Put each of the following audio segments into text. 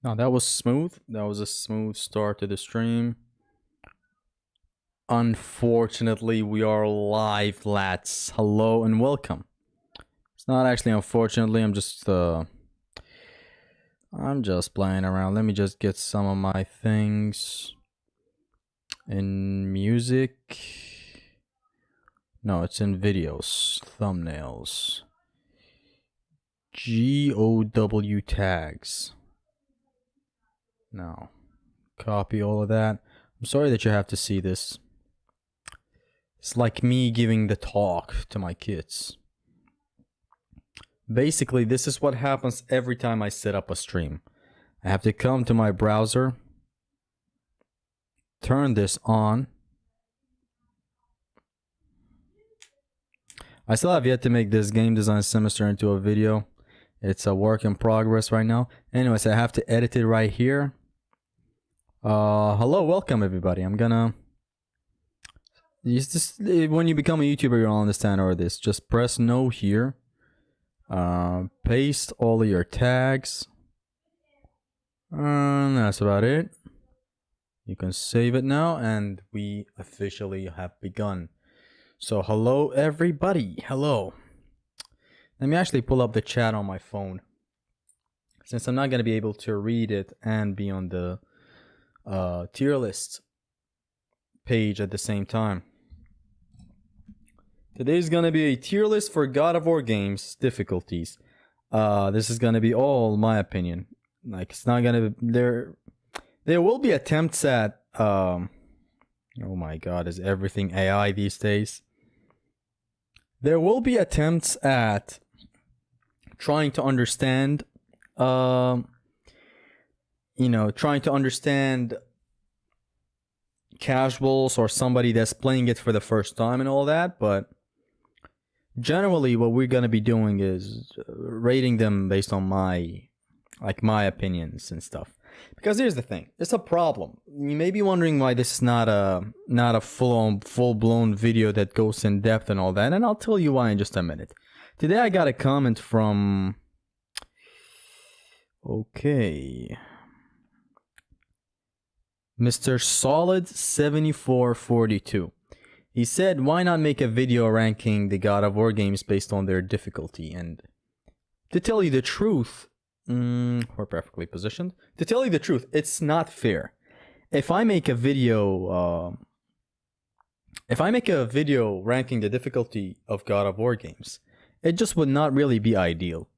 Now that was smooth. That was a smooth start to the stream. Unfortunately, we are live, lads. Hello and welcome. It's not actually unfortunately, I'm just playing around. Let me just get some of my things in music. No, it's in videos, thumbnails. GOW tags. Now, copy all of that. I'm sorry that you have to see this. It's like me giving the talk to my kids. Basically, this is what happens every time I set up a stream. I have to come to my browser, turn this on. I still have yet to make this game design semester into a video. It's a work in progress right now. Anyways, I have to edit it right here. Hello, welcome everybody. I'm gonna when you become a YouTuber, you'll understand all this. Just press no here. Paste all of your tags. And that's about it. You can save it now, and we officially have begun. So hello everybody. Hello. Let me actually pull up the chat on my phone, since I'm not gonna be able to read it and be on the tier list page at the same time. Today's gonna be a tier list for God of War games difficulties. This is gonna be all my opinion. Like, it's not gonna be, there will be attempts at oh my god, is everything AI these days? There will be attempts at trying to understand trying to understand casuals or somebody that's playing it for the first time and all that, but generally what we're going to be doing is rating them based on my opinions and stuff. Because here's the thing, it's a problem. You may be wondering why this is not a full-blown video that goes in depth and all that, and I'll tell you why in just a minute. Today I got a comment from Mr. Solid 7442. He said, why not make a video ranking the God of War games based on their difficulty? And to tell you the truth, we're perfectly positioned. To tell you the truth, it's not fair. If I make a video ranking the difficulty of God of War games, it just would not really be ideal.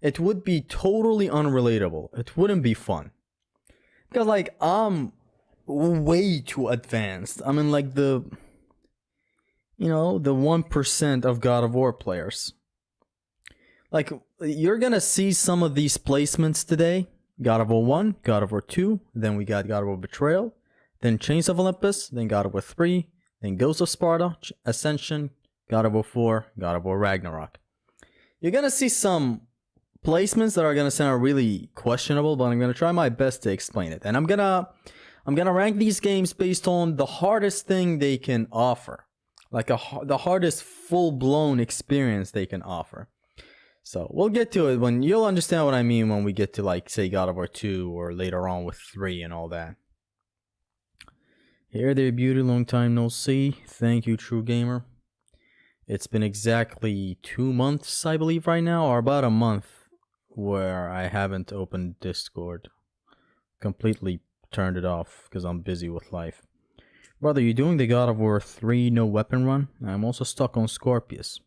It would be totally unrelatable. It wouldn't be fun. Because, like, I'm way too advanced. I mean, like, the 1% of God of War players. Like, you're gonna see some of these placements today. God of War 1, God of War 2, then we got God of War Betrayal, then Chains of Olympus, then God of War 3, then Ghost of Sparta, Ascension, God of War 4, God of War Ragnarok. You're gonna see some placements that are gonna sound really questionable, but I'm gonna try my best to explain it. And I'm gonna rank these games based on the hardest thing they can offer, like the hardest full-blown experience they can offer. So we'll get to it when you'll understand what I mean when we get to, like, say, God of War 2 or later on with 3 and all that. Here there, beauty, long time no see. Thank you, True Gamer. It's been exactly 2 months, I believe, right now, or about a month, where I haven't opened Discord. Completely turned it off because I'm busy with life. Brother, you doing the God of War 3 no weapon run? I'm also stuck on Scorpius.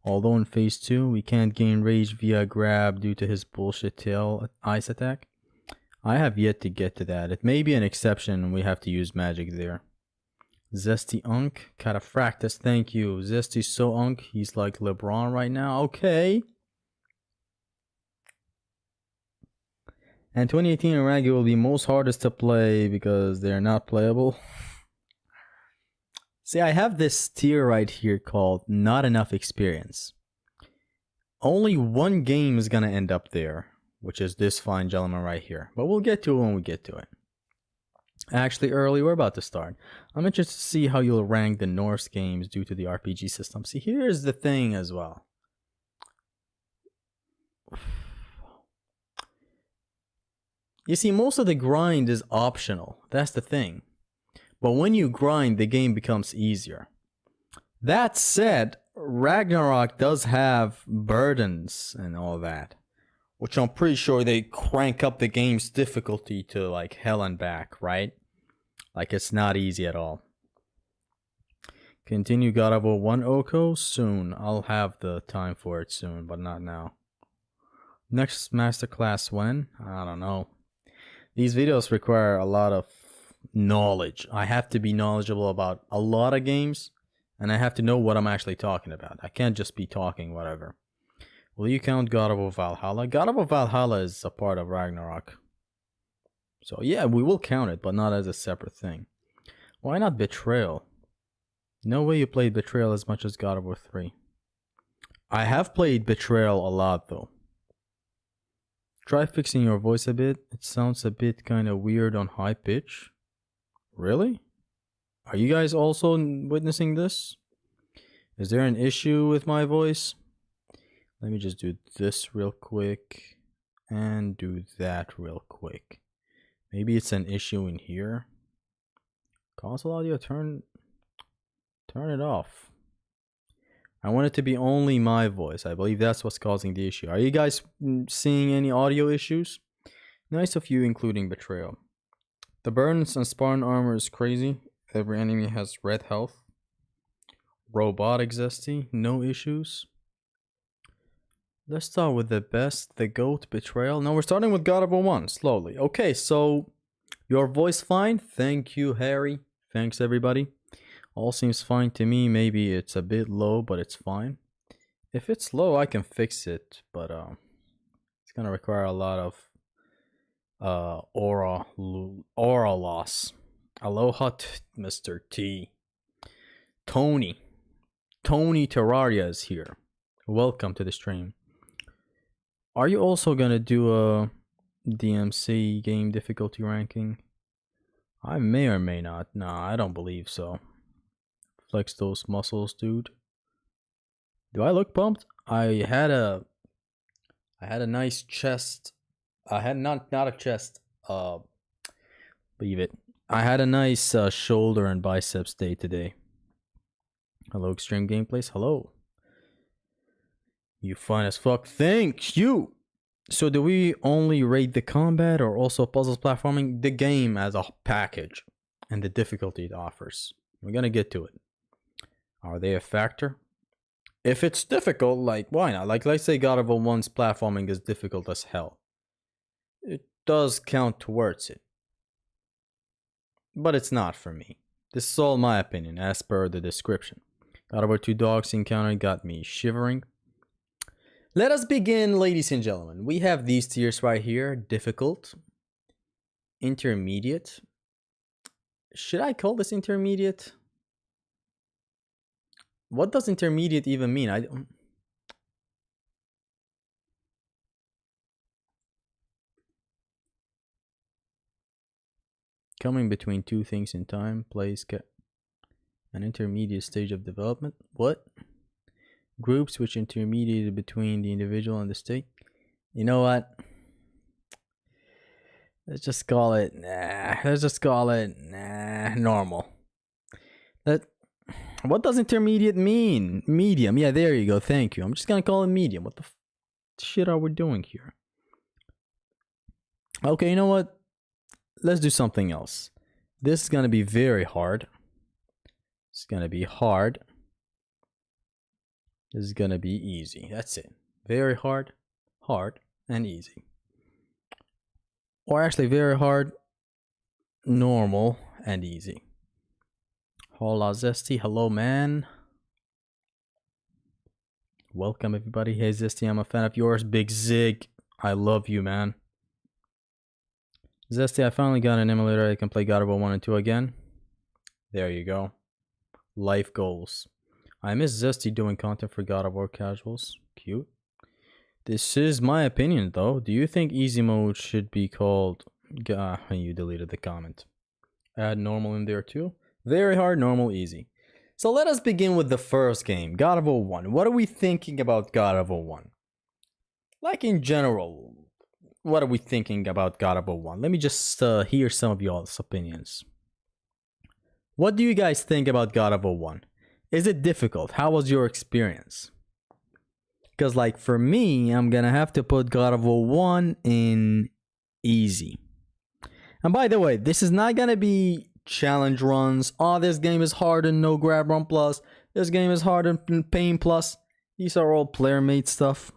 Although in phase 2 we can't gain rage via grab due to his bullshit tail ice attack. I have yet to get to that. It may be an exception and we have to use magic there. Zesty Unk, Cataphractus, thank you. Zesty's so Unk, he's like LeBron right now. Okay. And 2018 Iragi will be most hardest to play because they're not playable. See, I have this tier right here called Not Enough Experience. Only one game is gonna end up there, which is this fine gentleman right here. But we'll get to it when we get to it. Actually, early, we're about to start. I'm interested to see how you'll rank the Norse games due to the RPG system. See, here's the thing as well. You see, most of the grind is optional. That's the thing. But when you grind, the game becomes easier. That said, Ragnarok does have burdens and all that, which I'm pretty sure they crank up the game's difficulty to like hell and back, right? Like it's not easy at all. Continue God of War 1 Oko soon. I'll have the time for it soon, but not now. Next masterclass when? I don't know. These videos require a lot of knowledge. I have to be knowledgeable about a lot of games, and I have to know what I'm actually talking about. I can't just be talking whatever. Will you count God of War Valhalla? God of War Valhalla is a part of Ragnarok. So yeah, we will count it, but not as a separate thing. Why not Betrayal? No way you played Betrayal as much as God of War 3. I have played Betrayal a lot though. Try fixing your voice a bit. It sounds a bit kind of weird on high pitch. Really? Are you guys also witnessing this? Is there an issue with my voice? Let me just do this real quick and do that real quick. Maybe it's an issue in here. Console audio, turn it off. I want it to be only my voice. I believe that's what's causing the issue. Are you guys seeing any audio issues? Nice of you including Betrayal. The burdens on Spartan armor is crazy. Every enemy has red health. Robotic Zesty, no issues. Let's start with the best, the GOAT, Betrayal. No, we're starting with God of War 1, slowly. Okay, so your voice fine? Thank you, Harry. Thanks, everybody. All seems fine to me. Maybe it's a bit low, but it's fine. If it's low, I can fix it, but it's gonna require a lot of aura loss. Aloha, Mr. T. Tony Terraria is here. Welcome to the stream. Are you also gonna do a DMC game difficulty ranking? I may or may not. Nah, I don't believe so. Flex those muscles, dude. Do I look pumped? I had a nice chest. I had not a chest. Leave it. I had a nice shoulder and biceps day today. Hello, Extreme Gameplays. Hello. You fine as fuck. Thank you. So do we only rate the combat or also puzzles platforming? The game as a package and the difficulty it offers. We're gonna get to it. Are they a factor? If it's difficult, like why not? Like let's say God of War 1's platforming is difficult as hell. It does count towards it. But it's not for me. This is all my opinion as per the description. God of War 2 dogs encounter got me shivering. Let us begin, ladies and gentlemen. We have these tiers right here. Difficult. Intermediate. Should I call this intermediate? What does intermediate even mean? I don't... Coming between two things in time, place, an intermediate stage of development. What? Groups which intermediated between the individual and the state. You know what? Let's just call it normal. What does intermediate mean? Medium. Yeah, there you go. Thank you. I'm just gonna call it medium. What the shit are we doing here? Okay, you know what? Let's do something else. This is gonna be very hard. It's gonna be hard. This is gonna be easy. That's it. Very hard, hard, and easy. Or actually very hard, normal, and easy. Hola Zesty, hello man. Welcome everybody. Hey Zesty, I'm a fan of yours. Big Zig, I love you man. Zesty, I finally got an emulator I can play God of War 1 and 2 again. There you go. Life goals. I miss Zesty doing content for God of War casuals. Cute. This is my opinion though. Do you think easy mode should be called... you deleted the comment. Add normal in there too. Very hard, normal, easy. So let us begin with the first game, God of War 1. What are we thinking about God of War 1? Like in general, what are we thinking about God of War 1? Let me just hear some of y'all's opinions. What do you guys think about God of War 1? Is it difficult? How was your experience? Because like for me, I'm gonna have to put God of War 1 in easy. And by the way, this is not gonna be challenge runs. Oh, this game is hard and no grab run plus. This game is hard and pain plus. These are all player made stuff.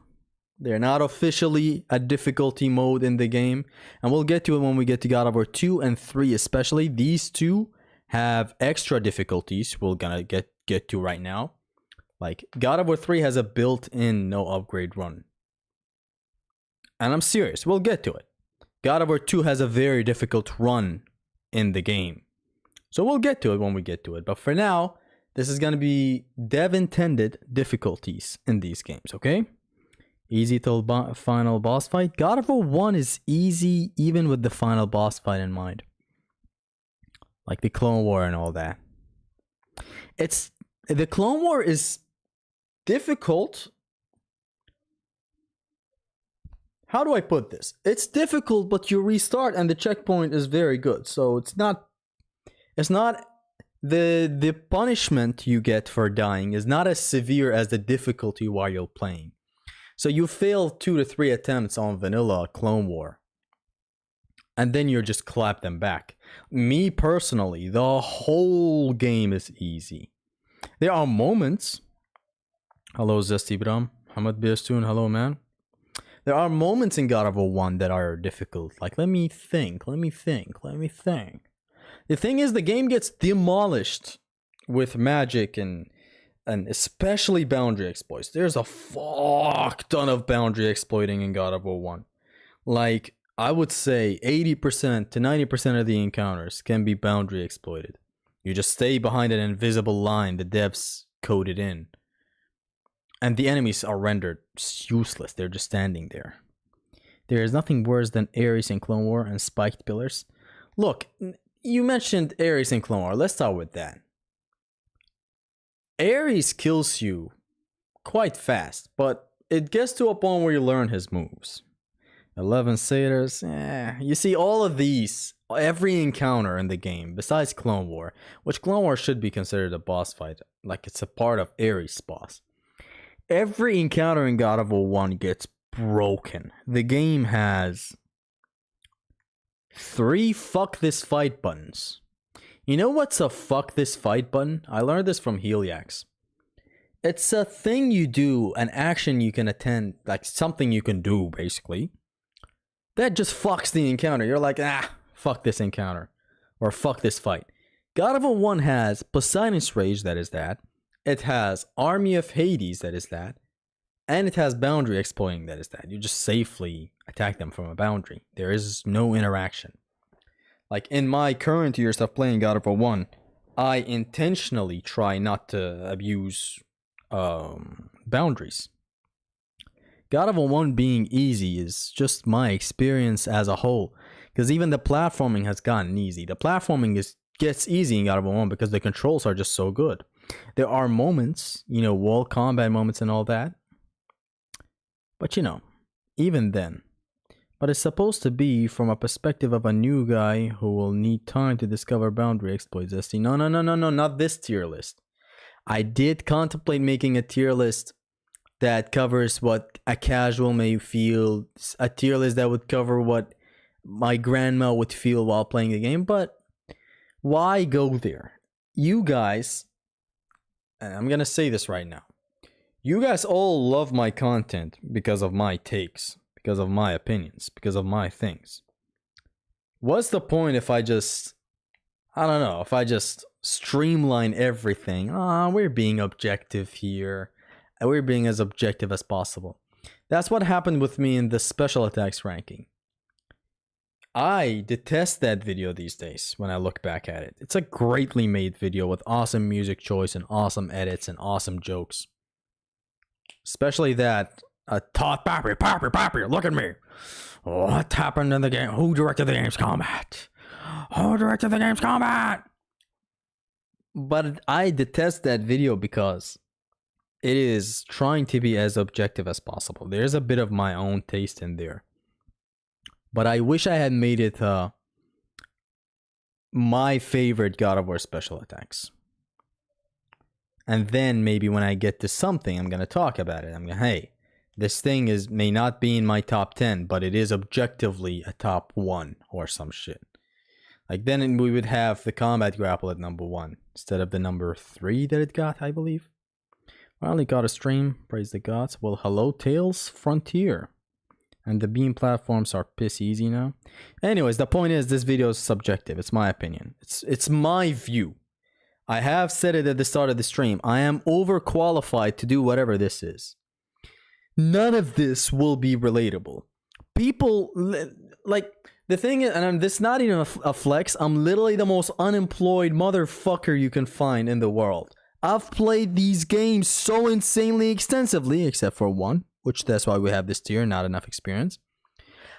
They're not officially a difficulty mode in the game. And we'll get to it when we get to God of War 2 and 3 especially. These two have extra difficulties we're gonna get to right now. Like God of War 3 has a built-in no upgrade run. And I'm serious, we'll get to it. God of War 2 has a very difficult run in the game. So we'll get to it when we get to it. But for now, this is gonna be dev-intended difficulties in these games, okay? Easy till final boss fight. God of War 1 is easy even with the final boss fight in mind. Like the Clone War and all that. The Clone War is difficult. How do I put this? It's difficult, but you restart and the checkpoint is very good. So it's not the punishment you get for dying is not as severe as the difficulty while you're playing. So you fail 2 to 3 attempts on vanilla Clone War. And then you're just clap them back. Me personally, the whole game is easy. There are moments. Hello Zesty Bram. Hamad Biastun, hello man. There are moments in God of War 1 that are difficult. Like let me think. The thing is the game gets demolished with magic and especially boundary exploits. There's a fuck ton of boundary exploiting in God of War 1. Like I would say 80% to 90% of the encounters can be boundary exploited. You just stay behind an invisible line the devs coded in. And the enemies are rendered useless. They're just standing there. There is nothing worse than Ares in Clone War and spiked pillars. Look, you mentioned Ares in Clone War. Let's start with that. Ares kills you quite fast, but it gets to a point where you learn his moves. 11 satyrs, you see all of these, every encounter in the game, besides Clone War, which Clone War should be considered a boss fight, like it's a part of Ares' boss. Every encounter in God of War 1 gets broken. The game has 3 fuck this fight buttons. You know what's a fuck this fight button? I learned this from Heliax. It's a thing you do, an action you can attend, like something you can do basically. That just fucks the encounter. You're like, fuck this encounter. Or fuck this fight. God of War 1 has Poseidon's Rage, that is that. It has Army of Hades, that is that. And it has boundary exploiting, that is that. You just safely attack them from a boundary. There is no interaction. Like in my current years of playing God of War 1, I intentionally try not to abuse boundaries. God of War 1 being easy is just my experience as a whole. Because even the platforming has gotten easy. The platforming gets easy in God of War 1 because the controls are just so good. There are moments, wall combat moments and all that. But even then. But it's supposed to be from a perspective of a new guy who will need time to discover boundary exploits. No, not this tier list. I did contemplate making a tier list that covers what a casual may feel, a tier list that would cover what my grandma would feel while playing the game, but why go there? You guys, and I'm gonna say this right now, you guys all love my content because of my takes, because of my opinions, because of my things. What's the point if I just streamline everything? We're being objective here. We're being as objective as possible. That's what happened with me in the special attacks ranking. I detest that video these days when I look back at it. It's a greatly made video with awesome music choice and awesome edits and awesome jokes. Especially that Todd Pappy, look at me. What happened in the game? Who directed the game's combat? But I detest that video because it is trying to be as objective as possible. There's a bit of my own taste in there. But I wish I had made it my favorite God of War special attacks. And then maybe when I get to something, I'm going to talk about it. I'm going to, hey, this thing may not be in my top 10, but it is objectively a top 1 or some shit. Like then we would have the combat grapple at number 1 instead of the number 3 that it got, I believe. I only got a stream, praise the gods. Well, hello, Tales Frontier. And the beam platforms are piss easy now. Anyways, the point is this video is subjective. It's my opinion. It's my view. I have said it at the start of the stream. I am overqualified to do whatever this is. None of this will be relatable. People, like, the thing is, and this is not even a flex, I'm literally the most unemployed motherfucker you can find in the world. I've played these games so insanely extensively, except for one, which that's why we have this tier, not enough experience.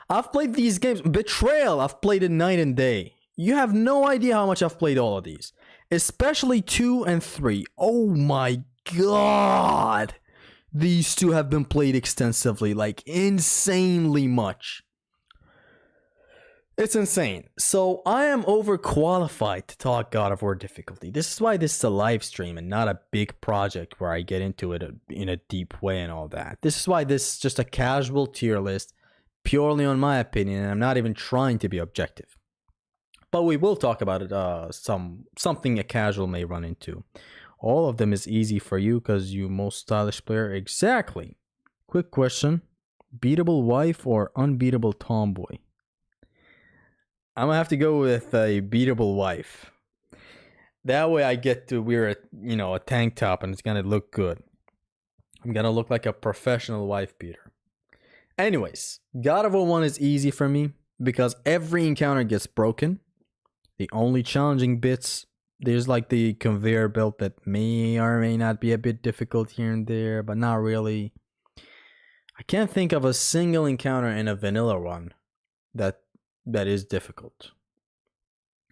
I've played these games. Betrayal, I've played it night and day. You have no idea how much I've played all of these. Especially 2 and 3. Oh my god. These two have been played extensively, like insanely much. It's insane. So I am overqualified to talk God of War difficulty. This is why this is a live stream and not a big project where I get into it in a deep way and all that. This is why this is just a casual tier list, purely on my opinion, and I'm not even trying to be objective. But we will talk about it, something a casual may run into. All of them is easy for you because you most stylish player. Exactly. Quick question. Beatable wife or unbeatable tomboy? I'm gonna have to go with a beatable wife. That way I get to wear a tank top and it's gonna look good. I'm gonna look like a professional wife beater. Anyways, God of War 1 is easy for me because every encounter gets broken. The only challenging bits, there's like the conveyor belt that may or may not be a bit difficult here and there, but not really. I can't think of a single encounter in a vanilla run that is difficult.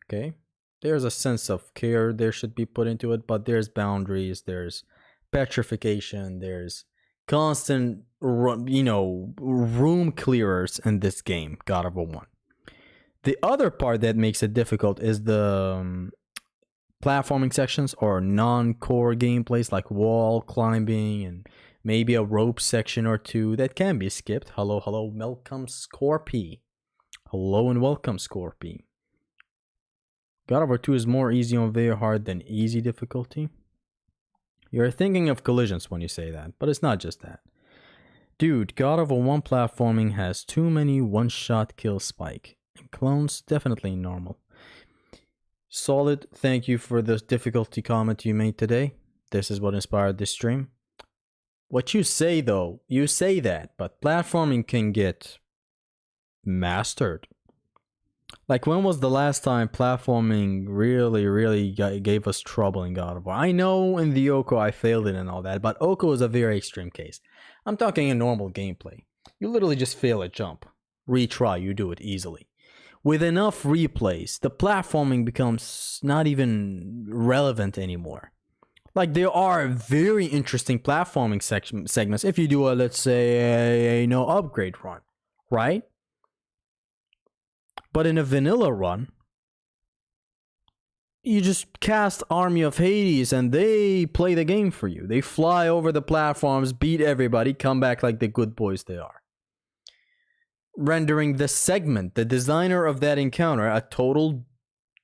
Okay, there's a sense of care there should be put into it, but there's boundaries, there's petrification, there's constant room clearers in this game, God of War 1. The other part that makes it difficult is the platforming sections or non-core gameplays like wall climbing and maybe a rope section or two that can be skipped. Hello, welcome Scorpy. Hello and welcome, Scorpy. God of War 2 is more easy on very hard than easy difficulty. You're thinking of collisions when you say that, but it's not just that. Dude, God of War 1 platforming has too many one-shot kill spike. And clones, definitely normal. Solid, thank you for the difficulty comment you made today. This is what inspired this stream. What you say though, you say that, but platforming can get mastered. Like, when was the last time platforming really gave us trouble in God of War? I know in the Oko I failed it and all that, but Oko is a very extreme case. I'm talking a normal gameplay. You literally just fail a jump. Retry, you do it easily. With enough replays, the platforming becomes not even relevant anymore. Like, there are very interesting platforming segments if you do a, let's say, upgrade run, right? But in a vanilla run, you just cast Army of Hades and they play the game for you. They fly over the platforms, beat everybody, come back like the good boys they are. Rendering the segment, the designer of that encounter, a total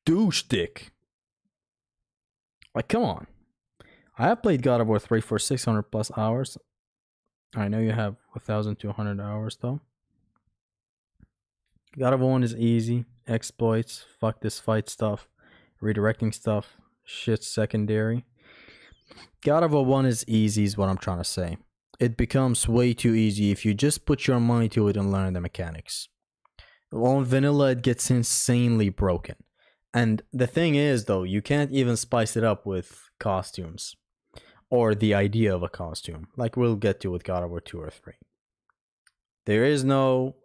douche dick. Like, come on. I have played God of War 3 for 600 plus hours. I know you have 1,200 hours though. God of War 1 is easy. Exploits, fuck this fight stuff, redirecting stuff, shit's secondary. God of War 1 is easy is what I'm trying to say. It becomes way too easy if you just put your money to it and learn the mechanics. On vanilla, it gets insanely broken. And the thing is, though, you can't even spice it up with costumes. Or the idea of a costume. Like we'll get to with God of War 2 or 3. There is no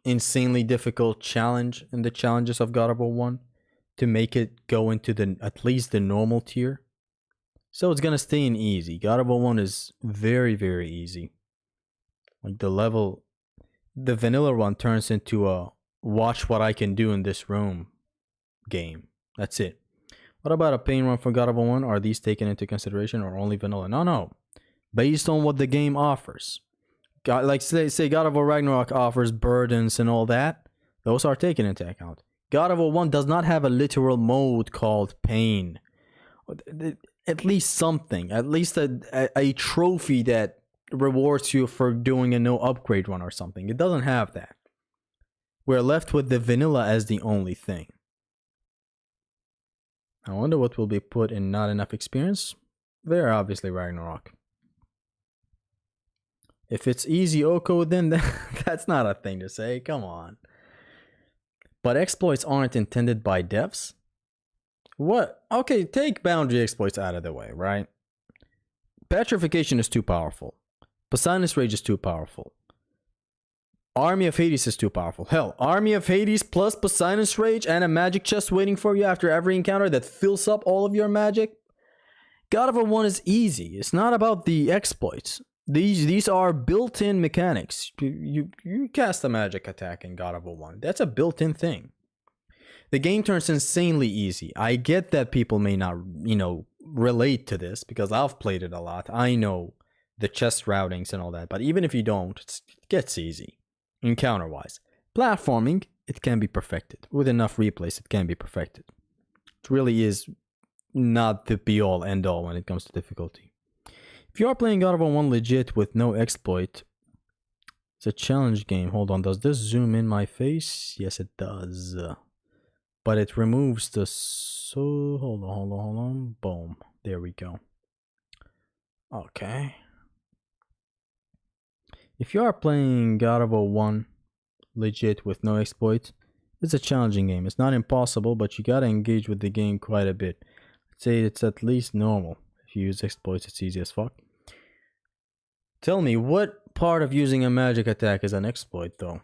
insanely difficult challenge in the challenges of God of War 1 to make it go into at least the normal tier. So it's gonna stay in easy. God of War 1 is very, very easy. Like the level the vanilla one turns into a watch what I can do in this room game. That's it. What about a pain run for God of War 1? Are these taken into consideration or only vanilla? No. Based on what the game offers. Like say God of War Ragnarok offers burdens and all that. Those are taken into account. God of War 1 does not have a literal mode called pain. At least something. At least a trophy that rewards you for doing a no upgrade run or something. It doesn't have that. We're left with the vanilla as the only thing. I wonder what will be put in not enough experience. Very obviously Ragnarok. If it's easy Oko, then that's not a thing to say. Come on. But exploits aren't intended by devs? What? Okay, take boundary exploits out of the way, right? Petrification is too powerful. Poseidon's Rage is too powerful. Army of Hades is too powerful. Hell, Army of Hades plus Poseidon's Rage and a magic chest waiting for you after every encounter that fills up all of your magic. God of War 1 is easy. It's not about the exploits. These are built-in mechanics. You cast a magic attack in God of War 1. That's a built-in thing. The game turns insanely easy. I get that people may not, relate to this because I've played it a lot. I know the chest routings and all that. But even if you don't, it gets easy. Encounter-wise. Platforming, it can be perfected. With enough replays, it can be perfected. It really is not the be-all, end-all when it comes to difficulty. If you are playing God of War 1 legit with no exploit, it's a challenge game. Hold on, does this zoom in my face? Yes, it does. But it removes the... So, hold on. Boom. There we go. Okay. If you are playing God of War 1 legit with no exploit, it's a challenging game. It's not impossible, but you gotta engage with the game quite a bit. I'd say it's at least normal. If you use exploits, it's easy as fuck. Tell me, what part of using a magic attack is an exploit, though?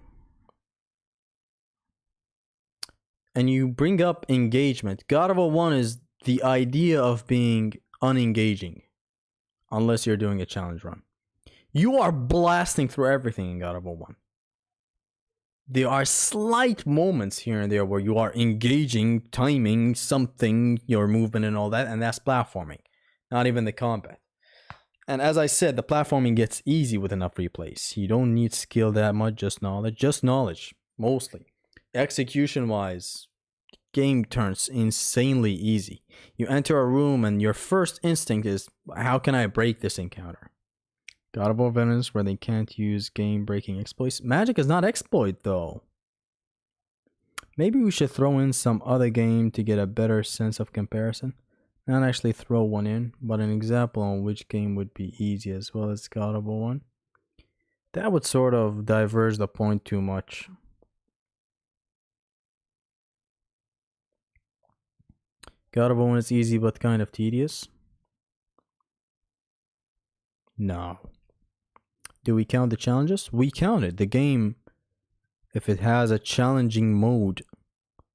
And you bring up engagement. God of War 1 is the idea of being unengaging. Unless you're doing a challenge run. You are blasting through everything in God of War 1. There are slight moments here and there where you are engaging, timing something, your movement and all that, and that's platforming. Not even the combat. And as I said, the platforming gets easy with enough replays. You don't need skill that much, just knowledge. Just knowledge, mostly. Execution-wise, game turns insanely easy. You enter a room and your first instinct is, how can I break this encounter? God of War Vengeance, where they can't use game-breaking exploits. Magic is not exploit, though. Maybe we should throw in some other game to get a better sense of comparison. Not actually throw one in, but an example on which game would be easy as well as God of War 1. That would sort of diverge the point too much. God of War 1 is easy but kind of tedious. No. Do we count the challenges? We counted the game. If it has a challenging mode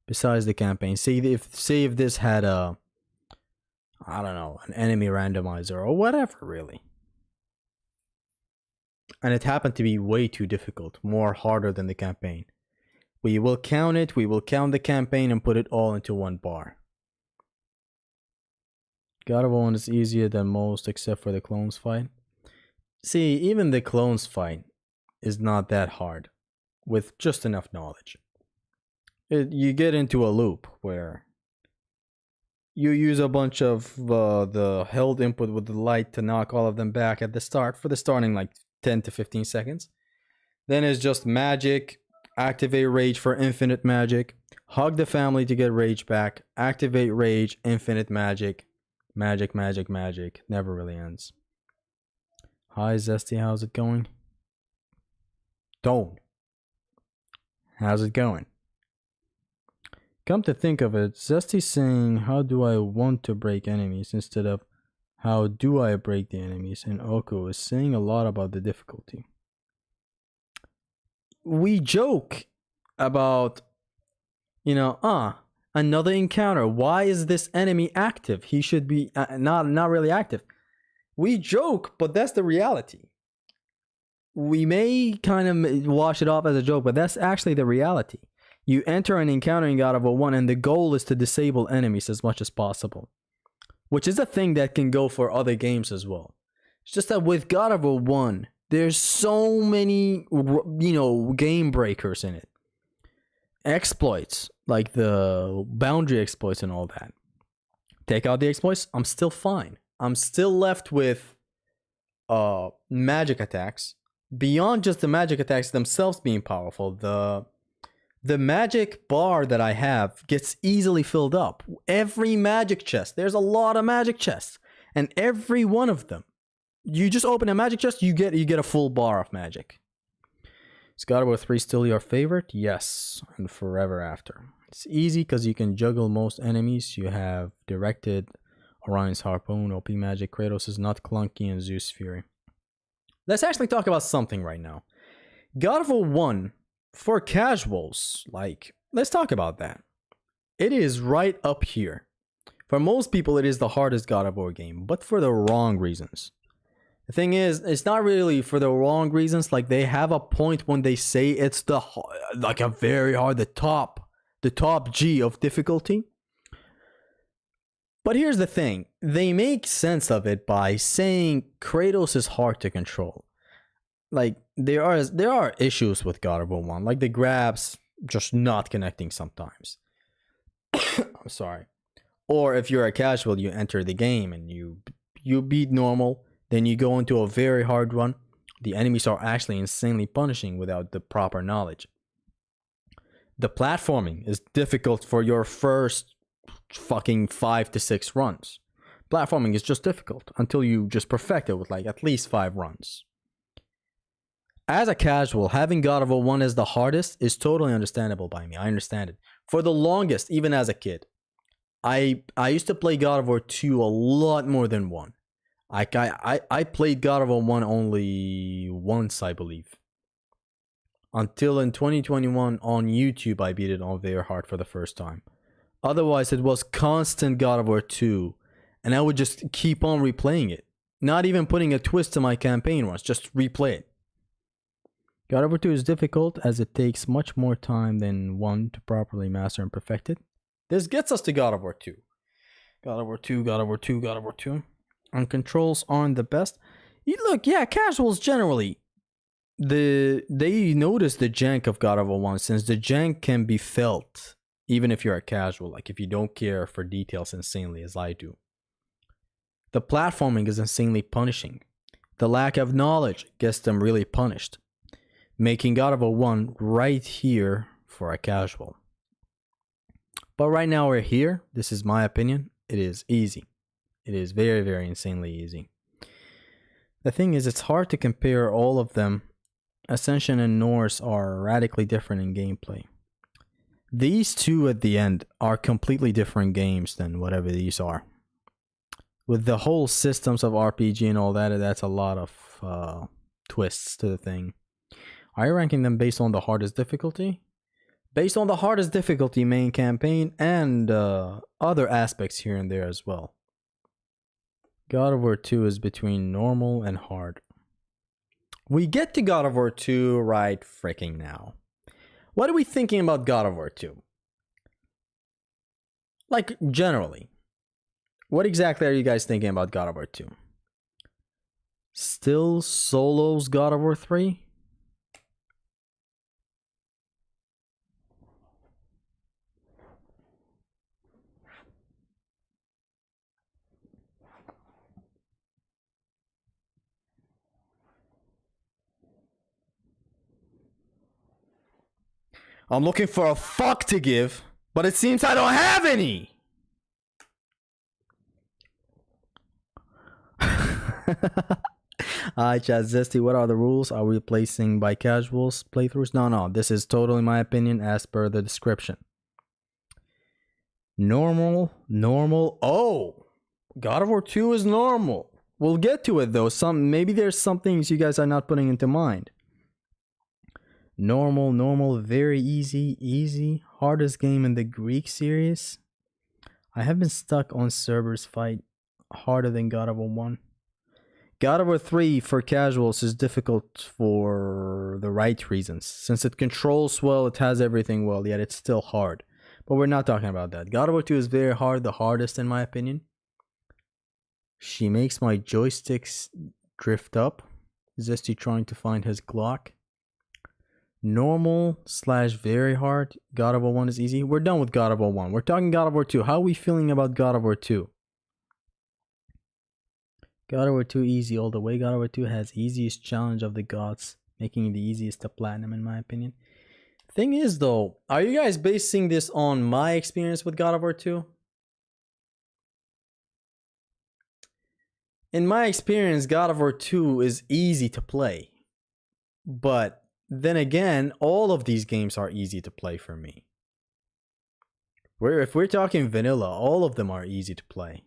besides the campaign, say if this had a, I don't know, an enemy randomizer or whatever, really, and it happened to be way too difficult, more harder than the campaign, we will count it. We will count the campaign and put it all into one bar. God of War 1 is easier than most except for the clones fight. See, even the clones fight is not that hard with just enough knowledge. You get into a loop where you use a bunch of the held input with the light to knock all of them back at the start for the starting like 10 to 15 seconds. Then it's just magic, activate rage for infinite magic, hug the family to get rage back, activate rage, infinite magic, magic, never really ends. Hi Zesty, how's it going? Don't. How's it going? Come to think of it, Zesty's saying, how do I want to break enemies instead of how do I break the enemies? And Oko is saying a lot about the difficulty. We joke about, another encounter. Why is this enemy active? He should be not really active. We joke, but that's the reality. we may kind of wash it off as a joke, but that's actually the reality. You enter an encounter in God of War 1, and the goal is to disable enemies as much as possible, which is a thing that can go for other games as well. It's just that with God of War 1, there's so many, game breakers in it. Exploits, like the boundary exploits and all that. Take out the exploits, I'm still fine. I'm still left with magic attacks. Beyond just the magic attacks themselves being powerful, the magic bar that I have gets easily filled up. Every magic chest, there's a lot of magic chests, and every one of them, you just open a magic chest, you get a full bar of magic. Is God of War 3 still your favorite? Yes, and forever after. It's easy because you can juggle most enemies. You have directed Orion's Harpoon, OP magic, Kratos is not clunky, and Zeus Fury. Let's actually talk about something right now. God of War 1, for casuals, let's talk about that. It is right up here. For most people, it is the hardest God of War game, but for the wrong reasons. The thing is, it's not really for the wrong reasons. Like, they have a point when they say it's a very hard, the top G of difficulty. But here's the thing. They make sense of it by saying Kratos is hard to control. Like, there are issues with God of War 1. Like, the grabs just not connecting sometimes. I'm sorry. Or if you're a casual, you enter the game and you beat normal. Then you go into a very hard run. The enemies are actually insanely punishing without the proper knowledge. The platforming is difficult for your first fucking 5 to 6 runs. Platforming is just difficult until you just perfect it with at least 5 runs. As a casual, having God of War 1 as the hardest is totally understandable by me. I understand it. For the longest, even as a kid, I used to play God of War 2 a lot more than 1. I played God of War 1 only once, I believe. Until in 2021 on YouTube, I beat it on very hard for the first time. Otherwise, it was constant God of War 2. And I would just keep on replaying it. Not even putting a twist to my campaign runs, just replay it. God of War 2 is difficult as it takes much more time than 1 to properly master and perfect it. This gets us to God of War 2. God of War 2, God of War 2, God of War 2. And controls aren't the best. Look, yeah, casuals generally, they notice the jank of God of War 1, since the jank can be felt even if you're a casual, like if you don't care for details insanely as I do. The platforming is insanely punishing. The lack of knowledge gets them really punished, making God of War 1 right here for a casual. But right now we're here. This is my opinion. It is easy. It is very, very insanely easy. The thing is, it's hard to compare all of them. Ascension and Norse are radically different in gameplay. These two at the end are completely different games than whatever these are. With the whole systems of RPG and all that, that's a lot of twists to the thing. Are you ranking them based on the hardest difficulty? Based on the hardest difficulty, main campaign, and other aspects here and there as well. God of War 2 is between normal and hard. We get to God of War 2 right freaking now. What are we thinking about God of War 2? Like, generally. What exactly are you guys thinking about God of War 2? Still Solo's God of War 3? I'm looking for a fuck to give, but it seems I don't have any. Alright, chat. Zesty, what are the rules? Are we replacing by casuals playthroughs? No. This is totally my opinion as per the description. Normal. Oh, God of War 2 is normal. We'll get to it though. Maybe there's some things you guys are not putting into mind. Normal, very easy. Hardest game in the Greek series. I have been stuck on Cerberus fight harder than God of War 1. God of War 3 for casuals is difficult for the right reasons. Since it controls well, it has everything well, yet it's still hard. But we're not talking about that. God of War 2 is very hard, the hardest in my opinion. She makes my joysticks drift up. Zesty trying to find his Glock. Normal / very hard. God of War 1 is easy. We're done with God of War 1. We're talking God of War 2. How are we feeling about God of War 2? God of War 2 easy all the way. God of War 2 has easiest challenge of the gods, making it the easiest to platinum in my opinion. Thing is though, are you guys basing this on my experience with God of War 2? In my experience, God of War 2 is easy to play. But then again, all of these games are easy to play for me. If we're talking vanilla, all of them are easy to play.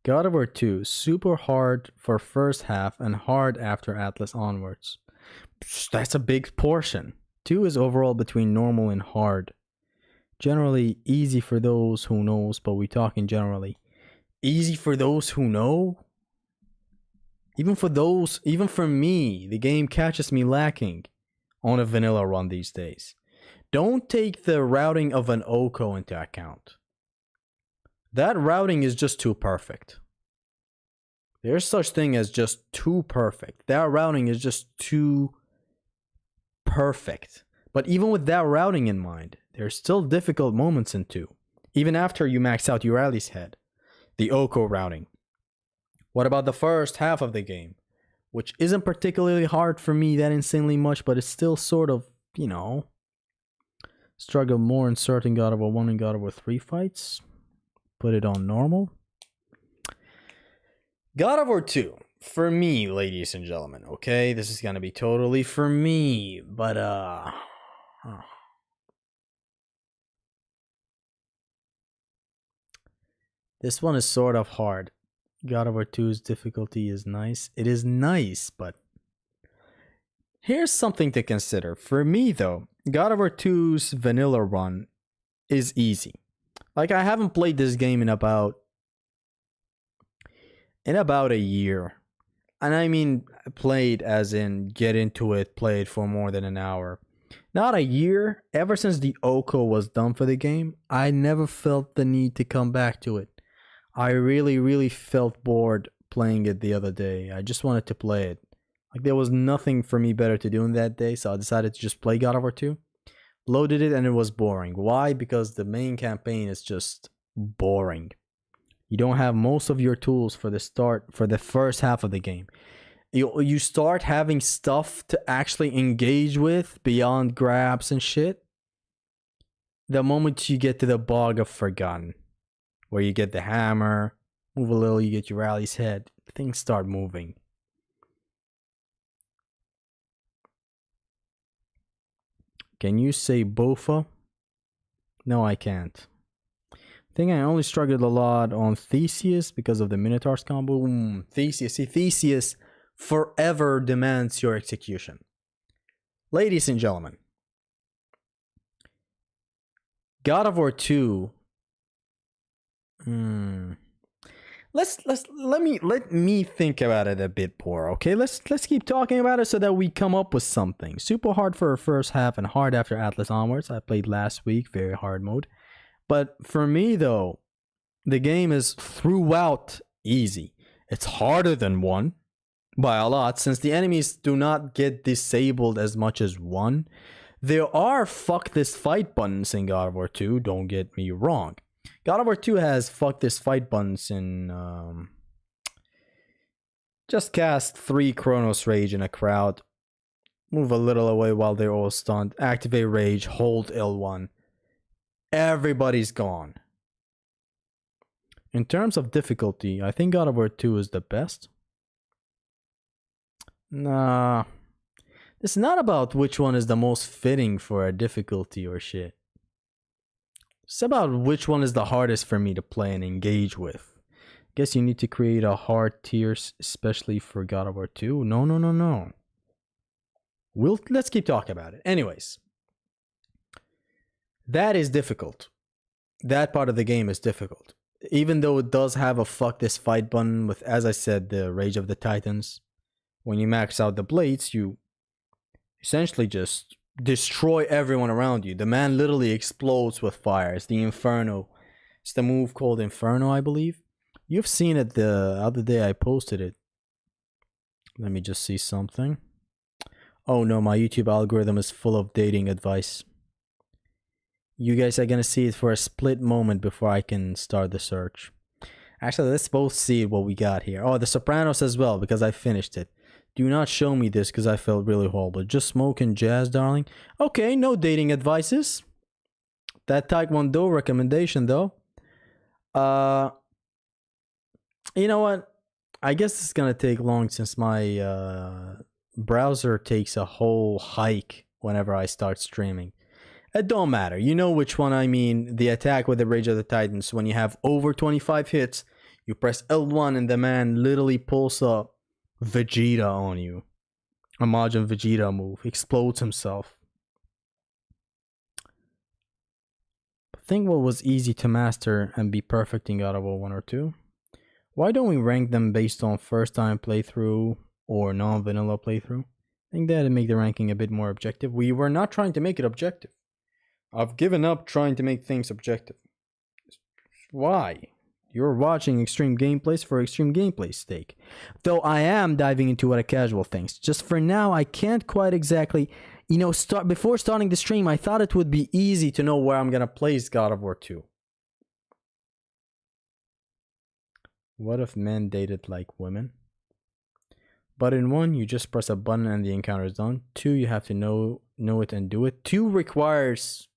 God of War 2, super hard for first half and hard after Atlas onwards. That's a big portion. 2 is overall between normal and hard. Generally easy for those who knows, but we talking generally. Easy for those who know? Even for me, the game catches me lacking on a vanilla run these days. Don't take the routing of an Oko into account. That routing is just too perfect. There's such thing as just too perfect. That routing is just too perfect. But even with that routing in mind, there's still difficult moments in 2. Even after you max out Urali's head. The Oko routing. What about the first half of the game? Which isn't particularly hard for me that insanely much, but it's still sort of, you know, struggle more in certain God of War 1 and God of War 3 fights. Put it on normal. God of War 2. For me, ladies and gentlemen, okay? This is gonna be totally for me, but this one is sort of hard. God of War 2's difficulty is nice. It is nice, but here's something to consider. For me though, God of War 2's vanilla run is easy. Like, I haven't played this game in about a year. And I mean played as in get into it, play it for more than an hour. Not a year. Ever since the Oko was done for the game, I never felt the need to come back to it. I really felt bored playing it the other day. I just wanted to play it. Like, there was nothing for me better to do in that day, so I decided to just play God of War 2. Loaded it and it was boring. Why? Because the main campaign is just boring. You don't have most of your tools for the first half of the game. You start having stuff to actually engage with beyond grabs and shit the moment you get to the Bog of Forgotten, where you get the hammer, move a little, you get your Rally's head, things start moving. Can you say Bofa? No, I can't. I think I only struggled a lot on Theseus because of the Minotaur's combo. Theseus. See, Theseus forever demands your execution. Ladies and gentlemen, God of War 2. Let me think about it a bit more, okay? Let's keep talking about it so that we come up with something. Super hard for the first half and hard after Atlas onwards. I played last week, very hard mode. But for me though, the game is throughout easy. It's harder than 1 by a lot, since the enemies do not get disabled as much as 1. There are fuck this fight buttons in God of War 2, don't get me wrong. God of War 2 has fuck this fight buttons in just cast 3 Chronos Rage in a crowd. Move a little away while they're all stunned. Activate Rage, hold L1. Everybody's gone. In terms of difficulty, I think God of War 2 is the best. Nah. It's not about which one is the most fitting for a difficulty or shit. It's about which one is the hardest for me to play and engage with. Guess you need to create a hard tier, especially for God of War 2. No. Let's keep talking about it. Anyways. That is difficult. That part of the game is difficult. even though it does have a fuck this fight button with, as I said, the Rage of the Titans, when you max out the blades, you essentially just destroy everyone around you. The man literally explodes with fire. It's the Inferno. It's the move called Inferno, I believe. You've seen it the other day. I posted it. Let me just see something. Oh no, my YouTube algorithm is full of dating advice. You guys are gonna see it for a split moment before I can start the search. Actually, let's both see what we got here. Oh, The Sopranos as well, because I finished it. Do not show me this because I felt really horrible. Just smoke and jazz, darling. Okay, no dating advices. That Taekwondo recommendation, though. You know what? I guess it's gonna take long since my browser takes a whole hike whenever I start streaming. It don't matter. You know which one I mean. The attack with the Rage of the Titans. When you have over 25 hits, you press L1 and the man literally pulls a Vegeta on you. A Majin Vegeta move. Explodes himself. Think what was easy to master and be perfect in God of War 1 or 2? Why don't we rank them based on first time playthrough or non-vanilla playthrough? I think that'd make the ranking a bit more objective. We were not trying to make it objective. I've given up trying to make things objective. Why? You're watching extreme gameplays for extreme gameplay's sake. Though I am diving into other casual things. Just for now, I can't quite exactly... You know, before starting the stream, I thought it would be easy to know where I'm gonna place God of War 2. What if men dated like women? But in 1, you just press a button and the encounter is done. 2, you have to know it and do it. 2 requires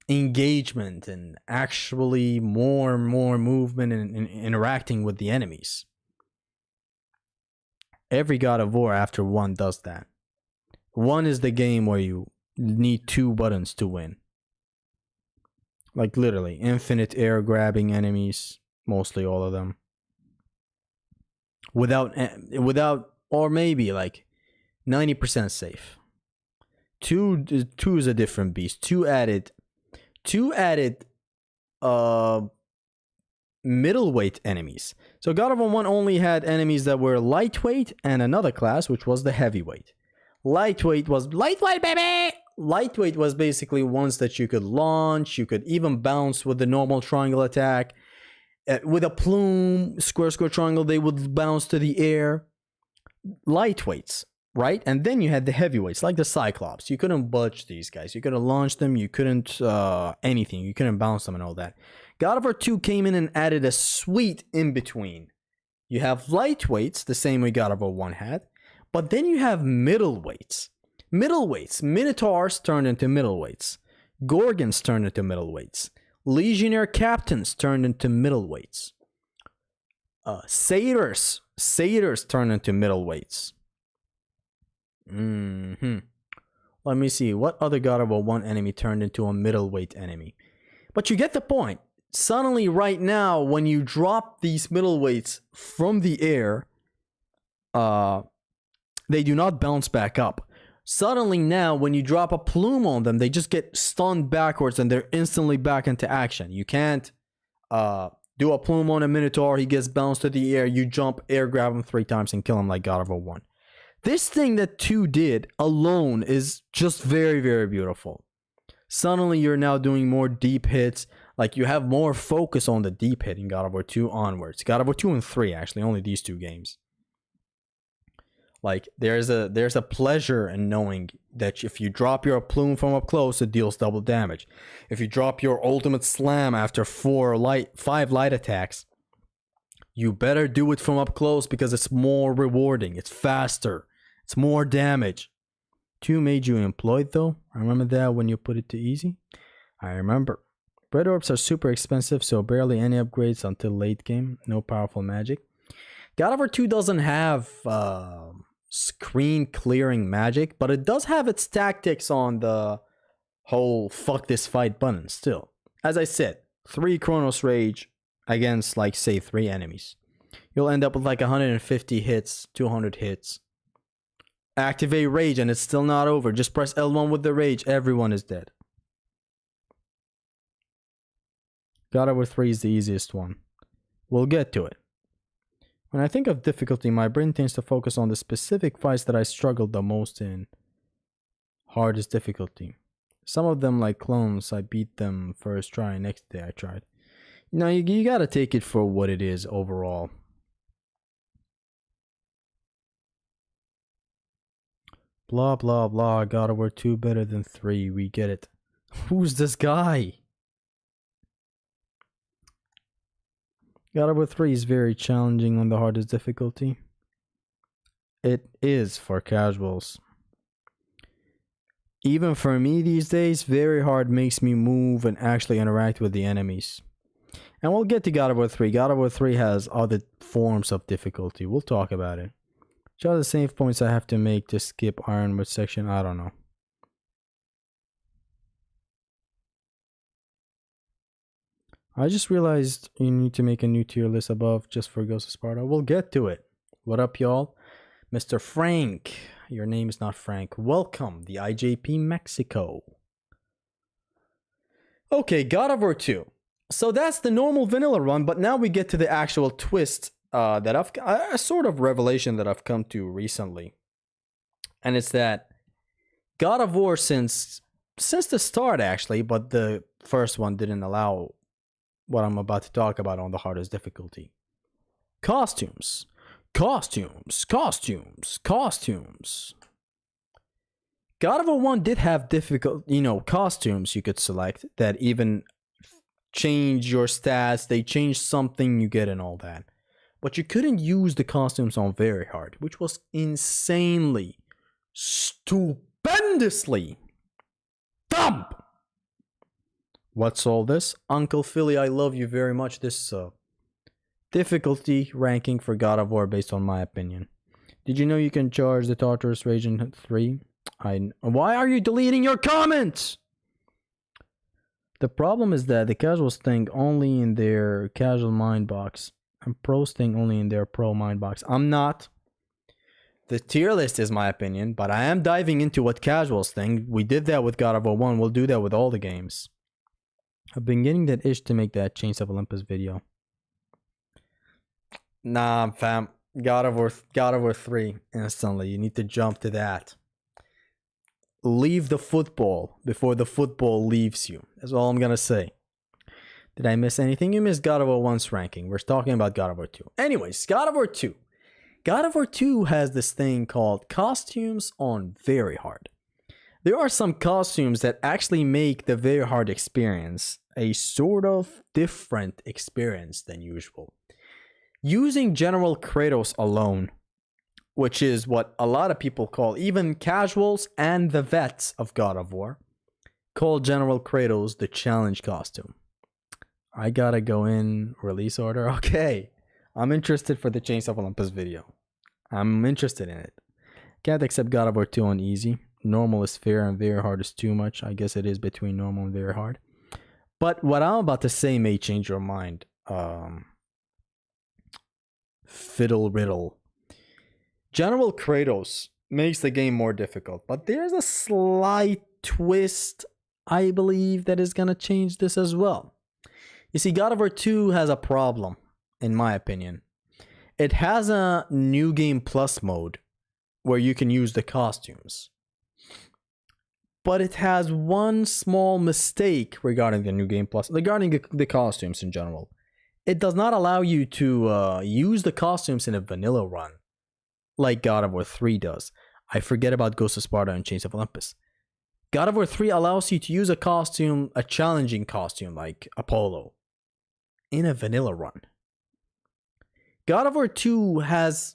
engagement and actually more movement and interacting with the enemies. Every God of War after 1 does that. 1 is the game where you need 2 buttons to win. Like literally, infinite air grabbing enemies, mostly all of them. Without, or maybe like 90% safe. 2 is a different beast. 2 added middleweight enemies. So God of War 1 only had enemies that were lightweight and another class, which was the heavyweight. Lightweight was baby. Lightweight was basically ones that you could launch. You could even bounce with the normal triangle attack. With a plume, square triangle, they would bounce to the air. Lightweights, right? And then you had the heavyweights, like the Cyclops. You couldn't budge these guys. You couldn't launch them. You couldn't anything. You couldn't bounce them and all that. God of War 2 came in and added a sweet in-between. You have lightweights, the same way God of War 1 had. But then you have middleweights. Minotaurs turned into middleweights. Gorgons turned into middleweights. Legionnaire captains turned into middleweights. Satyrs turned into middleweights. Let me see. What other God of War 1 enemy turned into a middleweight enemy? But you get the point. Suddenly, right now, when you drop these middleweights from the air, they do not bounce back up. Suddenly now, when you drop a plume on them, they just get stunned backwards and they're instantly back into action. You can't do a plume on a Minotaur, he gets bounced to the air, you jump, air grab him 3 times and kill him like God of War 1. This thing that 2 did alone is just very, very beautiful. Suddenly you're now doing more deep hits. Like you have more focus on the deep hit in God of War 2 onwards. God of War 2 and 3, actually, only these 2 games. Like there's a pleasure in knowing that if you drop your plume from up close, it deals double damage. If you drop your ultimate slam after 5 light attacks, you better do it from up close because it's more rewarding. It's faster. It's more damage. 2 made you employed though. I remember that when you put it to easy. I remember. Red orbs are super expensive, so barely any upgrades until late game. No powerful magic. God of War 2 doesn't have screen clearing magic, but it does have its tactics on the whole fuck this fight button still. As I said, 3 Chronos Rage against like say 3 enemies. You'll end up with like 150 hits, 200 hits. Activate Rage and it's still not over. Just press L1 with the Rage. Everyone is dead. God of War 3 is the easiest one. We'll get to it. When I think of difficulty, my brain tends to focus on the specific fights that I struggled the most in. Hardest difficulty. Some of them, like clones, I beat them first try, next day I tried. You gotta take it for what it is overall. Blah blah blah, God of War 2 better than 3, we get it. Who's this guy? God of War 3 is very challenging on the hardest difficulty. It is for casuals. Even for me these days, very hard makes me move and actually interact with the enemies. And we'll get to God of War 3. God of War 3 has other forms of difficulty. We'll talk about it. Which are the save points I have to make to skip Ironwood section? I don't know. I just realized you need to make a new tier list above just for Ghost of Sparta. We'll get to it. What up, y'all? Mr. Frank. Your name is not Frank. Welcome, the IJP Mexico. Okay, God of War 2. So that's the normal vanilla run, but now we get to the actual twist that a sort of revelation that I've come to recently. And it's that God of War since the start actually, but the first one didn't allow what I'm about to talk about on the hardest difficulty. Costumes. Costumes. Costumes. Costumes. God of War 1 did have difficult, costumes you could select that even change your stats, they change something you get and all that. But you couldn't use the costumes on very hard, which was insanely, stupendously dumb. What's all this? Uncle Philly, I love you very much. This difficulty ranking for God of War based on my opinion. Did you know you can charge the Tartarus Rage in 3? Why are you deleting your comments? The problem is that the casuals think only in their casual mind box, and pros think only in their pro mind box. I'm not. The tier list is my opinion, but I am diving into what casuals think. We did that with God of War 1. We'll do that with all the games. I've been getting that itch to make that Chains of Olympus video. Nah, fam. God of War 3 instantly. You need to jump to that. Leave the football before the football leaves you. That's all I'm gonna say. Did I miss anything? You missed God of War 1's ranking. We're talking about God of War 2. Anyways, God of War 2. God of War 2 has this thing called costumes on very hard. There are some costumes that actually make the very hard experience a sort of different experience than usual. Using General Kratos alone, which is what a lot of people call, even casuals and the vets of God of War, call General Kratos the challenge costume. I gotta go in release order. Okay, I'm interested for the Chains of Olympus video. I'm interested in it. Can't accept God of War 2 on easy. Normal is fair and very hard is too much. I guess it is between normal and very hard. But what I'm about to say may change your mind. Fiddle riddle. General Kratos makes the game more difficult, but there's a slight twist, I believe, that is gonna change this as well. You see, God of War 2 has a problem, in my opinion. It has a New Game Plus mode where you can use the costumes. But it has one small mistake regarding the New Game Plus, regarding the costumes in general. It does not allow you to use the costumes in a vanilla run, like God of War 3 does. I forget about Ghost of Sparta and Chains of Olympus. God of War 3 allows you to use a costume, a challenging costume like Apollo, in a vanilla run. God of War 2 does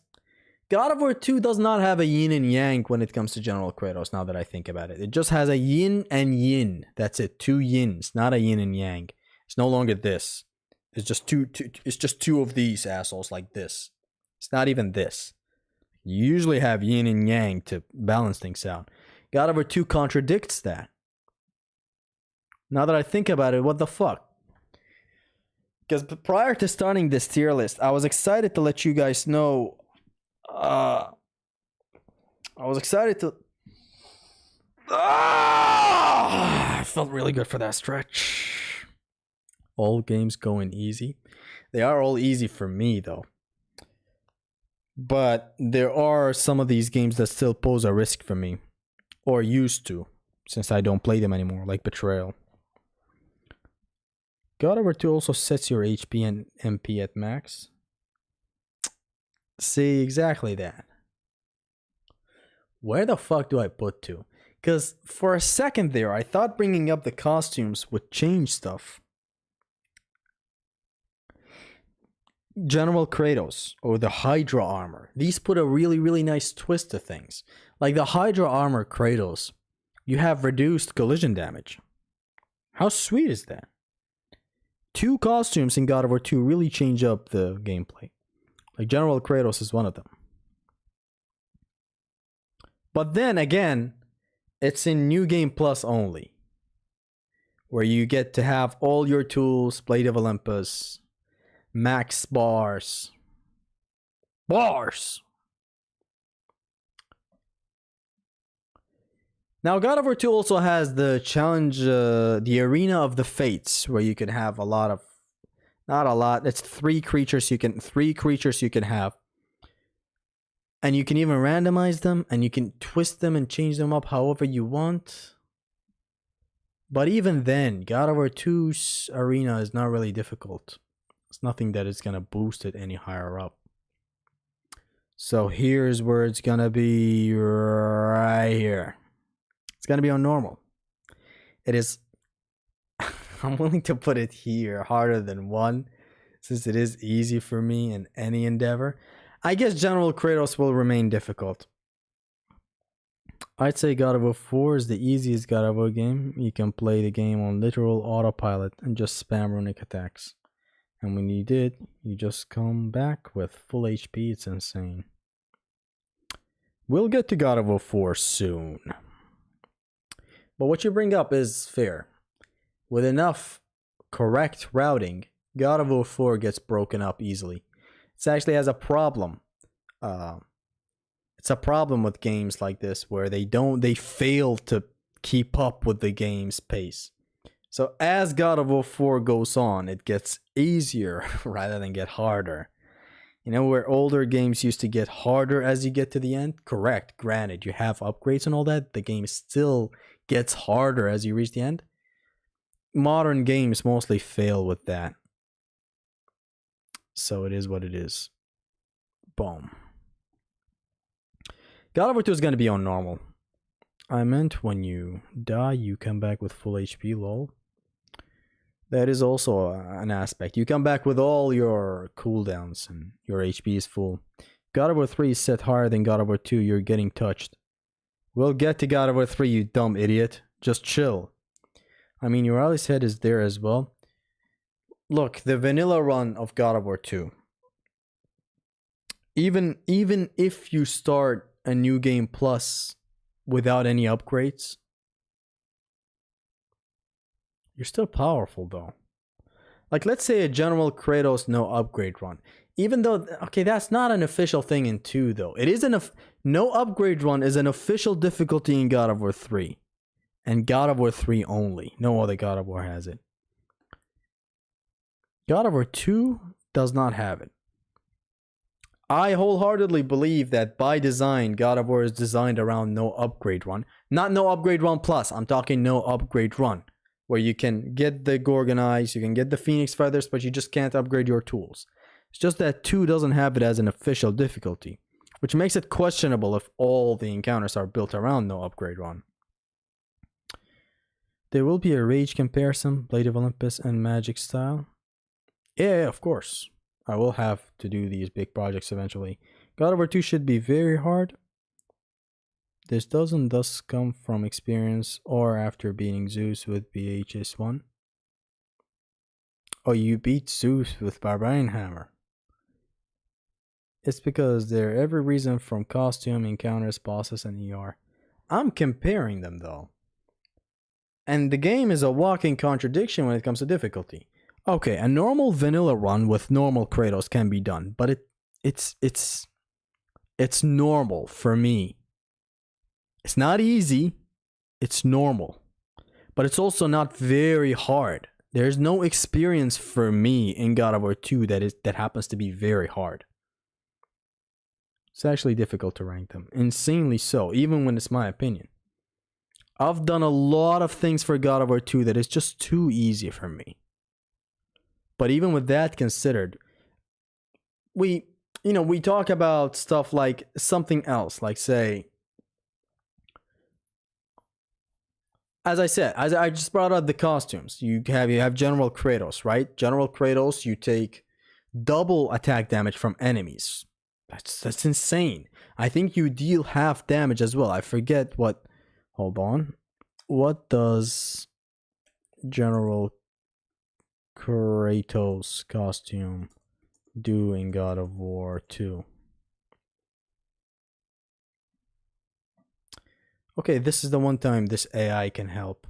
not have a yin and yang when it comes to General Kratos, now that I think about it. It just has a yin and yin. That's it. Two yins, not a yin and yang. It's no longer this. It's just two of these assholes like this. It's not even this. You usually have yin and yang to balance things out. God of War 2 contradicts that. Now that I think about it, what the fuck? Because prior to starting this tier list, I was excited to let you guys know. I felt really good for that stretch. All games going easy. They are all easy for me though. But there are some of these games that still pose a risk for me. Or used to, since I don't play them anymore, like Betrayal. God of War 2 also sets your HP and MP at max. See, exactly that. Where the fuck do I put to? Because for a second there, I thought bringing up the costumes would change stuff. General Kratos or the Hydra armor. These put a really, really nice twist to things. Like the Hydra armor Kratos, you have reduced collision damage. How sweet is that? 2 costumes in God of War 2 really change up the gameplay. Like General Kratos is one of them. But then again, it's in New Game Plus only. Where you get to have all your tools, Blade of Olympus, max bars. Bars! Now, God of War 2 also has the challenge, the Arena of the Fates, where you can have a lot of, not a lot, it's 3 creatures you can have. And you can even randomize them, and you can twist them and change them up however you want. But even then, God of War 2's Arena is not really difficult. It's nothing that is going to boost it any higher up. So here's where it's going to be right here. It's going to be on normal. It is, I'm willing to put it here, harder than 1, since it is easy for me in any endeavor. I guess General Kratos will remain difficult. I'd say God of War 4 is the easiest God of War game. You can play the game on literal autopilot and just spam runic attacks. And when you did, you just come back with full HP. It's insane. We'll get to God of War 4 soon. But what you bring up is fair. With enough correct routing, God of War 4 gets broken up easily. It actually has a problem. It's a problem with games like this where they fail to keep up with the game's pace. So as God of War 4 goes on, it gets easier rather than get harder. You know, where older games used to get harder as you get to the end? Correct, granted, you have upgrades and all that. The game still gets harder as you reach the end. Modern games mostly fail with that. So it is what it is. Boom. God of War 2 is going to be on normal. I meant when you die, you come back with full HP, lol. That is also an aspect. You come back with all your cooldowns and your HP is full. God of War 3 is set higher than God of War 2. You're getting touched. We'll get to God of War 3, you dumb idiot. Just chill. I mean, your Ali's head is there as well. Look, the vanilla run of God of War 2. Even if you start a New Game Plus without any upgrades, you're still powerful though. Like, let's say a General Kratos no upgrade run. Even though, okay, that's not an official thing in 2 though. It is no upgrade run is an official difficulty in God of War 3. And God of War 3 only. No other God of War has it. God of War 2 does not have it. I wholeheartedly believe that by design, God of War is designed around no upgrade run. Not no upgrade run plus, I'm talking no upgrade run. Where you can get the Gorgon Eyes, you can get the Phoenix Feathers, but you just can't upgrade your tools. It's just that 2 doesn't have it as an official difficulty, which makes it questionable if all the encounters are built around no upgrade run. There will be a rage comparison, Blade of Olympus and Magic style. Yeah, of course. I will have to do these big projects eventually. God of War 2 should be very hard. This doesn't thus come from experience or after beating Zeus with BHS1. Oh, you beat Zeus with Barbarian Hammer. It's because they're every reason from costume, encounters, bosses, and ER. I'm comparing them though. And the game is a walking contradiction when it comes to difficulty. Okay, a normal vanilla run with normal Kratos can be done, but it's normal for me. It's not easy, it's normal. But it's also not very hard. There's no experience for me in God of War 2 that happens to be very hard. It's actually difficult to rank them. Insanely so, even when it's my opinion. I've done a lot of things for God of War 2 that is just too easy for me. But even with that considered, we talk about stuff like something else, like say, as I said, as I just brought up the costumes. You have General Kratos, right? General Kratos, you take double attack damage from enemies. That's insane. I think you deal half damage as well. I forget what. Hold on. What does General Kratos costume do in God of War 2? Okay, this is the one time this AI can help.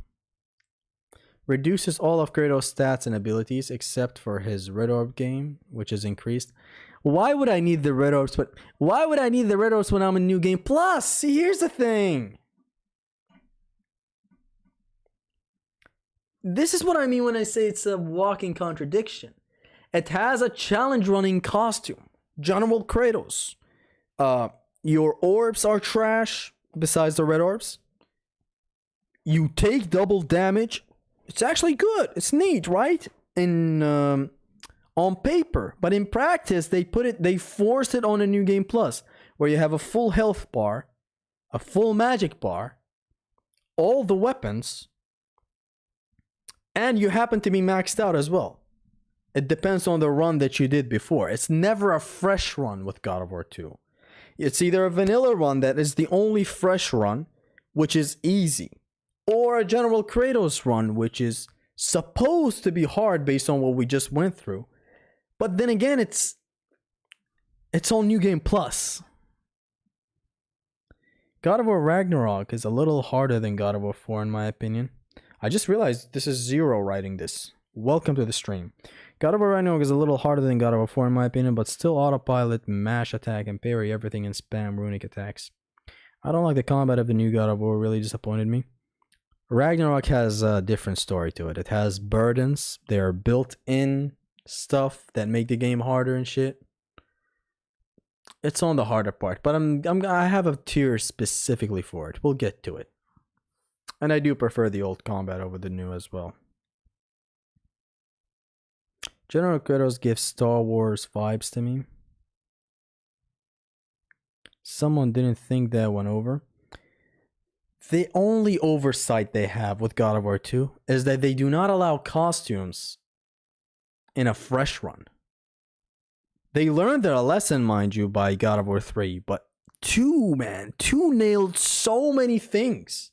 Reduces all of Kratos' stats and abilities except for his Red Orb game, which is increased. Why would I need the Red Orbs? But why would I need the Red Orbs when I'm in New Game Plus? See, here's the thing. This is what I mean when I say it's a walking contradiction. It has a challenge running costume. General Kratos. Your orbs are trash, besides the red orbs. You take double damage. It's actually good. It's neat, right? On paper. But in practice, they forced it on a New Game Plus, where you have a full health bar, a full magic bar, all the weapons, and you happen to be maxed out as well. It depends on the run that you did before. It's never a fresh run with God of War 2. It's either a vanilla run that is the only fresh run, which is easy, or a General Kratos run, which is supposed to be hard based on what we just went through. But then again, it's on New Game Plus. God of War Ragnarok is a little harder than God of War 4 in my opinion. I just realized this is Zero writing this. Welcome to the stream. God of War Ragnarok is a little harder than God of War 4 in my opinion, but still autopilot, mash attack, and parry everything and spam runic attacks. I don't like the combat of the new God of War, really disappointed me. Ragnarok has a different story to it. It has burdens. They are built-in stuff that make the game harder and shit. It's on the harder part, but I have a tier specifically for it. We'll get to it. And I do prefer the old combat over the new as well. General Kratos gives Star Wars vibes to me. Someone didn't think that one over. The only oversight they have with God of War 2 is that they do not allow costumes in a fresh run. They learned their lesson, mind you, by God of War 3, but 2 nailed so many things.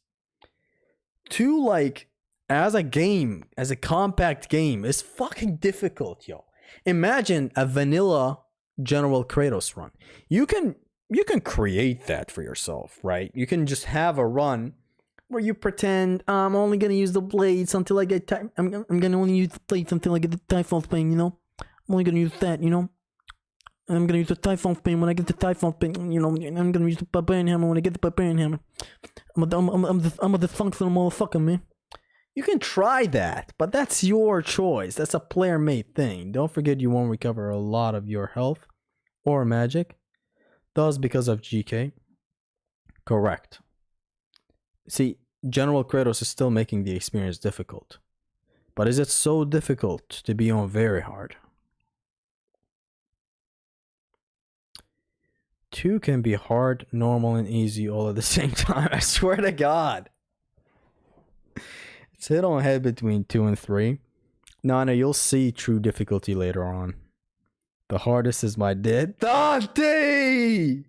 2, like, as a game, as a compact game, is fucking difficult, yo. Imagine a vanilla General Kratos run. You can create that for yourself, right? You can just have a run where you pretend I'm only gonna use the blades until I get time. I'm gonna only use the blades until I get the Typhon Pain, you know. I'm only gonna use that, you know. And I'm gonna use the Typhon Pain when I get the Typhon Pain, you know. And I'm gonna use the Barbarian Hammer when I get the Barbarian Hammer. I'm a dysfunctional motherfucker, man. You can try that, but that's your choice. That's a player-made thing. Don't forget you won't recover a lot of your health or magic. Thus, because of GK. Correct. See, General Kratos is still making the experience difficult. But is it so difficult to be on very hard? 2 can be hard, normal, and easy all at the same time. I swear to God. It's hit on head between 2 and 3. No, you'll see true difficulty later on. The hardest is my dead Dante!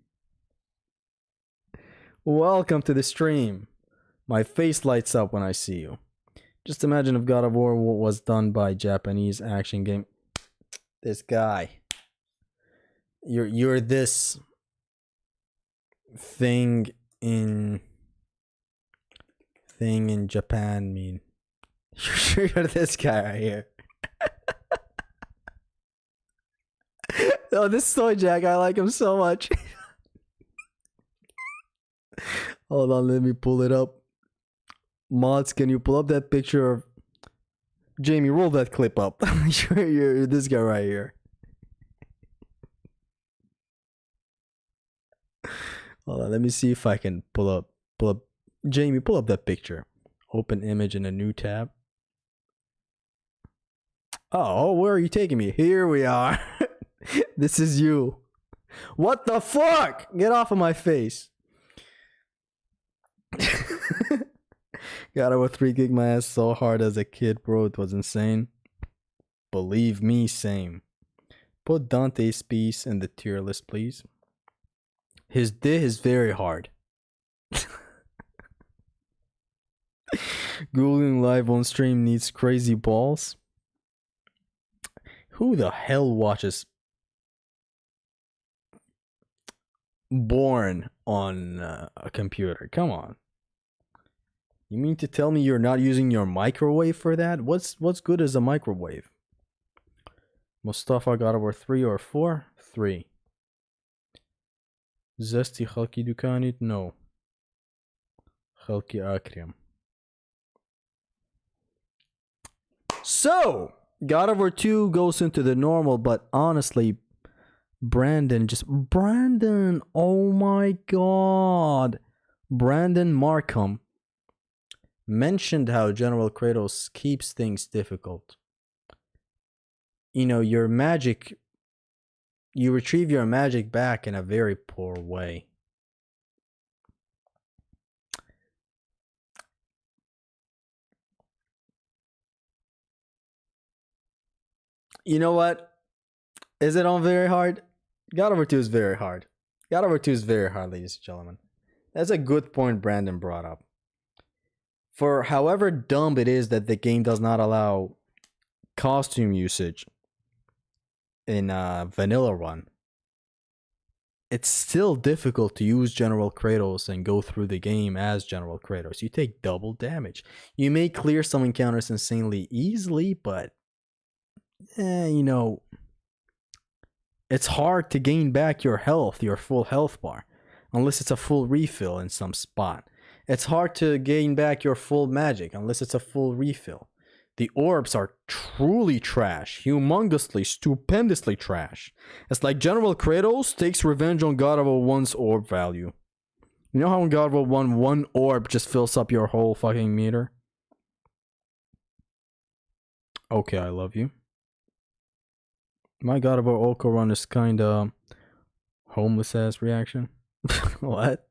Welcome to the stream. My face lights up when I see you. Just imagine if God of War was done by Japanese action game. This guy. You're this thing in Japan, mean. You're this guy right here. Oh, this Soy Jack, I like him so much. Hold on, let me pull it up. Mods, can you pull up that picture of Jamie, roll that clip up. you're this guy right here. Hold on, let me see if I can pull up. Jamie, pull up that picture. Open image in a new tab. Oh, where are you taking me? Here we are. This is you. What the fuck? Get off of my face. God, I would 3 kick my ass so hard as a kid, bro. It was insane. Believe me, same. Put Dante's piece in the tier list, please. His day is very hard. Googling live on stream needs crazy balls. Who the hell watches Born on a computer? Come on. You mean to tell me you're not using your microwave for that? What's good as a microwave? Mstafa got over 3 or 4? 3. Zesty Khalki Dukanit? No. Khalki Akrim. So, God of War 2 goes into the normal, but honestly, Brandon, oh my god. Brandon Markham mentioned how General Kratos keeps things difficult. You know, your magic, you retrieve your magic back in a very poor way. You know what? Is it on very hard? God of War 2 is very hard. God of War 2 is very hard, ladies and gentlemen. That's a good point Brandon brought up. For however dumb it is that the game does not allow costume usage in vanilla run, it's still difficult to use General Kratos and go through the game as General Kratos. You take double damage. You may clear some encounters insanely easily, but you know, it's hard to gain back your health, your full health bar, unless it's a full refill in some spot. It's hard to gain back your full magic unless it's a full refill. The orbs are truly trash, humongously, stupendously trash. It's like General Kratos takes revenge on God of War 1's orb value. You know how in God of War 1, 1 orb just fills up your whole fucking meter? Okay, I love you. My God of War Oko run is kinda homeless ass reaction. What?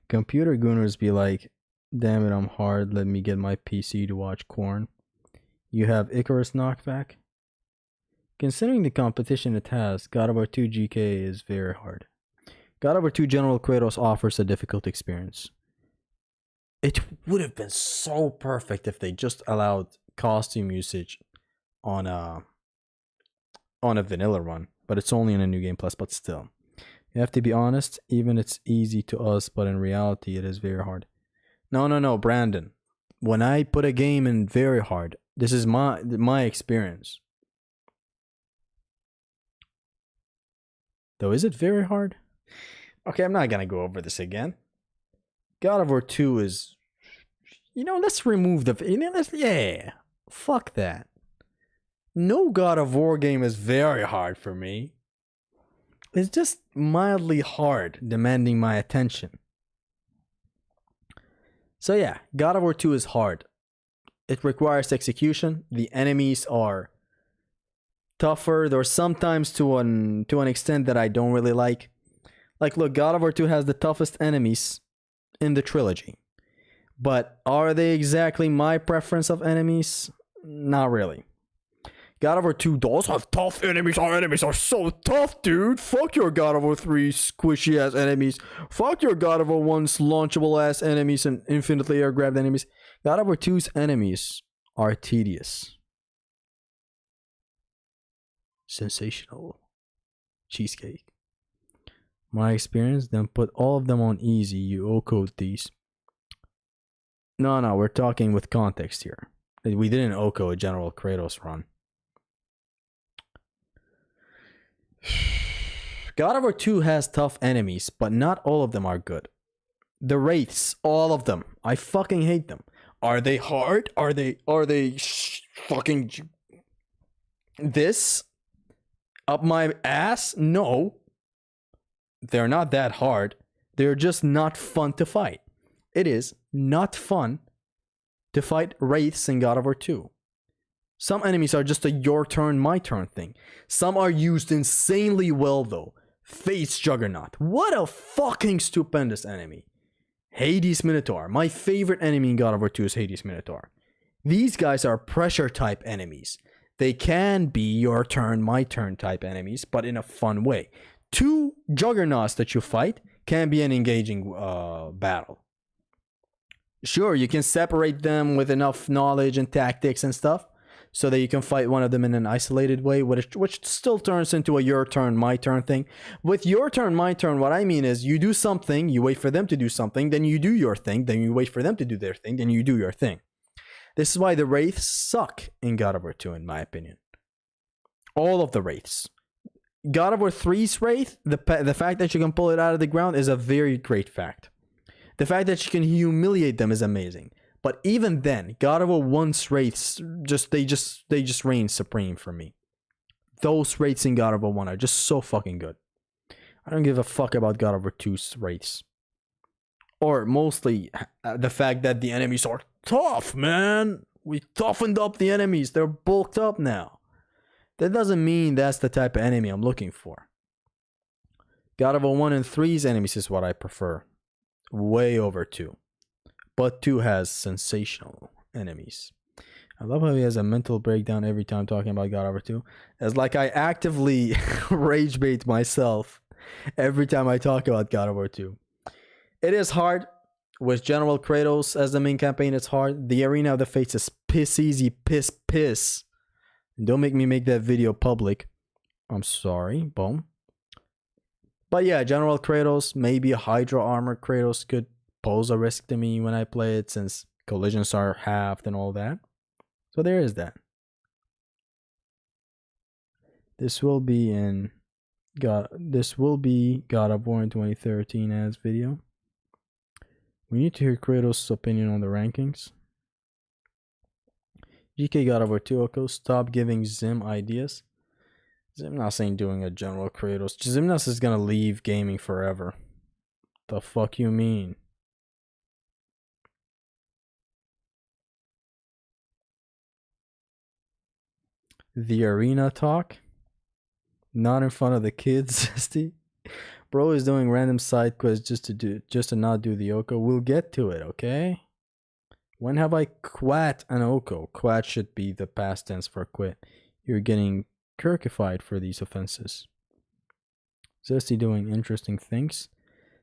Computer gooners be like, damn it, I'm hard, let me get my PC to watch Korn. You have Icarus knockback? Considering the competition it has, God of War 2 GK is very hard. God of War 2 General Kratos offers a difficult experience. It would have been so perfect if they just allowed costume usage on a vanilla run, but it's only in a New Game Plus, but still. You have to be honest, even it's easy to us, but in reality it is very hard. No, Brandon. When I put a game in very hard, this is my experience. Though, is it very hard? Okay, I'm not gonna go over this again. God of War 2 is, you know, let's remove the, yeah, fuck that. No God of War game is very hard for me. It's just mildly hard, demanding my attention. So yeah, God of War 2 is hard. It requires execution. The enemies are tougher. They're sometimes to an extent that I don't really like. Like, look, God of War 2 has the toughest enemies in the trilogy. But are they exactly my preference of enemies? Not really. God of War 2 does have tough enemies. Our enemies are so tough, dude. Fuck your God of War 3 squishy ass enemies. Fuck your God of War 1's launchable ass enemies and infinitely air grabbed enemies. God of War 2's enemies are tedious. Sensational. Cheesecake. My experience, then put all of them on easy. You O-code these. No, we're talking with context here. We didn't O-code a General Kratos run. God of War 2 has tough enemies, but not all of them are good. The Wraiths, all of them, I fucking hate them, Are they hard? Are they fucking this up my ass? No. They're not that hard. They're just not fun to fight. It is not fun to fight wraiths in God of War 2. Some enemies are just a your turn, my turn thing. Some are used insanely well though. Fate's Juggernaut. What a fucking stupendous enemy. Hades Minotaur. My favorite enemy in God of War 2 is Hades Minotaur. These guys are pressure type enemies. They can be your turn, my turn type enemies, but in a fun way. 2 Juggernauts that you fight can be an engaging battle. Sure, you can separate them with enough knowledge and tactics and stuff, so that you can fight one of them in an isolated way, which still turns into a your turn, my turn thing. With your turn, my turn, what I mean is you do something, you wait for them to do something, then you do your thing, then you wait for them to do their thing, then you do your thing. This is why the Wraiths suck in God of War 2, in my opinion. All of the Wraiths. God of War 3's Wraith, the fact that you can pull it out of the ground is a very great fact. The fact that you can humiliate them is amazing. But even then, God of War 1's Wraiths, they just reign supreme for me. Those Wraiths in God of War 1 are just so fucking good. I don't give a fuck about God of War 2's Wraiths. Or mostly the fact that the enemies are tough, man. We toughened up the enemies. They're bulked up now. That doesn't mean that's the type of enemy I'm looking for. God of War 1 and 3's enemies is what I prefer. Way over 2. But 2 has sensational enemies. I love how he has a mental breakdown every time talking about God of War 2. It's like I actively rage bait myself every time I talk about God of War 2. It is hard. With General Kratos as the main campaign, it's hard. The Arena of the Fates is piss easy, piss. Don't make me make that video public. I'm sorry. Boom. But yeah, General Kratos, maybe a Hydra armor Kratos could pose a risk to me when I play it, since collisions are halved and all that. So there is that. This will be God of War in 2013 as video. We need to hear Kratos' opinion on the rankings. GK God of War 2 Oko, stop giving Zim ideas. Zimnas ain't doing a General Kratos. Zimnas is gonna leave gaming forever. The fuck you mean? The arena talk? Not in front of the kids, Zesty. Bro is doing random side quests just to not do the Oko. We'll get to it, okay? When have I quat an Oko? Quat should be the past tense for quit. You're getting kirkified for these offenses. Zesty doing interesting things.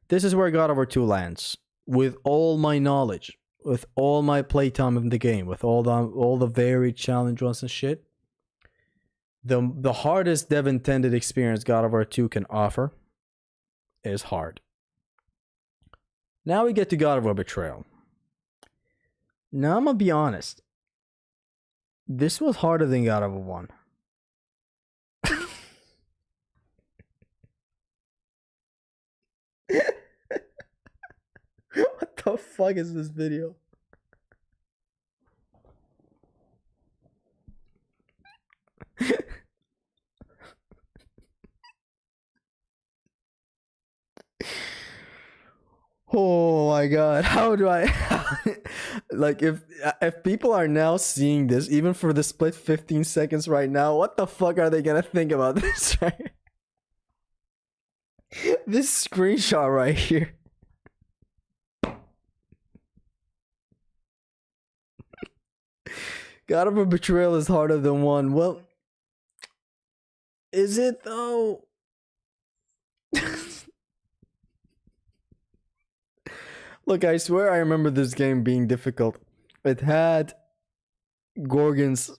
This is where God of War 2 lands. With all my knowledge, with all my playtime in the game, with all the varied challenge ones and shit. The hardest dev intended experience God of War 2 can offer is hard. Now we get to God of War Betrayal. Now I'm gonna be honest. This was harder than God of War 1. What the fuck is this video? Oh my god, how do I like if people are now seeing this, even for the split 15 seconds right now, what the fuck are they gonna think about this, right? This screenshot right here. God of War Betrayal is harder than 1. Well, is it though? Look, I swear I remember this game being difficult. It had Gorgons,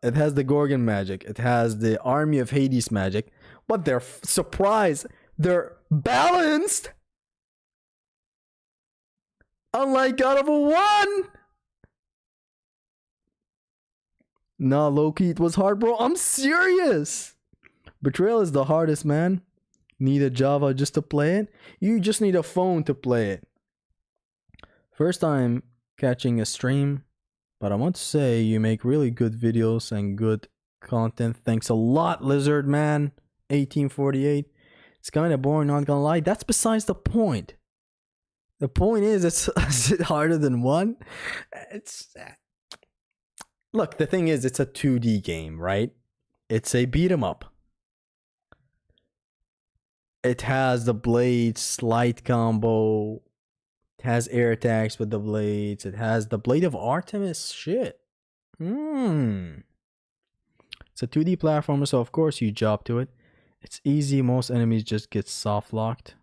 it has the Gorgon magic, it has the Army of Hades magic, but they're they're balanced! Unlike God of War 1! Nah, Loki, it was hard, bro. I'm serious! Betrayal is the hardest, man. Need a Java just to play it? You just need a phone to play it. First time catching a stream, but I want to say you make really good videos and good content. Thanks a lot, Lizard Man 1848. It's kind of boring, not gonna lie. That's besides the point. The point is, is it harder than one? It's look. The thing is, it's a 2D game, right? It's a beat 'em up. It has the blades slide combo. It has air attacks with the blades. It has the blade of Artemis. Shit. It's a 2D platformer, so of course you job to it. It's easy. Most enemies just get soft locked.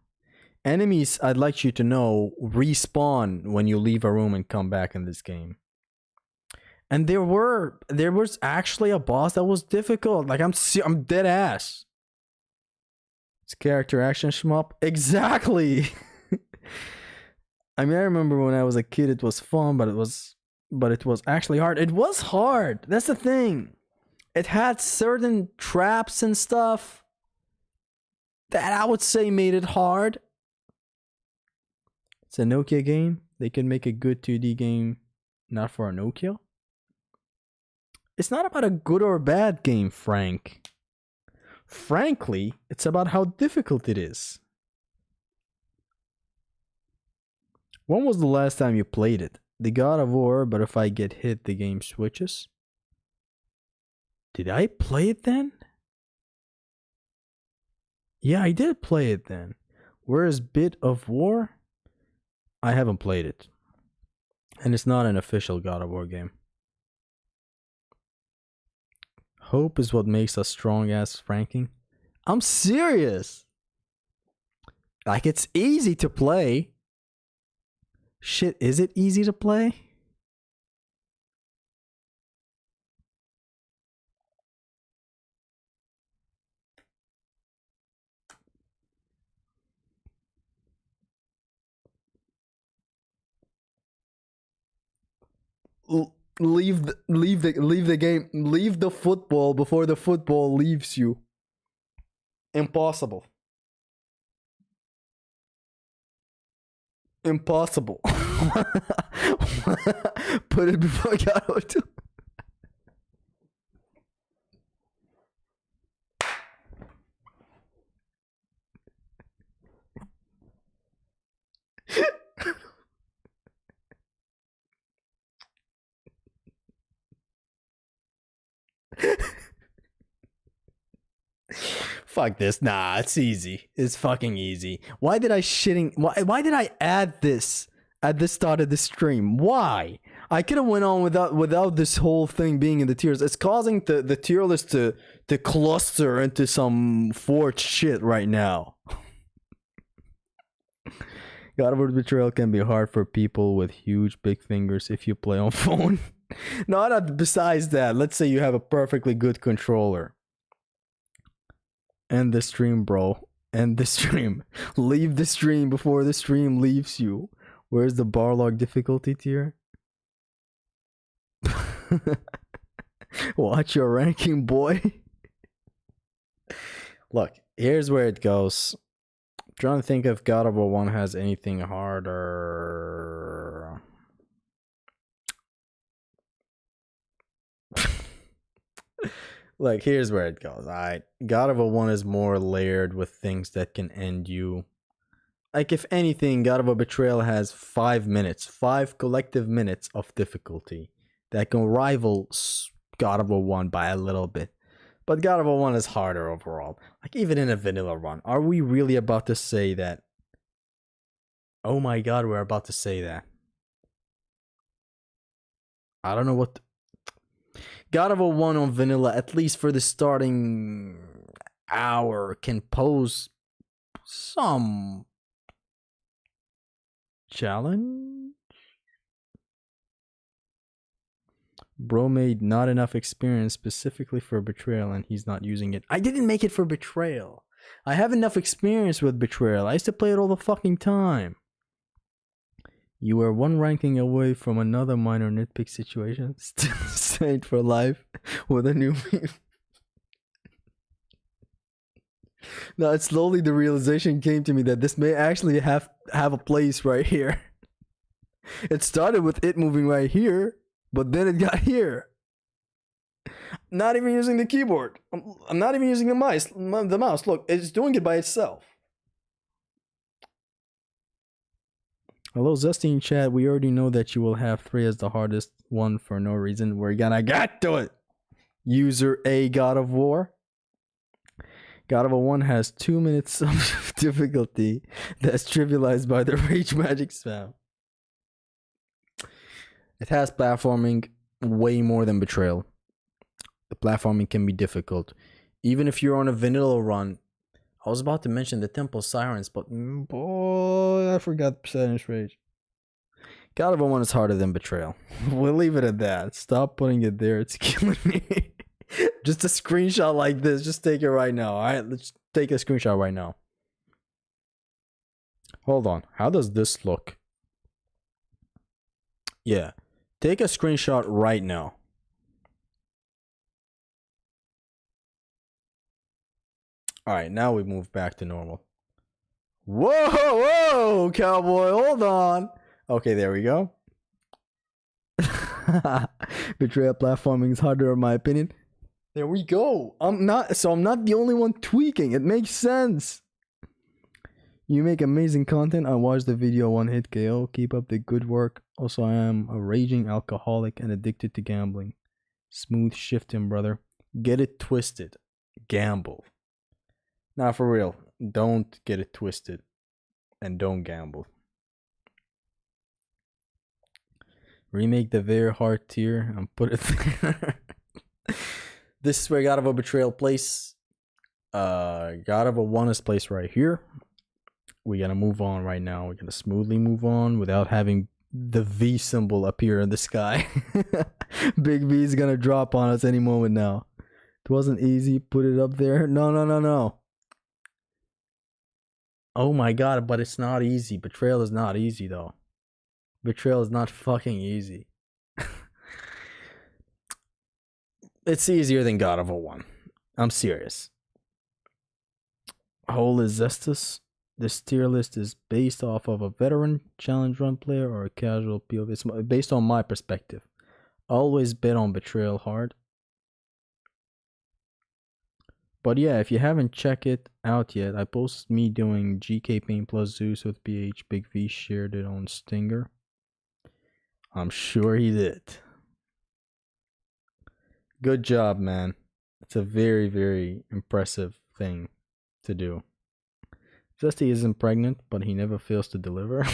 Enemies, I'd like you to know, respawn when you leave a room and come back in this game. And there was actually a boss that was difficult. Like I'm dead ass. It's character action shmup. Exactly. I mean, I remember when I was a kid, it was fun, but it was actually hard. It was hard. That's the thing. It had certain traps and stuff that I would say made it hard. It's a Nokia game. They can make a good 2D game, not for a Nokia. It's not about a good or bad game, Frank. Frankly, it's about how difficult it is. When was the last time you played it? The God of War, but if I get hit, the game switches. Did I play it then? Yeah, I did play it then. Whereas Bit of War? I haven't played it. And it's not an official God of War game. Hope is what makes us strong as ranking. I'm serious. Like, it's easy to play. Shit, is it easy to play? Leave the game. Leave the football before the football leaves you. Impossible. Impossible. Put it before God of War 2. Fuck this. Nah, it's easy. It's fucking easy. Why did I add this at the start of the stream? Why? I could have went on without this whole thing being in the tiers. It's causing the tier list to cluster into some forged shit right now. God of War Betrayal can be hard for people with huge big fingers if you play on phone. Not besides that. Let's say you have a perfectly good controller. End the stream, bro. End the stream. Leave the stream before the stream leaves you. Where's the bar log difficulty tier? Watch your ranking, boy. Look, here's where it goes. I'm trying to think if God of War 1 has anything harder. Like, here's where it goes. Alright, God of War 1 is more layered with things that can end you. Like, if anything, God of War Betrayal has 5 minutes, 5 collective minutes of difficulty that can rival God of War 1 by a little bit. But God of War 1 is harder overall. Like, even in a vanilla run. Are we really about to say that? Oh my god, we're about to say that. I don't know what... God of War 1 on vanilla, at least for the starting hour, can pose some challenge. Bro made not enough experience specifically for Betrayal and he's not using it. I didn't make it for Betrayal. I have enough experience with Betrayal. I used to play it all the fucking time. You were one ranking away from another minor nitpick situation. Still stayed for life with a new meme. Now, slowly the realization came to me that this may actually have a place right here. It started with it moving right here, but then it got here. Not even using the keyboard. I'm not even using the mouse. Look, it's doing it by itself. Hello, Zesty in chat. We already know that you will have 3 as the hardest one for no reason. We're gonna get to it. User A God of War. God of War 1 has 2 minutes of difficulty that's trivialized by the rage magic spam. It has platforming way more than Betrayal. The platforming can be difficult. Even if you're on a vanilla run. I was about to mention the Temple Sirens, but boy, I forgot Percentage Rage. God of War 1 is harder than Betrayal. We'll leave it at that. Stop putting it there. It's killing me. Just a screenshot like this. Just take it right now. Alright, let's take a screenshot right now. Hold on. How does this look? Yeah. Take a screenshot right now. Alright, now we move back to normal. Whoa, cowboy, hold on. Okay, there we go. Betrayal platforming is harder in my opinion. There we go. I'm not the only one tweaking. It makes sense. You make amazing content. I watched the video 1 hit KO. Keep up the good work. Also, I am a raging alcoholic and addicted to gambling. Smooth shifting, brother. Get it twisted. Gamble. Nah, for real. Don't get it twisted. And don't gamble. Remake the very hard tier and put it there. This is where God of War Betrayal place. God of War 1 is placed right here. We're gonna move on right now. We're gonna smoothly move on without having the V symbol appear in the sky. Big V is gonna drop on us any moment now. It wasn't easy. Put it up there. No. Oh my god, but it's not easy. Betrayal is not easy though. Betrayal is not fucking easy. It's easier than God of War 1. I'm serious. Holy Zestus. This tier list is based off of a veteran challenge run player or a casual POV. It's based on my perspective. Always bet on Betrayal hard. But yeah, if you haven't checked it out yet, I posted me doing GK Paint plus Zeus with PH. Big V shared it on Stinger. I'm sure he did. Good job, man. It's a very, very impressive thing to do. Zesty isn't pregnant, but he never fails to deliver.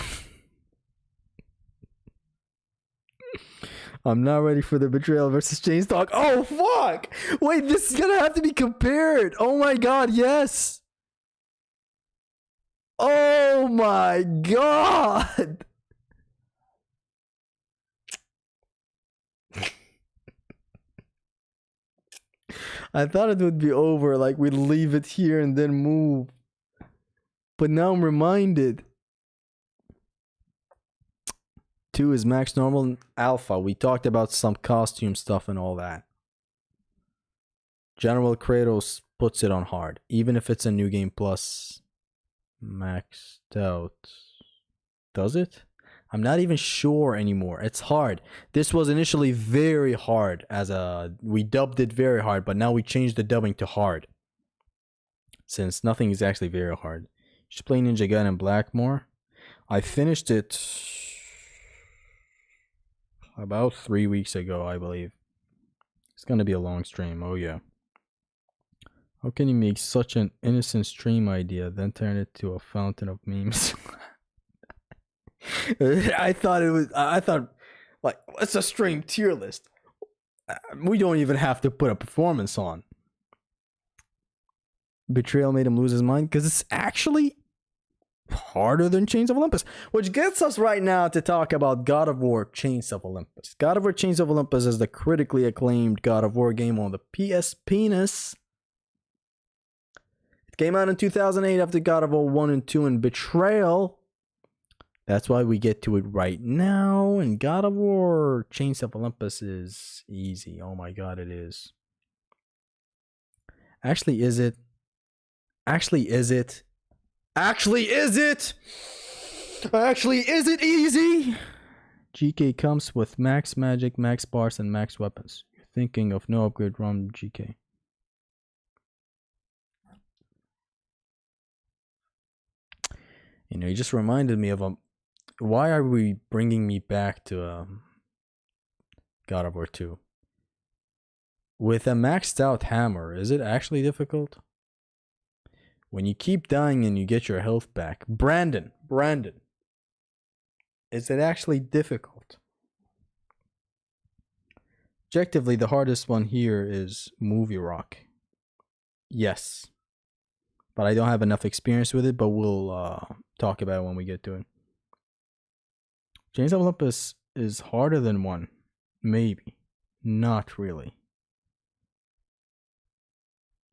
I'm not ready for the Betrayal versus Chains talk. Oh, fuck! Wait, this is gonna have to be compared. Oh my god, yes! Oh my god! I thought it would be over, like we'd leave it here and then move. But now I'm reminded. 2 is max normal. Alpha, we talked about some costume stuff and all that. General Kratos puts it on hard, even if it's a new game plus maxed out. Does it? I'm not even sure anymore. It's hard. This was initially very hard we dubbed it very hard, but now we changed the dubbing to hard. Since nothing is actually very hard. You should play Ninja Gaiden Black more. I finished it about 3 weeks ago, I believe. It's gonna be a long stream, oh yeah. How can you make such an innocent stream idea, then turn it to a fountain of memes? I thought, like, it's a stream tier list. We don't even have to put a performance on. Betrayal made him lose his mind because it's actually harder than Chains of Olympus, which gets us right now to talk about God of War Chains of Olympus. God of War Chains of Olympus is the critically acclaimed God of War game on the PS Penis. It came out in 2008 after God of War 1 and 2 and Betrayal. That's why we get to it right now. And God of War Chains of Olympus is easy. Oh my god, it is. Actually, is it? Actually, is it? Actually, is it? Actually, is it easy? GK comes with max magic, max bars, and max weapons. You're thinking of no upgrade ROM GK. You know, you just reminded me of why are we bringing me back to God of War 2? With a maxed out hammer, is it actually difficult? When you keep dying and you get your health back, Brandon, is it actually difficult? Objectively, the hardest one here is Movie Rock. Yes. But I don't have enough experience with it, but we'll talk about it when we get to it. Chains of Olympus is harder than 1. Maybe. Not really.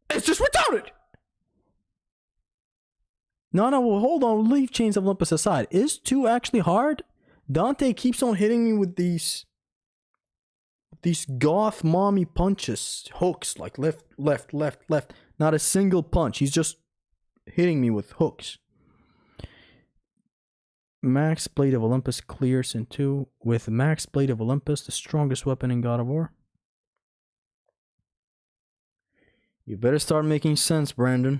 It's just retarded! No, well, hold on. Leave Chains of Olympus aside. Is 2 actually hard? Dante keeps on hitting me with these goth mommy punches. Hooks, like left. Not a single punch. He's just hitting me with hooks. Max Blade of Olympus clears in 2. With Max Blade of Olympus, the strongest weapon in God of War. You better start making sense, Brandon.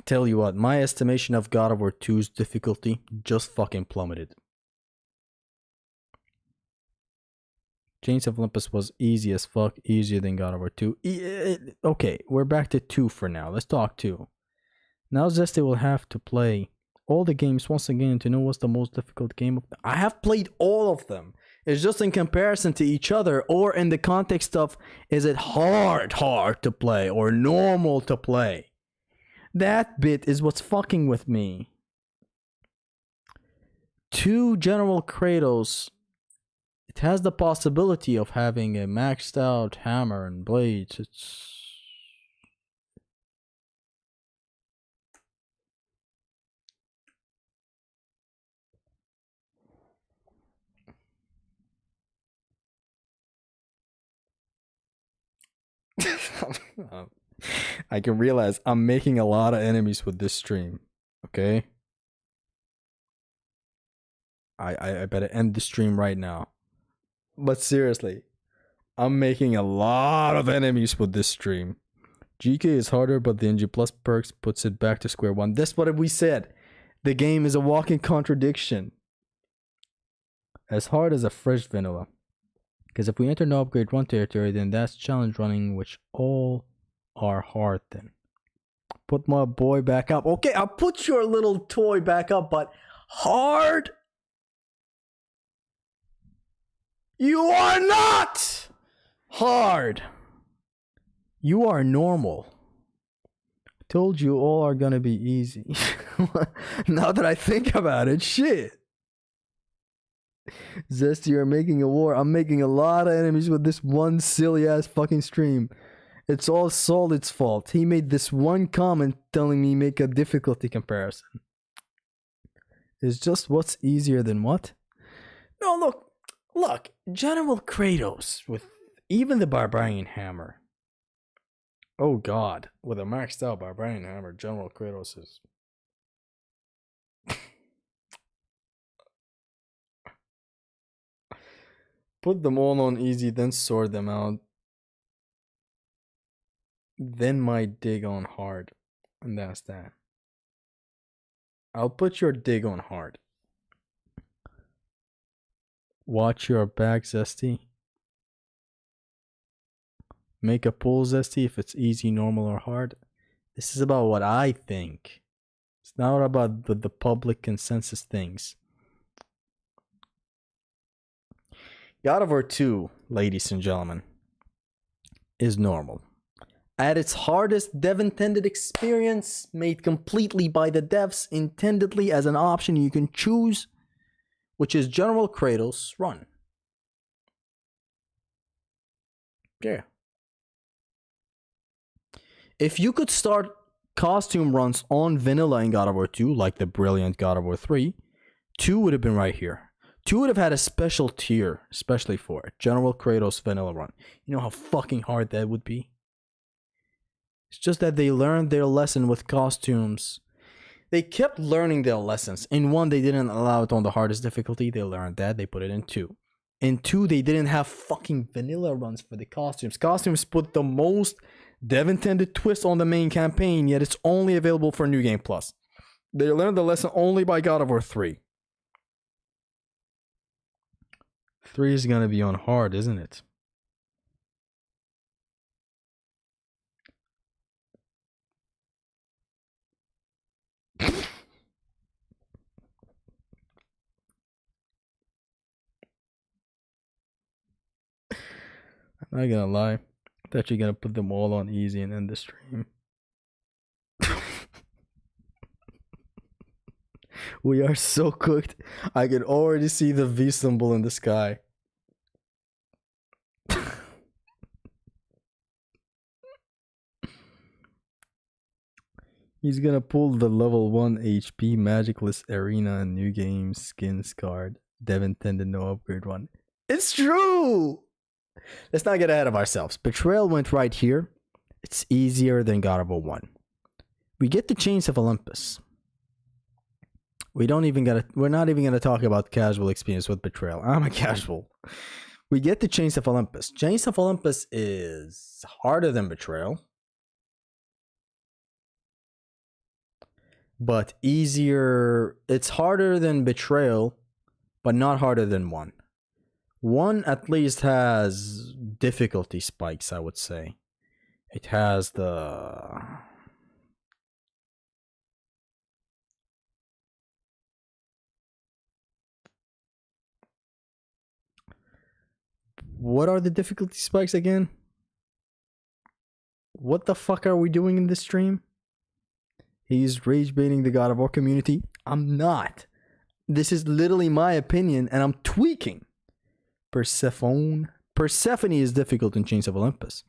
Tell you what, my estimation of God of War 2's difficulty just fucking plummeted. Chains of Olympus was easy as fuck, easier than God of War 2. Okay, we're back to 2 for now. Let's talk 2. Now Zesty will have to play all the games once again to know what's the most difficult game of them. I have played all of them. It's just in comparison to each other, or in the context of, is it hard to play or normal to play? That bit is what's fucking with me. 2 General Kratos, it has the possibility of having a maxed out hammer and blades. It's... I can realize I'm making a lot of enemies with this stream. Okay? I better end the stream right now. But seriously, I'm making a lot of enemies with this stream. GK is harder, but the NG Plus perks puts it back to square one. That's what we said. The game is a walking contradiction. As hard as a fresh vanilla. Because if we enter no upgrade 1 territory, then that's challenge running, which all are hard then. Put my boy back up. Okay, I'll put your little toy back up, but hard? You are not hard. You are normal. I told you all are gonna be easy. Now that I think about it, shit. Zesty, you're making a war. I'm making a lot of enemies with this one silly ass fucking stream. It's all Solid's fault. He made this one comment telling me make a difficulty comparison. It's just what's easier than what? No, look, General Kratos with even the Barbarian Hammer. Oh god, with a maxed out Barbarian Hammer, General Kratos is... Put them all on easy, then sort them out. Then might dig on hard. And that's that. I'll put your dig on hard. Watch your back, Zesty. Make a pull, Zesty, if it's easy, normal, or hard. This is about what I think. It's not about the public consensus things. God of War 2, ladies and gentlemen, is normal. At its hardest, dev-intended experience, made completely by the devs, intendedly as an option you can choose, which is General Kratos Run. Yeah. If you could start costume runs on vanilla in God of War 2, like the brilliant God of War 3, 2 would have been right here. 2 would have had a special tier, especially for it. General Kratos vanilla run. You know how fucking hard that would be? It's just that they learned their lesson with costumes. They kept learning their lessons. In 1, they didn't allow it on the hardest difficulty. They learned that. They put it in 2. In 2, they didn't have fucking vanilla runs for the costumes. Costumes put the most dev-intended twist on the main campaign, yet it's only available for New Game Plus. They learned the lesson only by God of War 3. 3 is gonna be on hard, isn't it? I'm not gonna lie. I thought you're gonna put them all on easy and end the stream. We are so cooked. I can already see the V symbol in the sky. He's gonna pull the level 1 HP Magicless Arena and New Game Skins card. Dev intended no upgrade one. It's true! Let's not get ahead of ourselves. Betrayal went right here. It's easier than God of War 1. We get the Chains of Olympus. We're not even gonna talk about casual experience with Betrayal. I'm a casual. We get the Chains of Olympus. Chains of Olympus is harder than Betrayal, but easier. It's harder than Betrayal, but not harder than 1. 1 at least has difficulty spikes, I would say. It has the... What are the difficulty spikes again? What the fuck are we doing in this stream? He's rage baiting the God of War community. I'm not. This is literally my opinion, and I'm tweaking. Persephone is difficult in Chains of Olympus.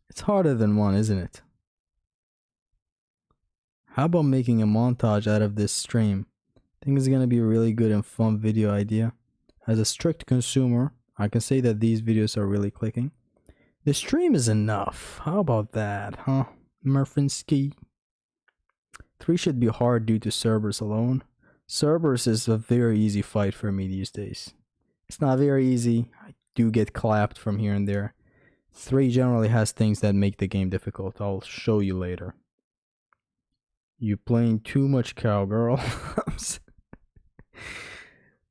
It's harder than 1, isn't it? How about making a montage out of this stream? I think it's gonna be a really good and fun video idea. As a strict consumer, I can say that these videos are really clicking. The stream is enough. How about that, huh? Murphinsky. 3 should be hard due to Cerberus alone. Cerberus is a very easy fight for me these days. It's not very easy. I do get clapped from here and there. 3 generally has things that make the game difficult. I'll show you later. You playing too much cowgirl.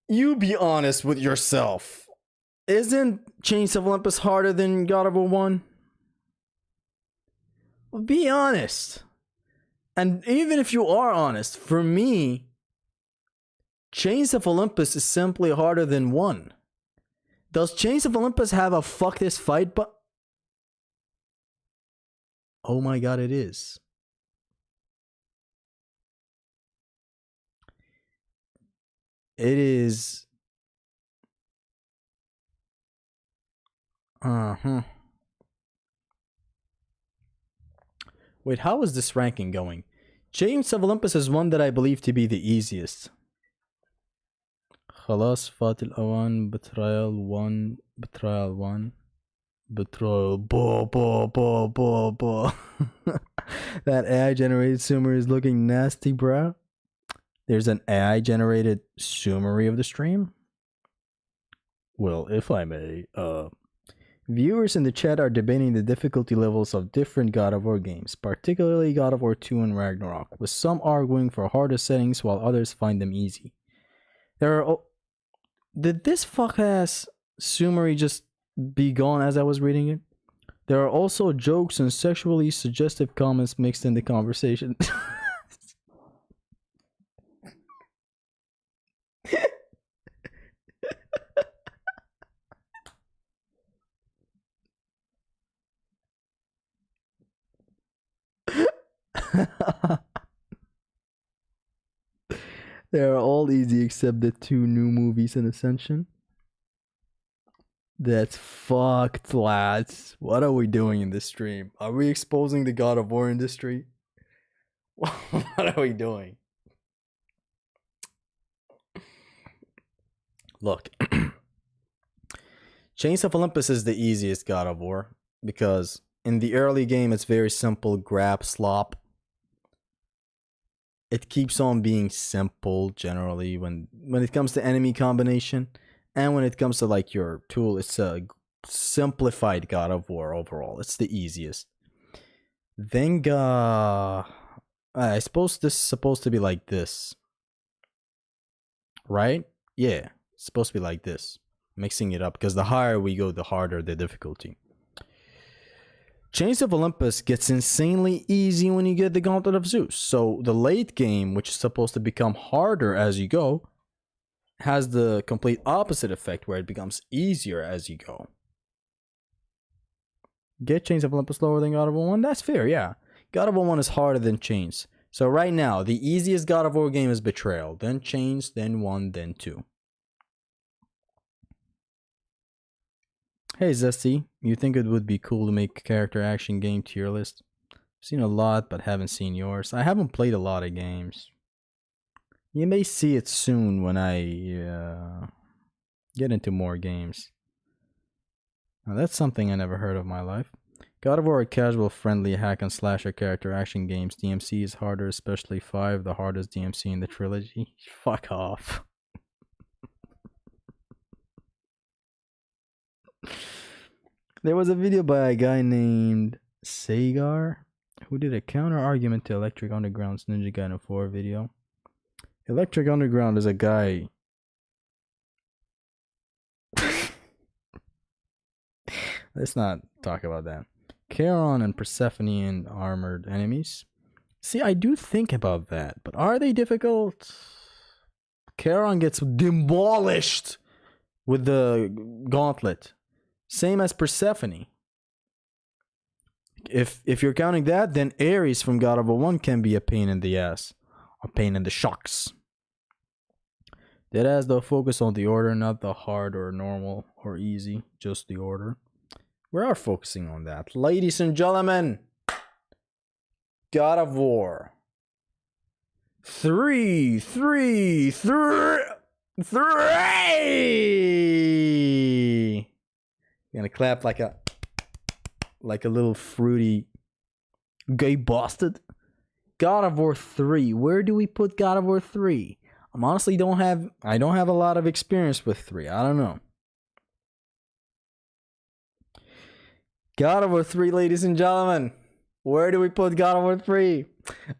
You be honest with yourself. Isn't Chains of Olympus harder than God of War 1? Well, be honest. And even if you are honest, for me, Chains of Olympus is simply harder than 1. Does Chains of Olympus have a fuck this fight but? Oh my god, it is. It is. Wait, how is this ranking going? Chains of Olympus is one that I believe to be the easiest. خلاص فات الأوان. Betrayal 1. Betrayal 1. Betrayal. That AI generated summary is looking nasty, bro. There's an AI generated summary of the stream? Well, if I may, viewers in the chat are debating the difficulty levels of different God of War games, particularly God of War 2 and Ragnarok, with some arguing for harder settings while others find them easy. Did this fuck-ass summary just be gone as I was reading it? There are also jokes and sexually suggestive comments mixed in the conversation. They are all easy except the 2 new movies in Ascension. That's fucked, lads. What are we doing in this stream? Are we exposing the God of War industry? What are we doing? Look, Chains of Olympus is the easiest God of War because in the early game it's very simple grab slop. It keeps on being simple generally when it comes to enemy combination, and when it comes to like your tool, it's a simplified God of War overall. It's the easiest. Then I suppose this is supposed to be like this, right? Yeah, it's supposed to be like this. Mixing it up because the higher we go, the harder the difficulty. Chains of Olympus gets insanely easy when you get the Gauntlet of Zeus. So the late game, which is supposed to become harder as you go, has the complete opposite effect where it becomes easier as you go. Get Chains of Olympus lower than God of War 1? That's fair, yeah. God of War 1 is harder than Chains. So right now, the easiest God of War game is Betrayal, then Chains, then 1, then 2. Hey Zesty, you think it would be cool to make a character action game tier list? I've seen a lot, but haven't seen yours. I haven't played a lot of games. You may see it soon when I get into more games. Now that's something I never heard of in my life. God of War are casual, friendly hack and slasher character action games. DMC is harder, especially 5, the hardest DMC in the trilogy. Fuck off. There was a video by a guy named Sagar who did a counter argument to Electric Underground's Ninja Gaiden 4 video. Electric Underground is a guy. Let's not talk about that. Charon and Persephone and armored enemies. See, I do think about that, but are they difficult? Charon gets demolished with the gauntlet. Same as Persephone. If you're counting that, then Ares from God of War 1 can be a pain in the ass. A pain in the shocks. Deadass though, focus on the order, not the hard or normal or easy, just the order. We are focusing on that. Ladies and gentlemen, God of War 3. You're gonna clap like a little fruity gay bastard. God of War 3. Where do we put God of War 3? I honestly don't have a lot of experience with 3. I don't know. God of War 3, ladies and gentlemen. Where do we put God of War 3?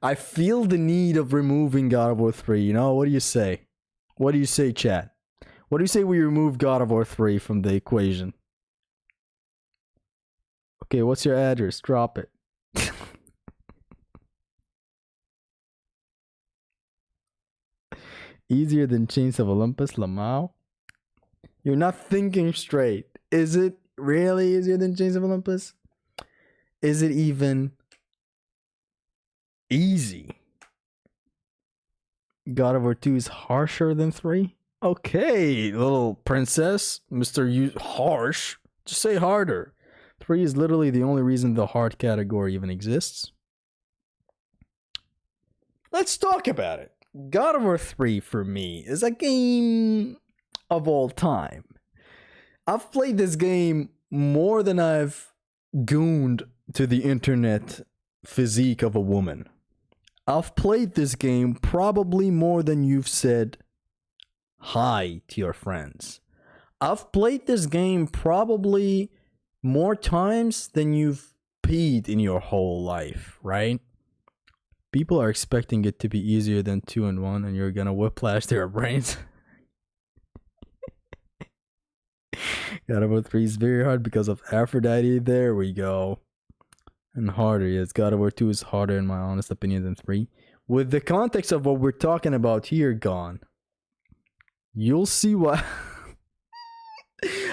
I feel the need of removing God of War 3. You know, what do you say? What do you say, chat? What do you say we remove God of War 3 from the equation? Okay, what's your address? Drop it. Easier than Chains of Olympus, Lamau? You're not thinking straight. Is it really easier than Chains of Olympus? Is it even easy? God of War 2 is harsher than 3? Okay, little princess. Mr. Harsh. Just say harder. 3 is literally the only reason the hard category even exists. Let's talk about it. God of War 3 for me is a game of all time. I've played this game more than I've gooned to the internet physique of a woman. I've played this game probably more than you've said hi to your friends. I've played this game probably more times than you've peed in your whole life, right? People are expecting it to be easier than 2 and 1, and you're gonna whiplash their brains. God of War 3 is very hard because of Aphrodite. There we go. And harder, yes. God of War 2 is harder in my honest opinion than 3. With the context of what we're talking about here gone, you'll see why.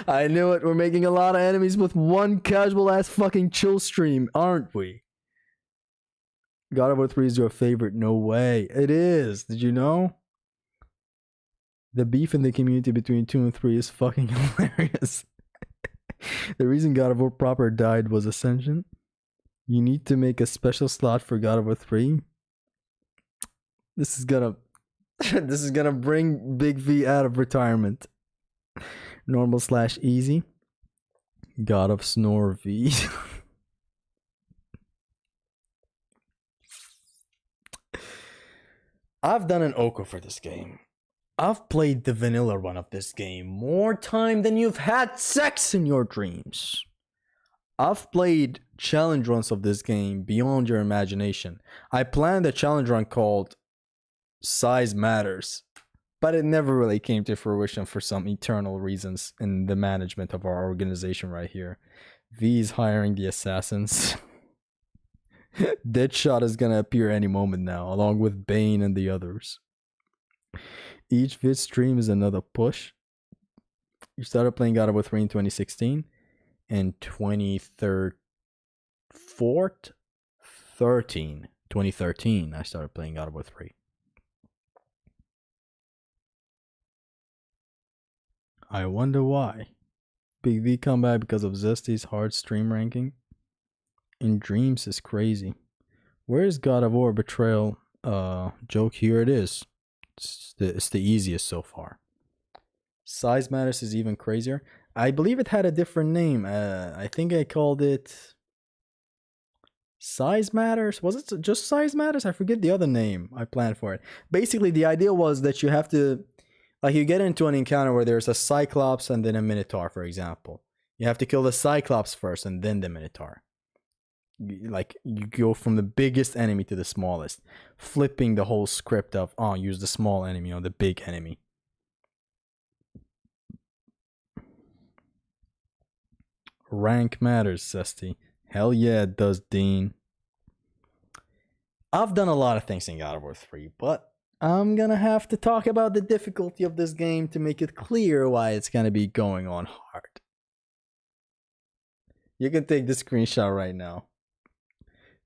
I knew it. We're making a lot of enemies with one casual ass fucking chill stream, aren't we? God of War 3 is your favorite? No way. It is. Did you know? The beef in the community between 2 and 3 is fucking hilarious. The reason God of War proper died was Ascension. You need to make a special slot for God of War 3. This is gonna this is gonna bring Big V out of retirement. Normal / easy. God of Snore V. I've done an Oko for this game. I've played the vanilla run of this game more time than you've had sex in your dreams. I've played challenge runs of this game beyond your imagination. I planned a challenge run called Size Matters, but it never really came to fruition for some eternal reasons in the management of our organization right here. V's hiring the assassins. Deadshot is gonna appear any moment now, along with Bane and the others. Each vid stream is another push. You started playing God of War 3 in 2016. In 2013, I started playing God of War 3. I wonder why. Big V come back because of Zesty's hard stream ranking. In dreams is crazy. Where's God of War Betrayal joke? Here it is. It's the easiest so far. Size Matters is even crazier. I believe it had a different name. I think I called it Size Matters. Was it just Size Matters? I forget the other name I planned for it. Basically, the idea was that you have to, like, you get into an encounter where there's a Cyclops and then a Minotaur, for example. You have to kill the Cyclops first and then the Minotaur. Like, you go from the biggest enemy to the smallest, flipping the whole script of, oh, use the small enemy or the big enemy. Rank matters, Zesty. Hell yeah, it does, Dean. I've done a lot of things in God of War 3, but I'm gonna have to talk about the difficulty of this game to make it clear why it's gonna be going on hard. You can take the screenshot right now.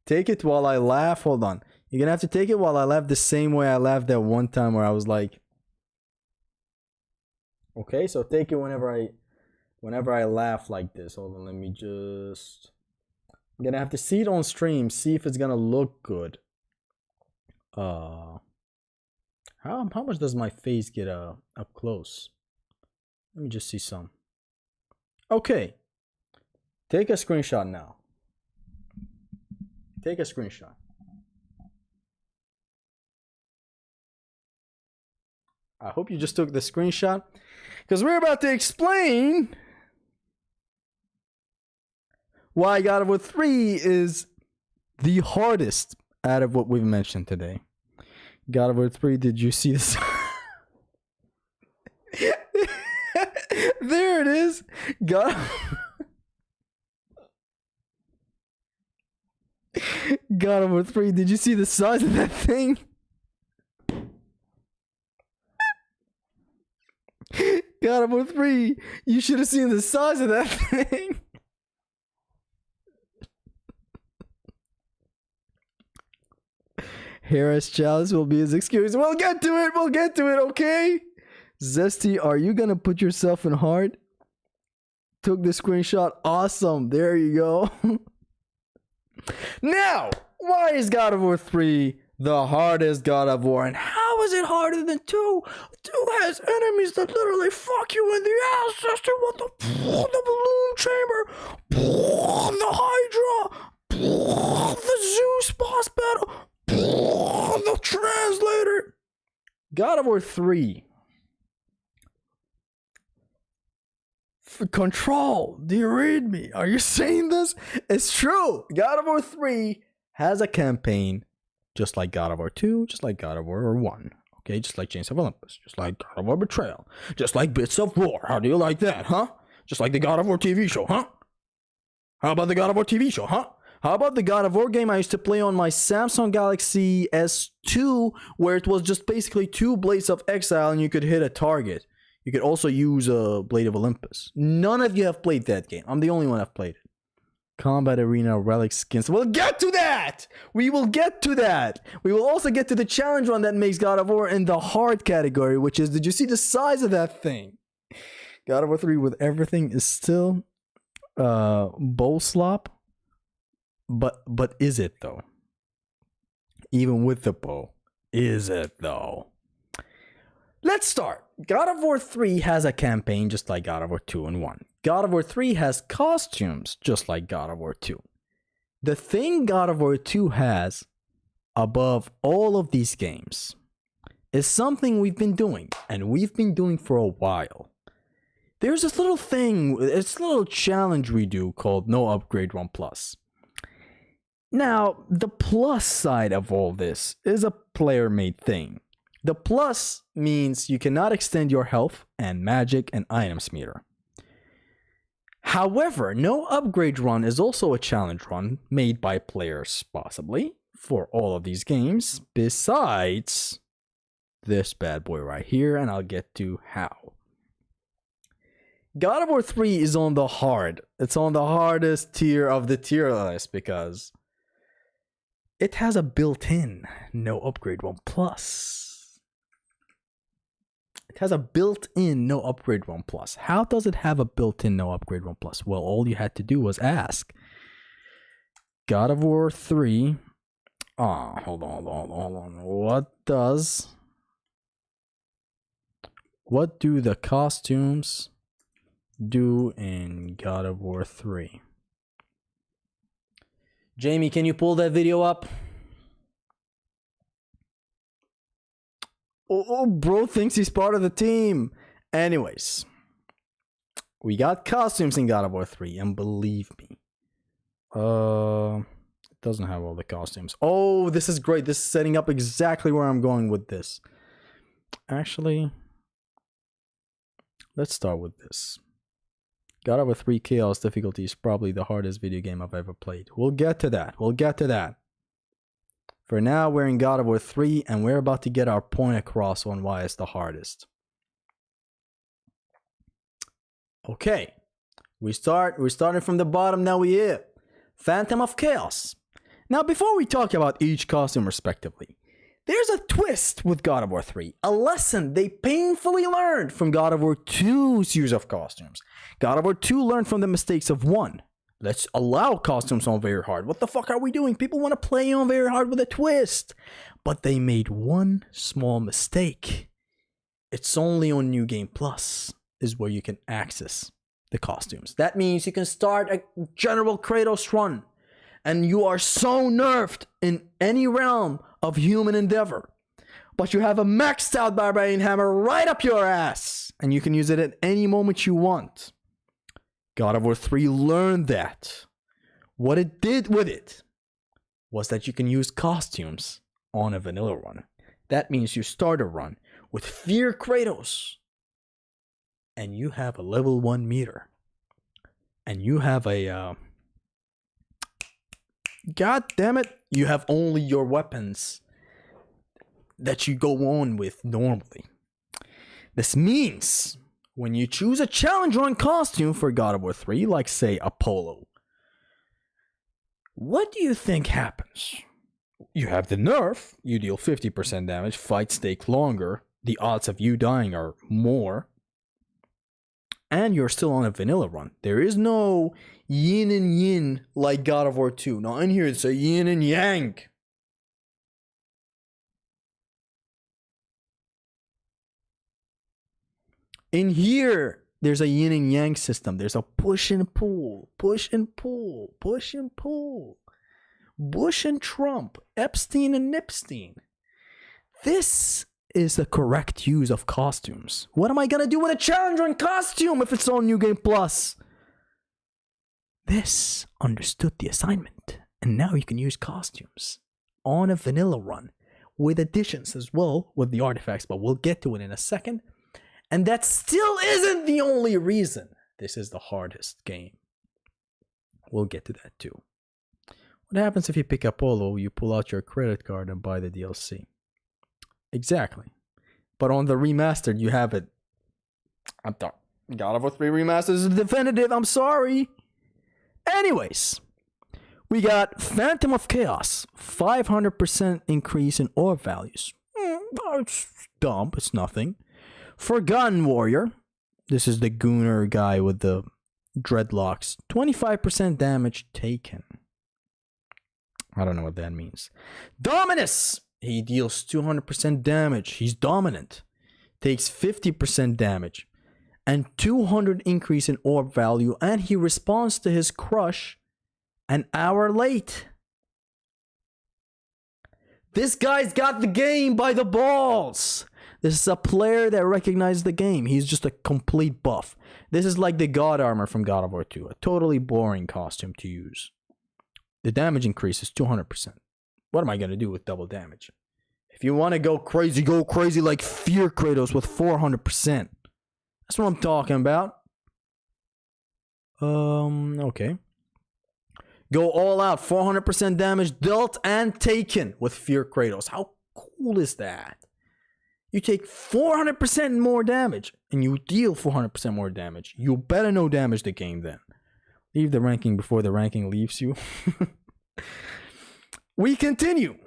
Take it while I laugh. Hold on. You're gonna have to take it while I laugh the same way I laughed that one time where I was like... Okay, so take it whenever I laugh like this. Hold on, let me just... I'm gonna have to see it on stream, see if it's gonna look good. How much does my face get up close? Let me just see some. Okay. Take a screenshot now. Take a screenshot. I hope you just took the screenshot, because we're about to explain why God of War 3 is the hardest out of what we've mentioned today. God of War 3, did you see this? There it is. God of War 3, did you see the size of that thing? God of War 3, you should have seen the size of that thing. Harris Chalice will be his excuse. We'll get to it. We'll get to it, okay? Zesty, are you gonna put yourself in hard? Took the screenshot. Awesome. There you go. Now, why is God of War 3 the hardest God of War? And how is it harder than 2? 2 has enemies that literally fuck you in the ass. Zesty, what the balloon chamber? The Hydra? The Zeus boss battle? The translator. God of War 3. Control, do you read me? Are you saying this? It's true. God of War 3 has a campaign just like God of War 2, just like God of War 1. Okay, just like Chains of Olympus, just like God of War Betrayal, just like Bits of War. How do you like that, huh? Just like the God of War TV show, huh? How about the God of War TV show, huh? How about the God of War game I used to play on my Samsung Galaxy S2, where it was just basically 2 Blades of Exile and you could hit a target. You could also use a Blade of Olympus. None of you have played that game. I'm the only one I've played it. Combat Arena Relic Skins. We'll get to that! We will get to that! We will also get to the challenge one that makes God of War in the hard category, which is, did you see the size of that thing? God of War 3 with everything is still bowl slop. But is it though? Even with the bow, is it though? Let's start. God of War 3 has a campaign just like God of War 2 and 1. God of War 3 has costumes just like God of War 2. The thing God of War 2 has above all of these games is something we've been doing, and we've been doing for a while. There's this little thing, it's a little challenge we do called No Upgrade Run Plus. Now, the plus side of all this is a player-made thing. The plus means you cannot extend your health and magic and items meter. However, No Upgrade Run is also a challenge run made by players, possibly, for all of these games, besides this bad boy right here, and I'll get to how. God of War 3 is on the hard. It's on the hardest tier of the tier list because it has a built-in No Upgrade Run Plus. It has a built-in No Upgrade Run Plus. How does it have a built-in No Upgrade Run Plus? Well, all you had to do was ask. God of War 3. Hold on. What do the costumes do in God of War 3? Jamie, can you pull that video up? Oh, bro thinks he's part of the team. Anyways, we got costumes in God of War 3, and believe me, it doesn't have all the costumes. Oh, this is great. This is setting up exactly where I'm going with this. Actually, let's start with this. God of War 3 Chaos difficulty is probably the hardest video game I've ever played. We'll get to that. For now, we're in God of War 3, and we're about to get our point across on why it's the hardest. Okay, we're starting from the bottom. Now we here. Phantom of Chaos. Now, before we talk about each costume respectively, there's a twist with God of War 3, a lesson they painfully learned from God of War 2's use of costumes. God of War 2 learned from the mistakes of 1. Let's allow costumes on very hard. What the fuck are we doing? People want to play on very hard with a twist. But they made one small mistake. It's only on New Game Plus is where you can access the costumes. That means you can start a General Kratos run, and you are so nerfed in any realm of human endeavor. But you have a maxed out Barbarian Hammer right up your ass, and you can use it at any moment you want. God of War 3 learned that. What it did with it was that you can use costumes on a vanilla run. That means you start a run with Fear Kratos, and you have a level 1 meter, and you have a God damn it, you have only your weapons that you go on with normally. This means when you choose a challenge run costume for God of War 3, like say Apollo, what do you think happens? You have the nerf, you deal 50% damage, fights take longer, the odds of you dying are more, and you're still on a vanilla run. There is no yin and yin like God of War 2. Now in here it's a yin and yang. In here, there's a yin and yang system. There's a push and pull, push and pull, push and pull. Bush and Trump, Epstein and Nipstein. This is the correct use of costumes. What am I gonna do with a challenge run costume if it's on New Game Plus? This understood the assignment, and now you can use costumes on a vanilla run with additions as well with the artifacts, but we'll get to it in a second. And that still isn't the only reason this is the hardest game. We'll get to that too. What happens if you pick Apollo, you pull out your credit card and buy the DLC? Exactly. But on the remastered, you have it. God of War 3 Remastered is definitive, I'm sorry. Anyways, we got Phantom of Chaos, 500% increase in orb values. It's dumb, it's nothing. Forgotten Warrior, this is the Gooner guy with the dreadlocks, 25% damage taken. I don't know what that means. Dominus He deals 200% damage. He's dominant. Takes 50% damage. And 200 increase in orb value. And he responds to his crush an hour late. This guy's got the game by the balls. This is a player that recognizes the game. He's just a complete buff. This is like the God Armor from God of War 2. A totally boring costume to use. The damage increase is 200%. What am I going to do with double damage? If you want to go crazy like Fear Kratos with 400%. That's what I'm talking about. Okay. Go all out, 400% damage dealt and taken with Fear Kratos. How cool is that? You take 400% more damage and you deal 400% more damage. You better no damage the game then. Leave the ranking before the ranking leaves you. We continue.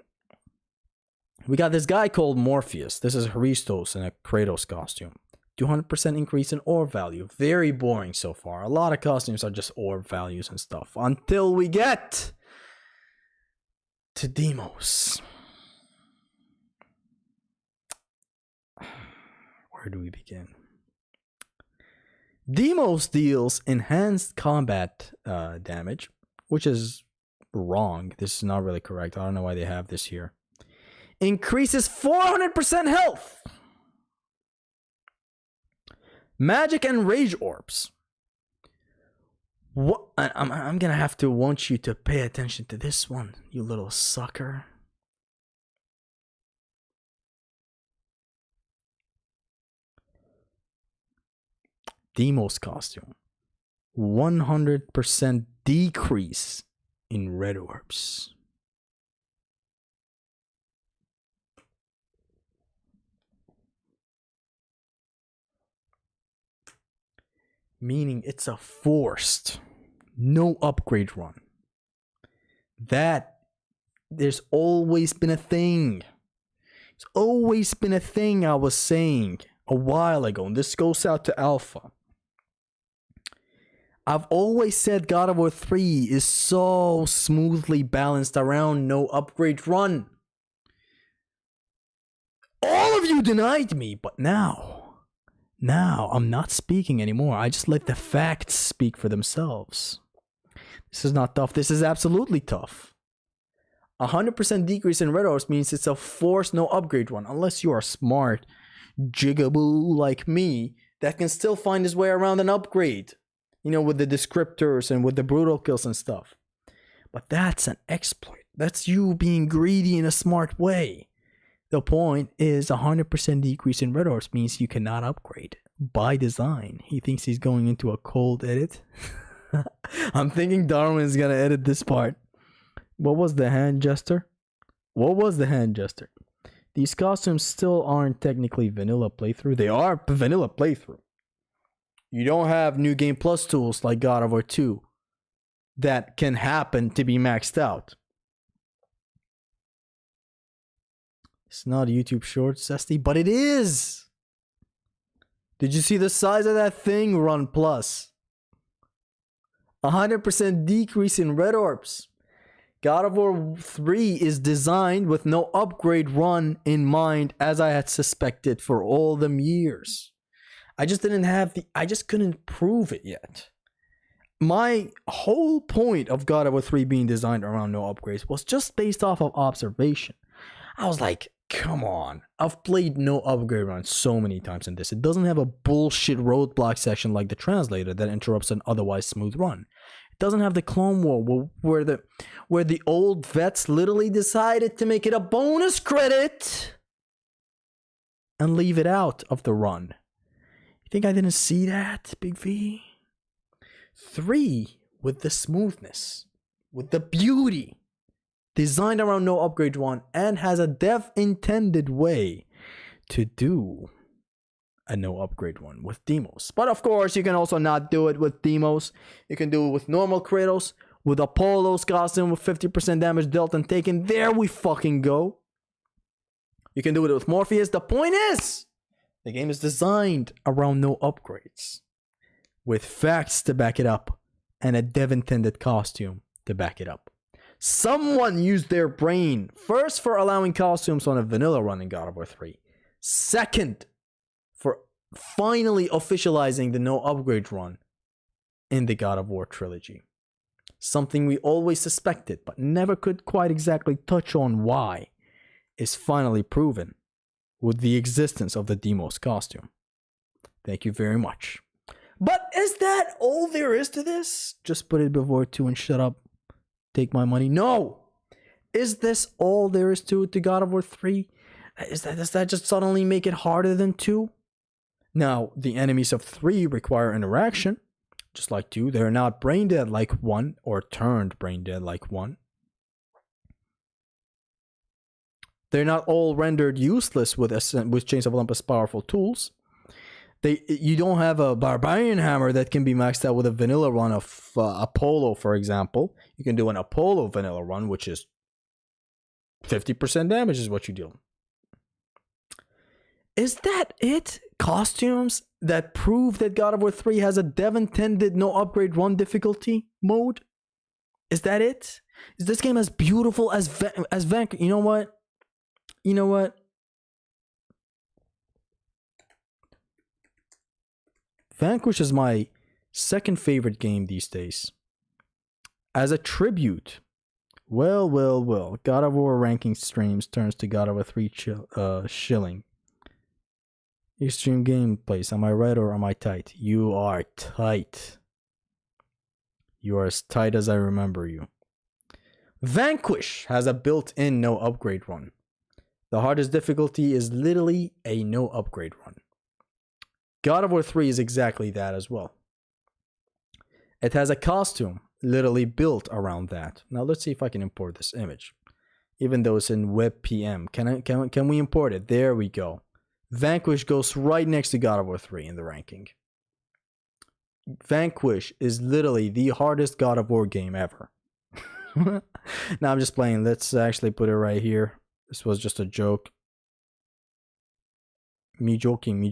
We got this guy called Morpheus. This is Hristos in a Kratos costume. 200% increase in orb value. Very boring so far. A lot of costumes are just orb values and stuff. Until we get to Deimos. Where do we begin? Deimos deals enhanced combat damage, which is wrong. This is not really correct. I don't know why they have this here. Increases 400% health. Magic and rage orbs. What? I'm gonna have to want you to pay attention to this one, you little sucker. Deimos costume. 100% decrease in red orbs. Meaning it's a forced, no upgrade run. That, there's always been a thing. It's always been a thing I was saying a while ago. And this goes out to Alpha. I've always said God of War 3 is so smoothly balanced around no upgrade run. All of you denied me, but now I'm not speaking anymore. I just let the facts speak for themselves. This is not tough. This is absolutely tough. 100% decrease in red orbs means it's a forced no upgrade run. Unless you are smart, jigaboo like me, that can still find his way around an upgrade. You know, with the descriptors and with the brutal kills and stuff. But that's an exploit. That's you being greedy in a smart way. The point is 100% decrease in red orbs means you cannot upgrade. By design. He thinks he's going into a cold edit. I'm thinking Darwin's gonna edit this part. What was the hand gesture? What was the hand gesture? These costumes still aren't technically vanilla playthrough. They are vanilla playthrough. You don't have New Game Plus tools like God of War 2 that can happen to be maxed out. It's not YouTube Shorts, Zesty, but it is. Did you see the size of that thing? Run Plus. 100% decrease in red orbs. God of War 3 is designed with no upgrade run in mind, as I had suspected for all them years. I just couldn't prove it yet. My whole point of God of War 3 being designed around no upgrades was just based off of observation. I was like, come on. I've played no upgrade run so many times in this. It doesn't have a bullshit roadblock section like the translator that interrupts an otherwise smooth run. It doesn't have the Clone War where the old vets literally decided to make it a bonus credit and leave it out of the run. You think I didn't see that, Big V? 3, with the smoothness, with the beauty, designed around no upgrade run, and has a dev intended way to do a no upgrade one with Deimos. But of course, you can also not do it with Deimos. You can do it with normal Kratos, with Apollo's costume with 50% damage dealt and taken. There we fucking go. You can do it with Morpheus. The point is, the game is designed around no upgrades, with facts to back it up, and a dev-intended costume to back it up. Someone used their brain. First, for allowing costumes on a vanilla run in God of War 3. Second, for finally officializing the no upgrade run in the God of War trilogy. Something we always suspected, but never could quite exactly touch on why, is finally proven with the existence of the Deimos costume. Thank you very much. But is that all there is to this? Just put it before 2 and shut up. Take my money. No! Is this all there is to it to God of War 3? Does that just suddenly make it harder than 2? Now, the enemies of 3 require interaction. Just like 2, they're not brain dead like 1 or turned brain dead like 1. They're not all rendered useless with Chains of Olympus powerful tools. You don't have a barbarian hammer that can be maxed out with a vanilla run of Apollo, for example. You can do an Apollo vanilla run, which is 50% damage is what you deal. Is that it? Costumes that prove that God of War 3 has a dev-intended no upgrade run difficulty mode? Is that it? Is this game as beautiful as Vanquish? You know what? You know what? Vanquish is my second favorite game these days. As a tribute, well, God of War ranking streams turns to God of War 3 shilling. Extreme gameplays, am I right or am I tight? You are tight. You are as tight as I remember you. Vanquish has a built-in no upgrade run. The hardest difficulty is literally a no upgrade run. God of War 3 is exactly that as well. It has a costume literally built around that. Now let's see if I can import this image. Even though it's in WebPM. Can we import it? There we go. Vanquish goes right next to God of War 3 in the ranking. Vanquish is literally the hardest God of War game ever. Now I'm just playing. Let's actually put it right here. This was just a joke. Me joking.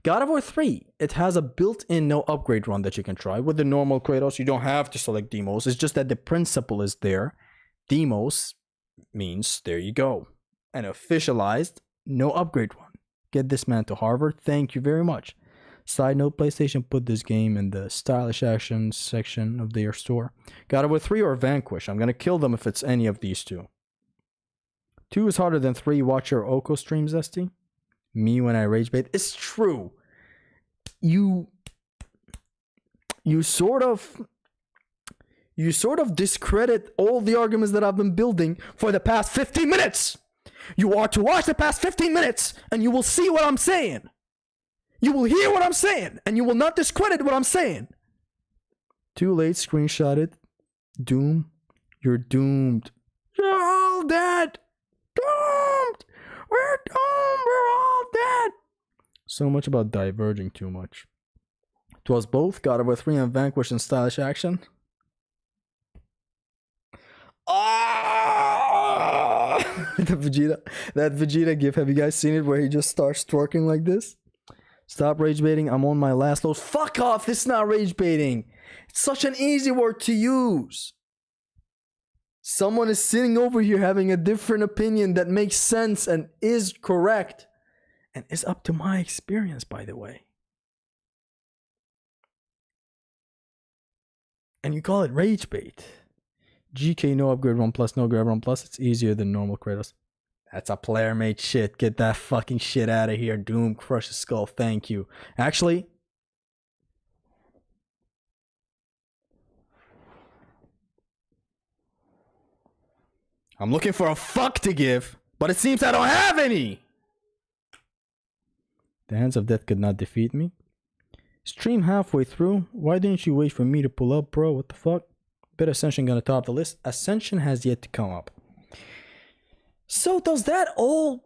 God of War 3, it has a built-in no upgrade run that you can try. With the normal Kratos, you don't have to select Deimos. It's just that the principle is there. Deimos means there you go. An officialized no upgrade run. Get this man to Harvard. Thank you very much. Side note, PlayStation put this game in the stylish action section of their store. God of War 3 or Vanquish? I'm gonna kill them if it's any of these two. 2 is harder than 3. Watch your Oko streams, Zesty. Me when I rage bait. It's true. You sort of discredit all the arguments that I've been building for the past 15 minutes. You are to watch the past 15 minutes and you will see what I'm saying. You will hear what I'm saying and you will not discredit what I'm saying. Too late, screenshot it. Doom. You're doomed. You're all dead. Doomed. We're doomed. We're all dead. So much about diverging too much. It was both God of War 3 and Vanquish in stylish action. That Vegeta gif, have you guys seen it where he just starts twerking like this? Stop rage baiting, I'm on my last load. Fuck off, this is not rage baiting. It's such an easy word to use. Someone is sitting over here having a different opinion that makes sense and is correct. And is up to my experience, by the way. And you call it rage bait. GK no upgrade run plus no grab run plus. It's easier than normal Kratos. That's a player made shit. Get that fucking shit out of here. Doom crush his skull. Thank you. Actually, I'm looking for a fuck to give, but it seems I don't have any. The hands of death could not defeat me. Stream halfway through. Why didn't you wait for me to pull up, bro? What the fuck? Bet Ascension gonna top the list. Ascension has yet to come up. So is that all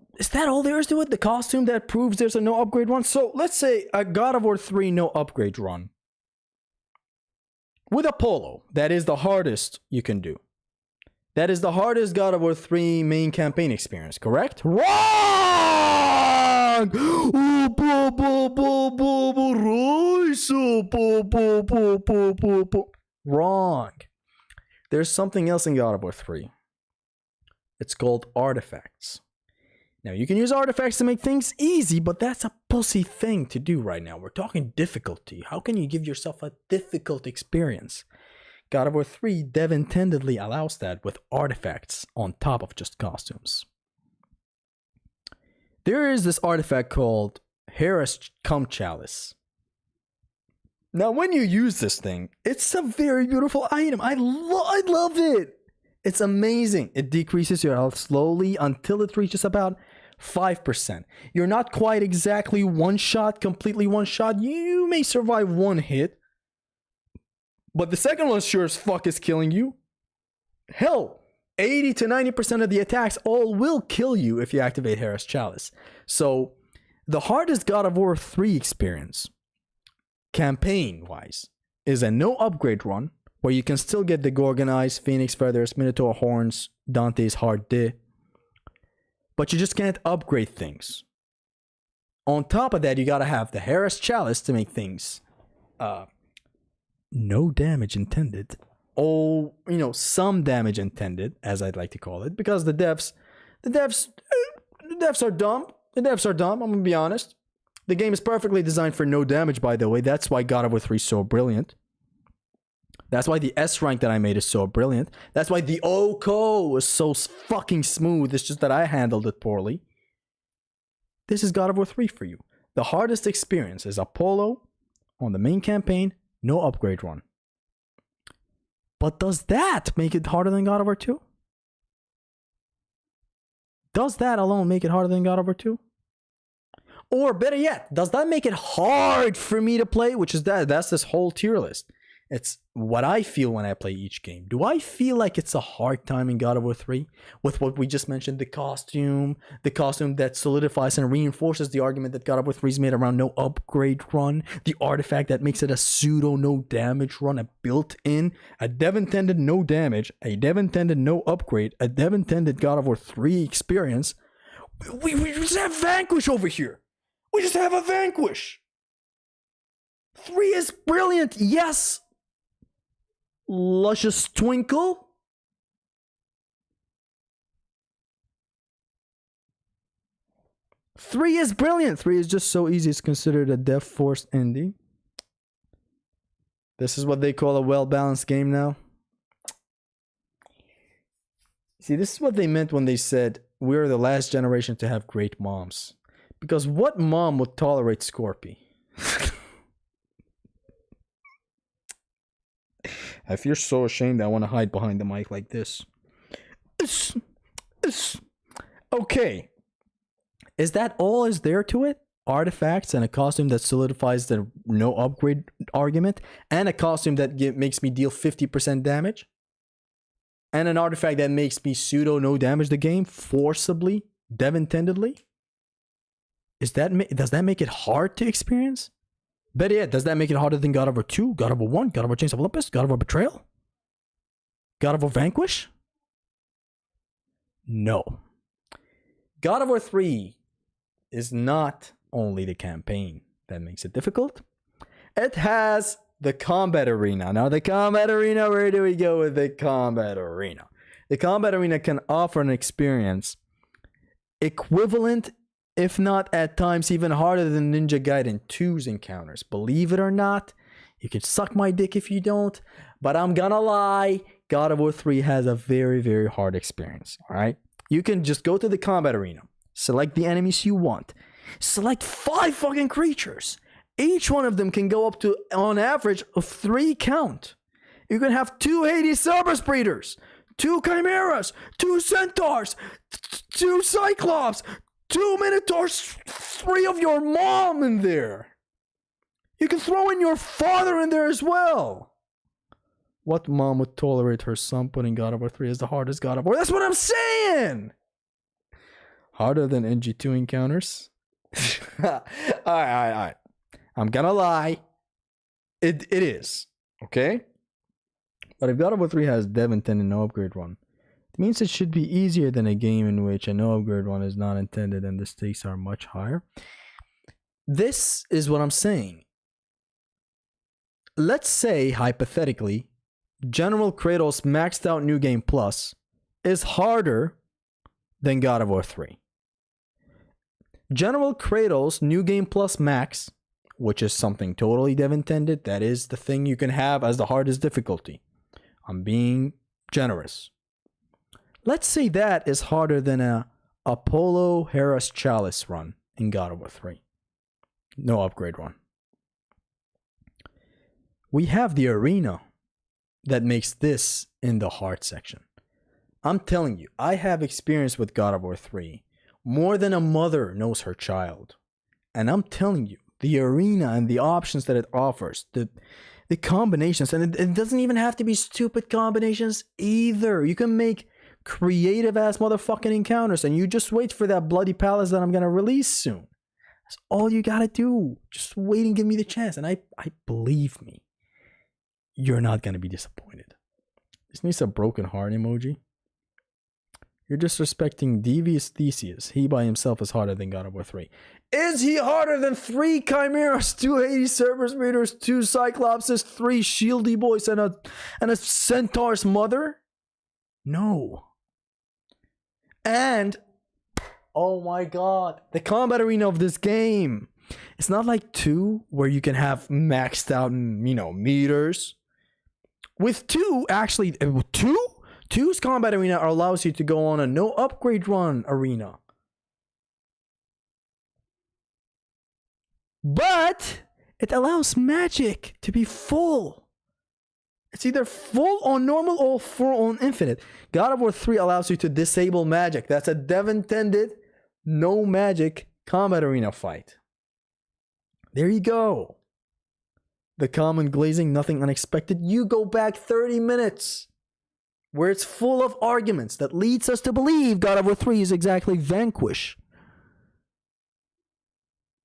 there is to it? The costume that proves there's a no upgrade run? So let's say a God of War 3 no upgrade run. With Apollo, that is the hardest you can do. That is the hardest God of War 3 main campaign experience, correct? Wrong! Wrong. there's something else in God of War 3. It's called artifacts. Now, you can use artifacts to make things easy, but that's a pussy thing to do right now. We're talking difficulty. How can you give yourself a difficult experience? God of War 3 dev intendedly allows that with artifacts on top of just costumes. There is this artifact called Hera's Cum Chalice. Now, when you use this thing, it's a very beautiful item. I love it. It's amazing. It decreases your health slowly until it reaches about 5%. You're not quite exactly one shot, completely one shot. You may survive one hit, but the second one sure as fuck is killing you. Hell, 80 to 90% of the attacks all will kill you if you activate Hera's Chalice. So, the hardest God of War 3 experience, campaign-wise, is a no upgrade run, where you can still get the Gorgon Eyes, Phoenix Feathers, Minotaur Horns, Dante's Hard D, but you just can't upgrade things. On top of that, you gotta have the Hera's Chalice to make things no damage intended. Oh, some damage intended, as I'd like to call it, because the devs are dumb. The devs are dumb, I'm gonna be honest. The game is perfectly designed for no damage, by the way. That's why God of War 3 is so brilliant. That's why the S rank that I made is so brilliant. That's why the OCO is so fucking smooth. It's just that I handled it poorly. This is God of War 3 for you. The hardest experience is Apollo on the main campaign, no upgrade run. But does that make it harder than God of War 2? Does that alone make it harder than God of War 2? Or better yet, does that make it hard for me to play? Which is that's this whole tier list. It's what I feel when I play each game. Do I feel like it's a hard time in God of War 3? With what we just mentioned, the costume that solidifies and reinforces the argument that God of War 3 is made around no upgrade run, the artifact that makes it a pseudo no damage run, a built-in, a dev-intended no damage, a dev-intended no upgrade, a dev-intended God of War 3 experience. We just have Vanquish over here. We just have a Vanquish. 3 is brilliant, yes. Luscious Twinkle. Three is brilliant. 3 is just so easy. It's considered a dev forced indie. This is what they call a well-balanced game now. See, this is what they meant when they said we're the last generation to have great moms. Because what mom would tolerate Scorpy? I feel so ashamed I want to hide behind the mic like this. Okay. Is that all is there to it? Artifacts and a costume that solidifies the no upgrade argument, and a costume that makes me deal 50% damage, and an artifact that makes me pseudo no damage the game forcibly, dev intendedly? Does that make it hard to experience? Better yet, does that make it harder than God of War 2, God of War 1, God of War Chains of Olympus, God of War Betrayal? God of War Vanquish? No. God of War 3 is not only the campaign that makes it difficult. It has the combat arena. Now, the combat arena, where do we go with the combat arena? The combat arena can offer an experience equivalent, if not at times even harder than Ninja Gaiden 2's encounters. Believe it or not, you can suck my dick if you don't, but I'm gonna lie, God of War 3 has a very, very hard experience, alright? You can just go to the combat arena, select the enemies you want, select 5 fucking creatures. Each one of them can go up to, on average, of 3 count. You can have 2 Hades Cerberus Breeders, 2 Chimeras, 2 Centaurs, 2 Cyclops, 2 Minotaurs, 3 of your mom in there. You can throw in your father in there as well. What mom would tolerate her son putting God of War 3 as the hardest God of War? That's what I'm saying! Harder than NG2 encounters? Alright. I'm gonna lie. It is. Okay? But if God of War 3 has dev intended no upgrade run, it means it should be easier than a game in which a no upgrade one is not intended and the stakes are much higher. This is what I'm saying. Let's say, hypothetically, General Kratos maxed out New Game Plus is harder than God of War 3. General Kratos New Game Plus Max, which is something totally dev intended, that is the thing you can have as the hardest difficulty. I'm being generous. Let's say that is harder than a Apollo Hera's Chalice run in God of War 3. No upgrade run. We have the arena that makes this in the hard section. I'm telling you, I have experience with God of War 3 more than a mother knows her child. And I'm telling you, the arena and the options that it offers, the combinations, and it doesn't even have to be stupid combinations either. You can make creative ass motherfucking encounters, and you just wait for that bloody palace that I'm gonna release soon. That's all you gotta do. Just wait and give me the chance. And I believe me, you're not gonna be disappointed. This needs a broken heart emoji. You're disrespecting devious Theseus. He by himself is harder than God of War 3. Is he harder than 3 Chimeras, 2 Hades Cerberus Raiders, 2 Cyclopses, 3 Shieldy Boys, and a Centaur's mother? No. And, oh my god, the combat arena of this game. It's not like 2 where you can have maxed out, meters. With 2, actually, 2's combat arena allows you to go on a no upgrade run arena. But it allows magic to be full. It's either full on normal or full on infinite. God of War 3 allows you to disable magic. That's a dev intended, no magic combat arena fight. There you go. The common glazing, nothing unexpected. You go back 30 minutes. Where it's full of arguments that leads us to believe God of War 3 is exactly Vanquish.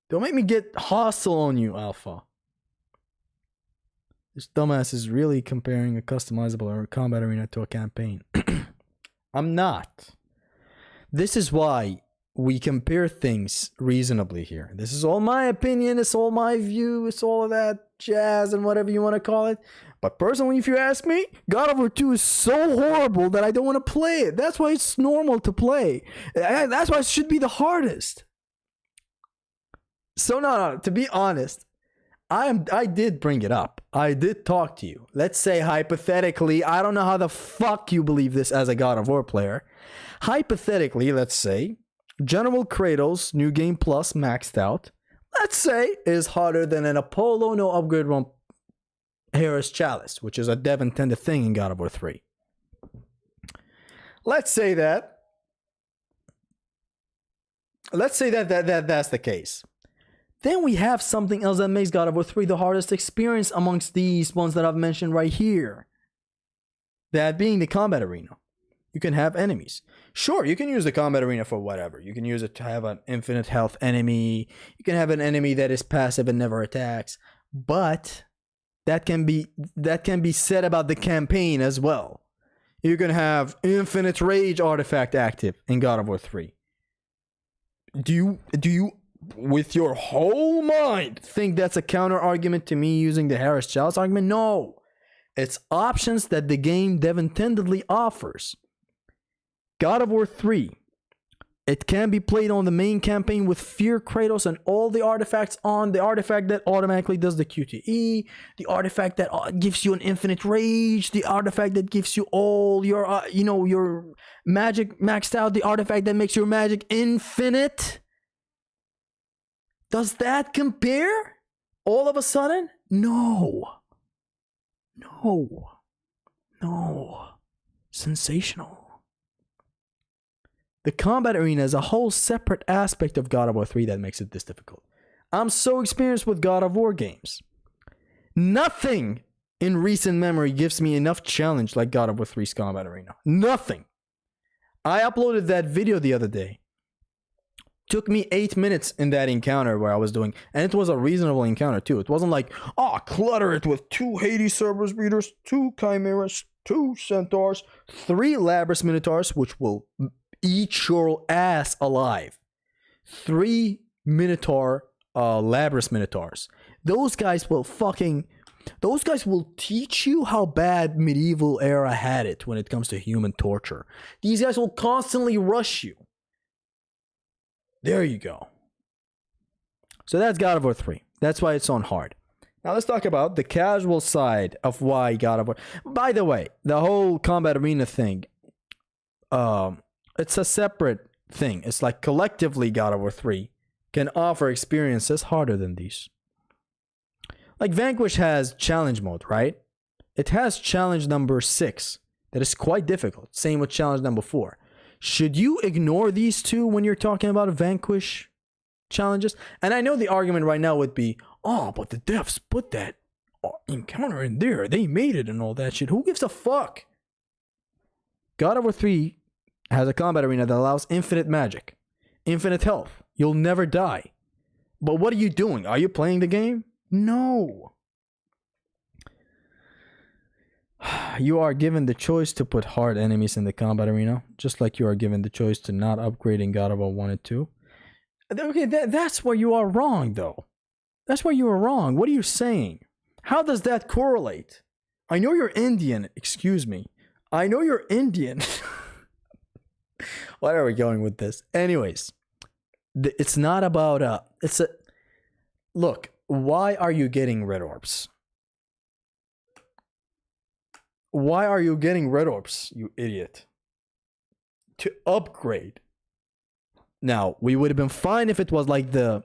Don't make me get hostile on you, Alpha. This dumbass is really comparing a customizable combat arena to a campaign. I'm not. This is why we compare things reasonably here. This is all my opinion, it's all my view, it's all of that jazz and whatever you want to call it. But personally, if you ask me, God of War 2 is so horrible that I don't want to play it. That's why it's normal to play. That's why it should be the hardest. So no, to be honest, I did bring it up. I did talk to you. Let's say hypothetically, I don't know how the fuck you believe this as a God of War player. Hypothetically, let's say, General Kratos, New Game Plus, maxed out, let's say, is harder than an Apollo no upgrade run Hera's Chalice, which is a dev intended thing in God of War 3. Let's say that. Let's say that's the case. Then we have something else that makes God of War 3 the hardest experience amongst these ones that I've mentioned right here. That being the combat arena. You can have enemies. Sure, you can use the combat arena for whatever. You can use it to have an infinite health enemy. You can have an enemy that is passive and never attacks. But that can be said about the campaign as well. You can have infinite rage artifact active in God of War 3. Do you with your whole mind think that's a counter argument to me using the Hera's Chalice argument? No. It's options that the game dev intendedly offers. God of War 3. It can be played on the main campaign with Fear Kratos and all the artifacts on. The artifact that automatically does the QTE. The artifact that gives you an infinite rage. The artifact that gives you all your, your magic maxed out. The artifact that makes your magic infinite. Does that compare all of a sudden? No. Sensational. The combat arena is a whole separate aspect of God of War 3 that makes it this difficult. I'm so experienced with God of War games. Nothing in recent memory gives me enough challenge like God of War 3's combat arena. Nothing. I uploaded that video the other day. Took me 8 minutes in that encounter where I was doing, and it was a reasonable encounter too. It wasn't like, clutter it with 2 Hades Cerberus Breeders, 2 Chimeras, 2 Centaurs, 3 Labrys Minotaurs, which will eat your ass alive. 3 Minotaur Labrys Minotaurs. Those guys will fucking Those guys will teach you how bad medieval era had it when it comes to human torture. These guys will constantly rush you. There you go. So that's God of War 3. That's why it's on hard. Now let's talk about the casual side of why God of War. By the way, the whole combat arena thing, it's a separate thing. It's like collectively God of War 3 can offer experiences harder than these. Like Vanquish has challenge mode, right? It has challenge number 6 that is quite difficult. Same with challenge number 4. Should you ignore these two when you're talking about Vanquish challenges? And I know the argument right now would be, oh, but the devs put that encounter in there. They made it and all that shit. Who gives a fuck? God of War 3 has a combat arena that allows infinite magic, infinite health. You'll never die. But what are you doing? Are you playing the game? No. You are given the choice to put hard enemies in the combat arena, just like you are given the choice to not upgrade in God of War 1 and 2. Okay, that's where you are wrong, though. That's where you are wrong. What are you saying? How does that correlate? I know you're Indian. Excuse me. I know you're Indian. Why are we going with this? Anyways, it's not about look. Why are you getting red orbs? Why are you getting red orbs, you idiot? To upgrade. Now, we would have been fine if it was like the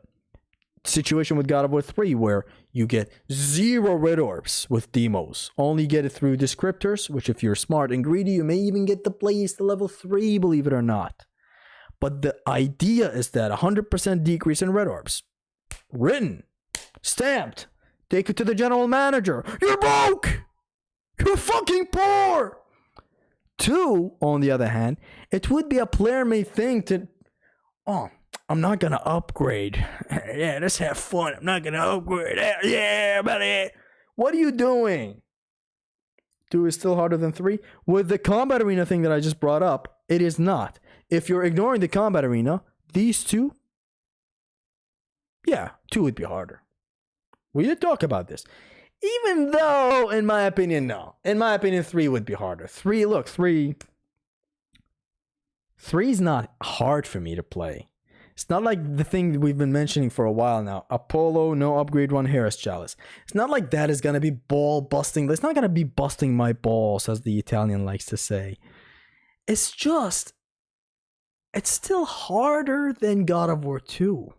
situation with God of War 3 where you get 0 red orbs with demos. Only get it through descriptors, which if you're smart and greedy, you may even get the place to level 3, believe it or not. But the idea is that 100% decrease in red orbs. Written. Stamped. Take it to the general manager. You're broke! You're fucking poor! 2, on the other hand, it would be a player-made thing to... Oh, I'm not gonna upgrade. Yeah, let's have fun. I'm not gonna upgrade. Yeah, buddy. What are you doing? 2 is still harder than 3. With the combat arena thing that I just brought up, it is not. If you're ignoring the combat arena, these 2... Yeah, 2 would be harder. We did talk about this. Even though, in my opinion, no. In my opinion, 3 would be harder. 3 is not hard for me to play. It's not like the thing that we've been mentioning for a while now. Apollo, no upgrade 1, Harris Chalice. It's not like that is going to be ball busting. It's not going to be busting my balls, as the Italian likes to say. It's just, it's still harder than God of War 2.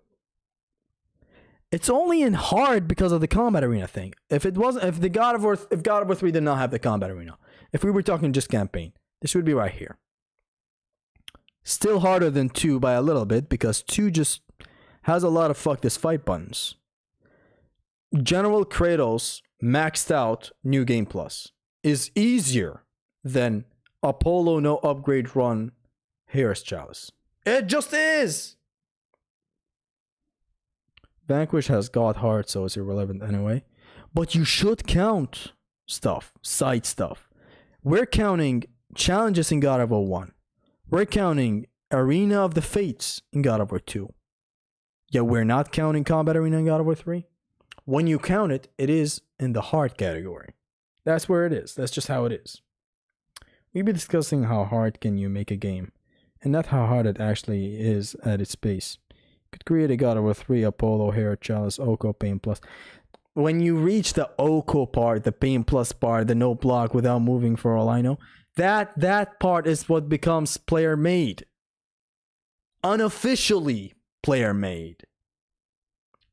It's only in hard because of the combat arena thing. If God of War 3 did not have the combat arena, if we were talking just campaign, this would be right here. Still harder than 2 by a little bit because 2 just has a lot of fuck this fight buttons. General Kratos maxed out New Game Plus is easier than Apollo no upgrade run Harris Chalice. It just is. Vanquish has God Heart, so it's irrelevant anyway. But you should count stuff, side stuff. We're counting challenges in God of War 1. We're counting Arena of the Fates in God of War 2. Yet we're not counting Combat Arena in God of War 3. When you count it, it is in the hard category. That's where it is. That's just how it is. We'll be discussing how hard can you make a game, and not how hard it actually is at its base. Could create a God of War 3, Apollo, Hera, Chalice, Oko, Pain Plus. When you reach the Oko part, the Pain Plus part, the no block without moving for all I know, that part is what becomes player made. Unofficially player made.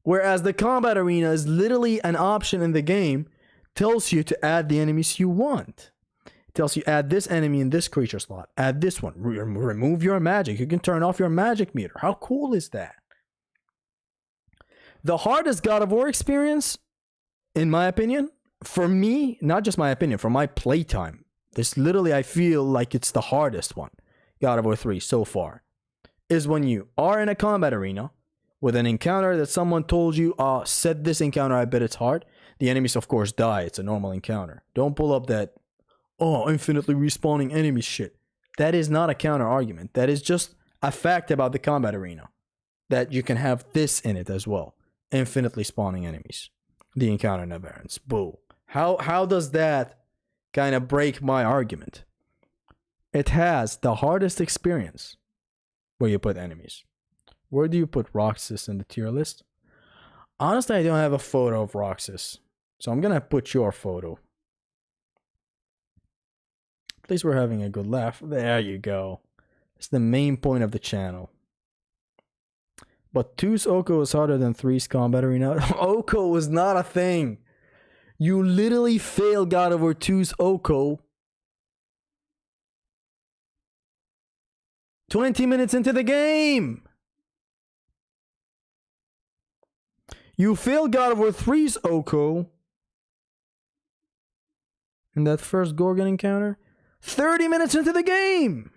Whereas the combat arena is literally an option in the game, tells you to add the enemies you want. It tells you add this enemy in this creature slot, add this one, remove your magic. You can turn off your magic meter. How cool is that? The hardest God of War experience, in my opinion, for me, not just my opinion, for my playtime, this literally I feel like it's the hardest one, God of War 3 so far, is when you are in a combat arena with an encounter that someone told you, set this encounter, I bet it's hard. The enemies, of course, die. It's a normal encounter. Don't pull up that, infinitely respawning enemy shit. That is not a counter argument. That is just a fact about the combat arena, that you can have this in it as well. Infinitely spawning enemies. The encounter never ends. Boo. How does that kind of break my argument? It has the hardest experience where you put enemies. Where do you put Roxas in the tier list? Honestly, I don't have a photo of Roxas, so I'm gonna put your photo. At least we're having a good laugh. There you go. It's the main point of the channel. But 2's Oko is harder than 3's Combat Arena. Oko is not a thing. You literally fail God of War 2's Oko 20 minutes into the game. You fail God of War 3's Oko in that first Gorgon encounter 30 minutes into the game.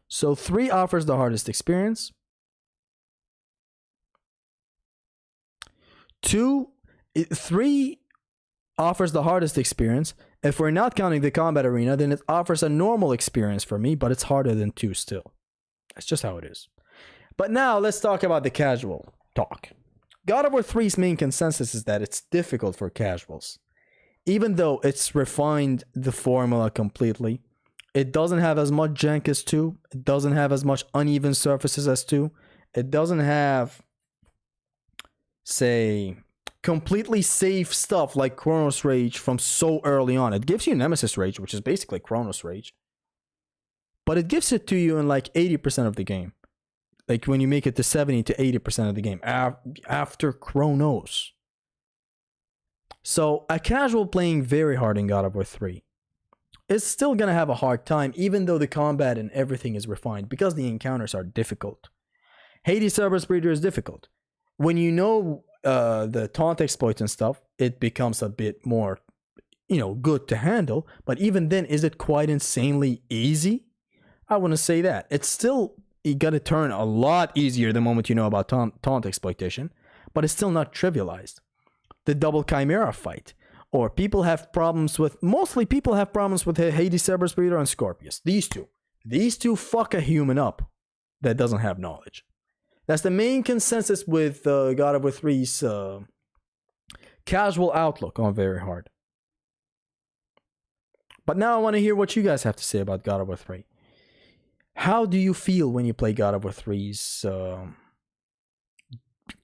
So 3 offers the hardest experience. 3 offers the hardest experience. If we're not counting the Combat Arena, then it offers a normal experience for me, but it's harder than 2 still. That's just how it is. But now let's talk about the casual talk. God of War 3's main consensus is that it's difficult for casuals. Even though it's refined the formula completely, it doesn't have as much jank as 2. It doesn't have as much uneven surfaces as 2. It doesn't have, say, completely safe stuff like Chronos Rage from so early on. It gives you Nemesis Rage, which is basically Chronos Rage. But it gives it to you in like 80% of the game. Like when you make it to 70 to 80% of the game after Chronos. So a casual playing very hard in God of War 3 is still going to have a hard time, even though the combat and everything is refined, because the encounters are difficult. Hades Cerberus Breeder is difficult. When you know the taunt exploits and stuff, it becomes a bit more, good to handle. But even then, is it quite insanely easy? I wouldn't say that. It's still, you got to turn a lot easier the moment you know about taunt exploitation, but it's still not trivialized. The double Chimera fight, or people have problems with, mostly people have problems with Hades Cerberus Breeder and Scorpius. These two fuck a human up that doesn't have knowledge. That's the main consensus with God of War 3's casual outlook on very hard. But now I want to hear what you guys have to say about God of War 3. How do you feel when you play God of War 3's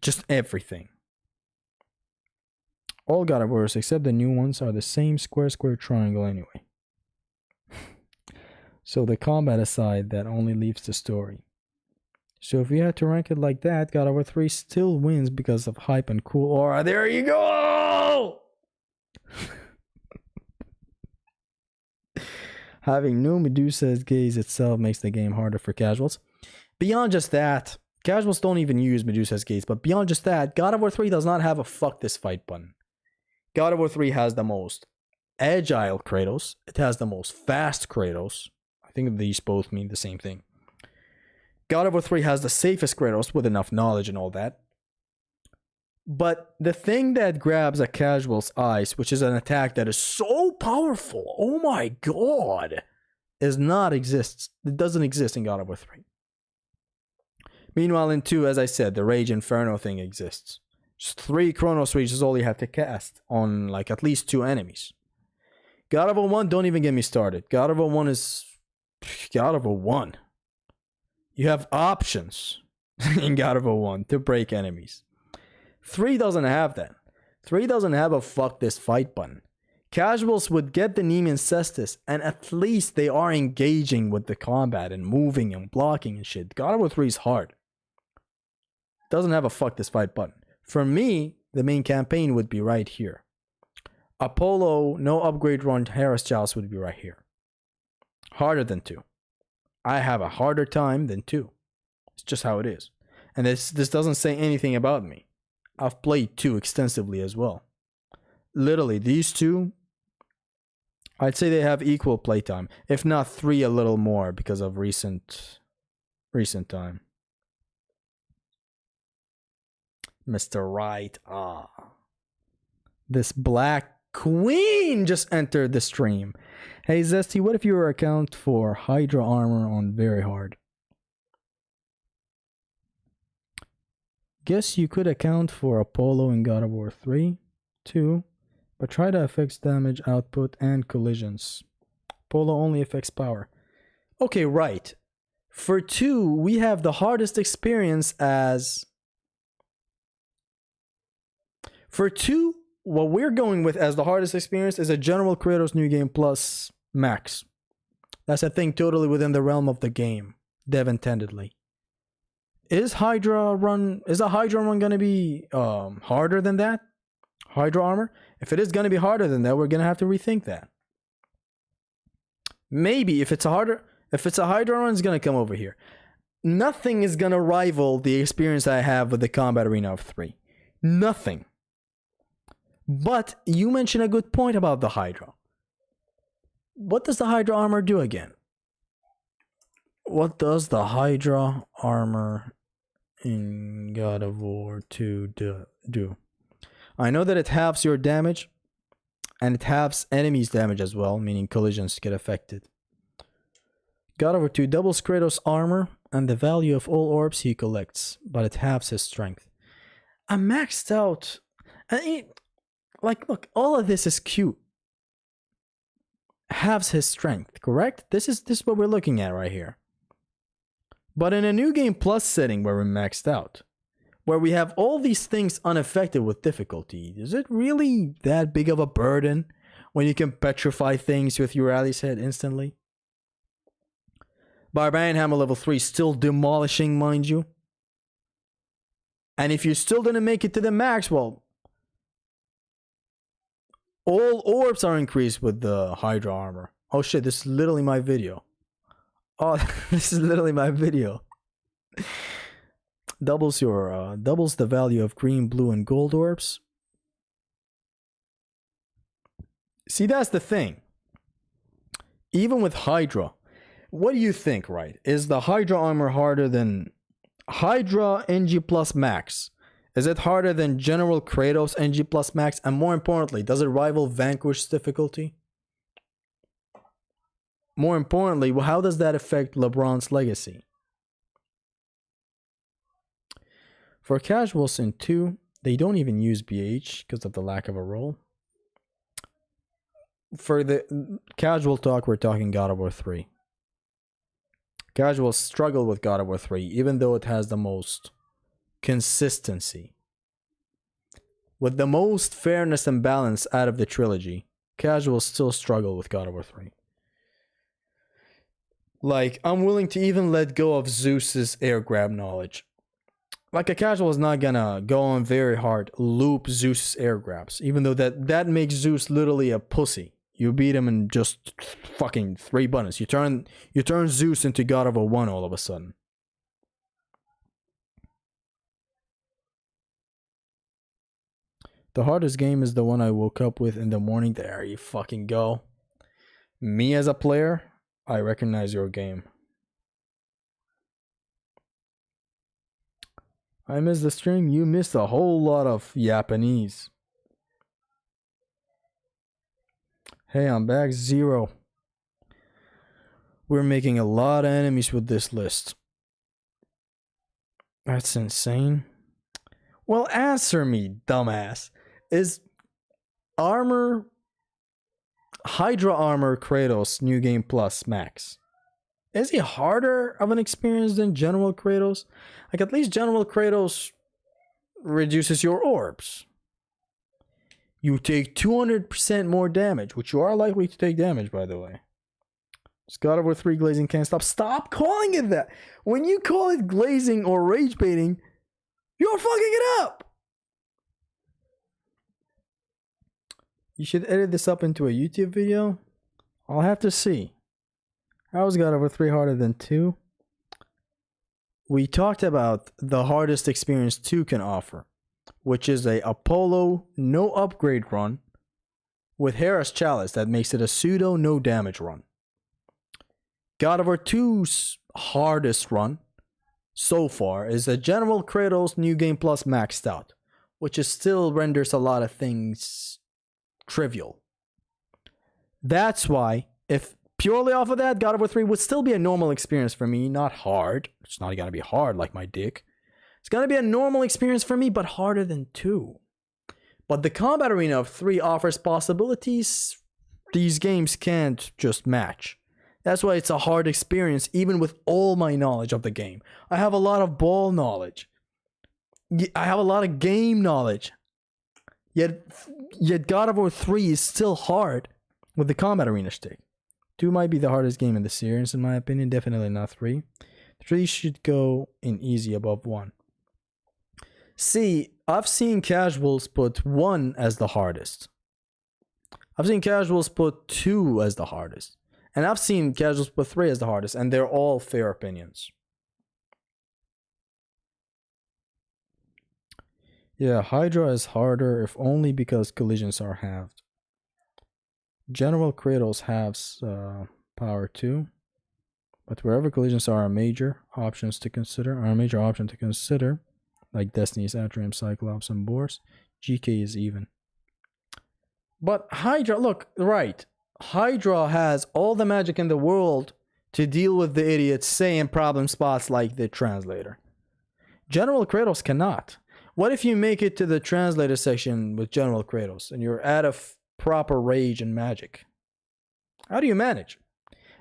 just everything? All God of Wars except the new ones are the same square triangle anyway. So the combat aside, that only leaves the story. So if you had to rank it like that, God of War 3 still wins because of hype and cool aura. There you go! Having no Medusa's gaze itself makes the game harder for casuals. Beyond just that, casuals don't even use Medusa's gaze, but beyond just that, God of War 3 does not have a fuck this fight button. God of War 3 has the most agile Kratos. It has the most fast Kratos. I think these both mean the same thing. God of War 3 has the safest Kratos with enough knowledge and all that. But the thing that grabs a casual's eyes, which is an attack that is so powerful, oh my god, It doesn't exist in God of War 3. Meanwhile, in 2, as I said, the Rage Inferno thing exists. Just 3 Chronos Rage is all you have to cast on like at least 2 enemies. God of War 1, don't even get me started. God of War 1 is God of War 1. You have options in God of War 1 to break enemies. 3 doesn't have that. 3 doesn't have a fuck this fight button. Casuals would get the Nemean Cestus, and at least they are engaging with the combat and moving and blocking and shit. God of War 3 is hard. Doesn't have a fuck this fight button. For me, the main campaign would be right here. Apollo, no upgrade run, Harris Joust would be right here. Harder than 2. I have a harder time than 2. It's just how it is. And this doesn't say anything about me. I've played 2 extensively as well. Literally, these 2, I'd say they have equal playtime. If not 3 a little more because of recent time. Mr. Right. This Black Queen just entered the stream. Hey Zesty, what if you were account for Hydra armor on very hard? Guess you could account for Apollo in God of War 3, 2, but try to affect damage output and collisions. Apollo only affects power. Okay, right. For 2, we have the hardest experience as... For 2, what we're going with as the hardest experience is a General Kratos New Game Plus Max. That's a thing totally within the realm of the game, dev intendedly. Is a Hydra run gonna be harder than that? Hydra armor? If it is gonna be harder than that, we're gonna have to rethink that. Maybe if it's a Hydra run, it's gonna come over here. Nothing is gonna rival the experience I have with the Combat Arena of 3. Nothing. But you mentioned a good point about the Hydra. What does the Hydra armor do again? What does the Hydra armor in God of War 2 do? I know that it halves your damage, and it halves enemies' damage as well, meaning collisions get affected. God of War 2 doubles Kratos' armor and the value of all orbs he collects, but it halves his strength. I'm maxed out. Look, all of this is cute. Halves his strength, correct? This is what we're looking at right here. But in a New Game Plus setting where we're maxed out, where we have all these things unaffected with difficulty, is it really that big of a burden when you can petrify things with your rally's head instantly? Barbarian Hammer level 3 still demolishing, mind you. And if you still didn't make it to the max, well, all orbs are increased with the Hydra armor. Oh shit, this is literally my video. Oh, this is literally my video. Doubles the value of green, blue, and gold orbs. See, that's the thing. Even with Hydra, what do you think, right? Is the Hydra armor harder than Hydra NG Plus Max? Is it harder than General Kratos NG Plus Max? And more importantly, does it rival Vanquish's difficulty? More importantly, how does that affect LeBron's legacy? For casuals in 2, they don't even use BH because of the lack of a role. For the casual talk, we're talking God of War 3. Casuals struggle with God of War 3, even though it has the most consistency. With the most fairness and balance out of the trilogy, casuals still struggle with God of War 3. Like, I'm willing to even let go of Zeus's air grab knowledge. Like, a casual is not gonna go on very hard, loop Zeus's air grabs, even though that makes Zeus literally a pussy. You beat him in just fucking 3 buttons. You turn Zeus into God of War 1 all of a sudden. The hardest game is the one I woke up with in the morning. There you fucking go. Me as a player, I recognize your game. I missed the stream. You missed a whole lot of Japanese. Hey, I'm back. 0. We're making a lot of enemies with this list. That's insane. Well, answer me, dumbass. Is Hydra armor Kratos New Game Plus Max? Is he harder of an experience than General Kratos? Like, at least General Kratos reduces your orbs. You take 200% more damage, which you are likely to take damage, by the way. God of War 3 glazing can't stop. Stop calling it that. When you call it glazing or rage baiting, you're fucking it up. You should edit this up into a YouTube video. I'll have to see. How is God of War 3 harder than 2? We talked about the hardest experience 2 can offer, which is a Apollo no upgrade run with Hera's Chalice that makes it a pseudo no damage run. God of War 2's hardest run so far is a General Kratos New Game Plus maxed out, which is still renders a lot of things trivial. That's why, if purely off of that, God of War 3 would still be a normal experience for me, not hard. It's not gonna be hard like my dick. It's gonna be a normal experience for me, but harder than 2. But the combat arena of 3 offers possibilities these games can't just match. That's why it's a hard experience, even with all my knowledge of the game. I have a lot of ball knowledge. I have a lot of game knowledge. Yet God of War 3 is still hard with the combat arena stick. 2 might be the hardest game in the series, in my opinion. Definitely not 3. 3 should go in easy above 1. See, I've seen casuals put 1 as the hardest. I've seen casuals put 2 as the hardest. And I've seen casuals put 3 as the hardest. And they're all fair opinions. Yeah, Hydra is harder if only because collisions are halved. General Kratos halves power 2. But wherever collisions are a major option to consider, like Destiny's Atrium, Cyclops, and Boars, GK is even. But Hydra, look, right. Hydra has all the magic in the world to deal with the idiots saying problem spots like the translator. General Kratos cannot. What if you make it to the translator section with General Kratos and you're out of proper rage and magic? How do you manage?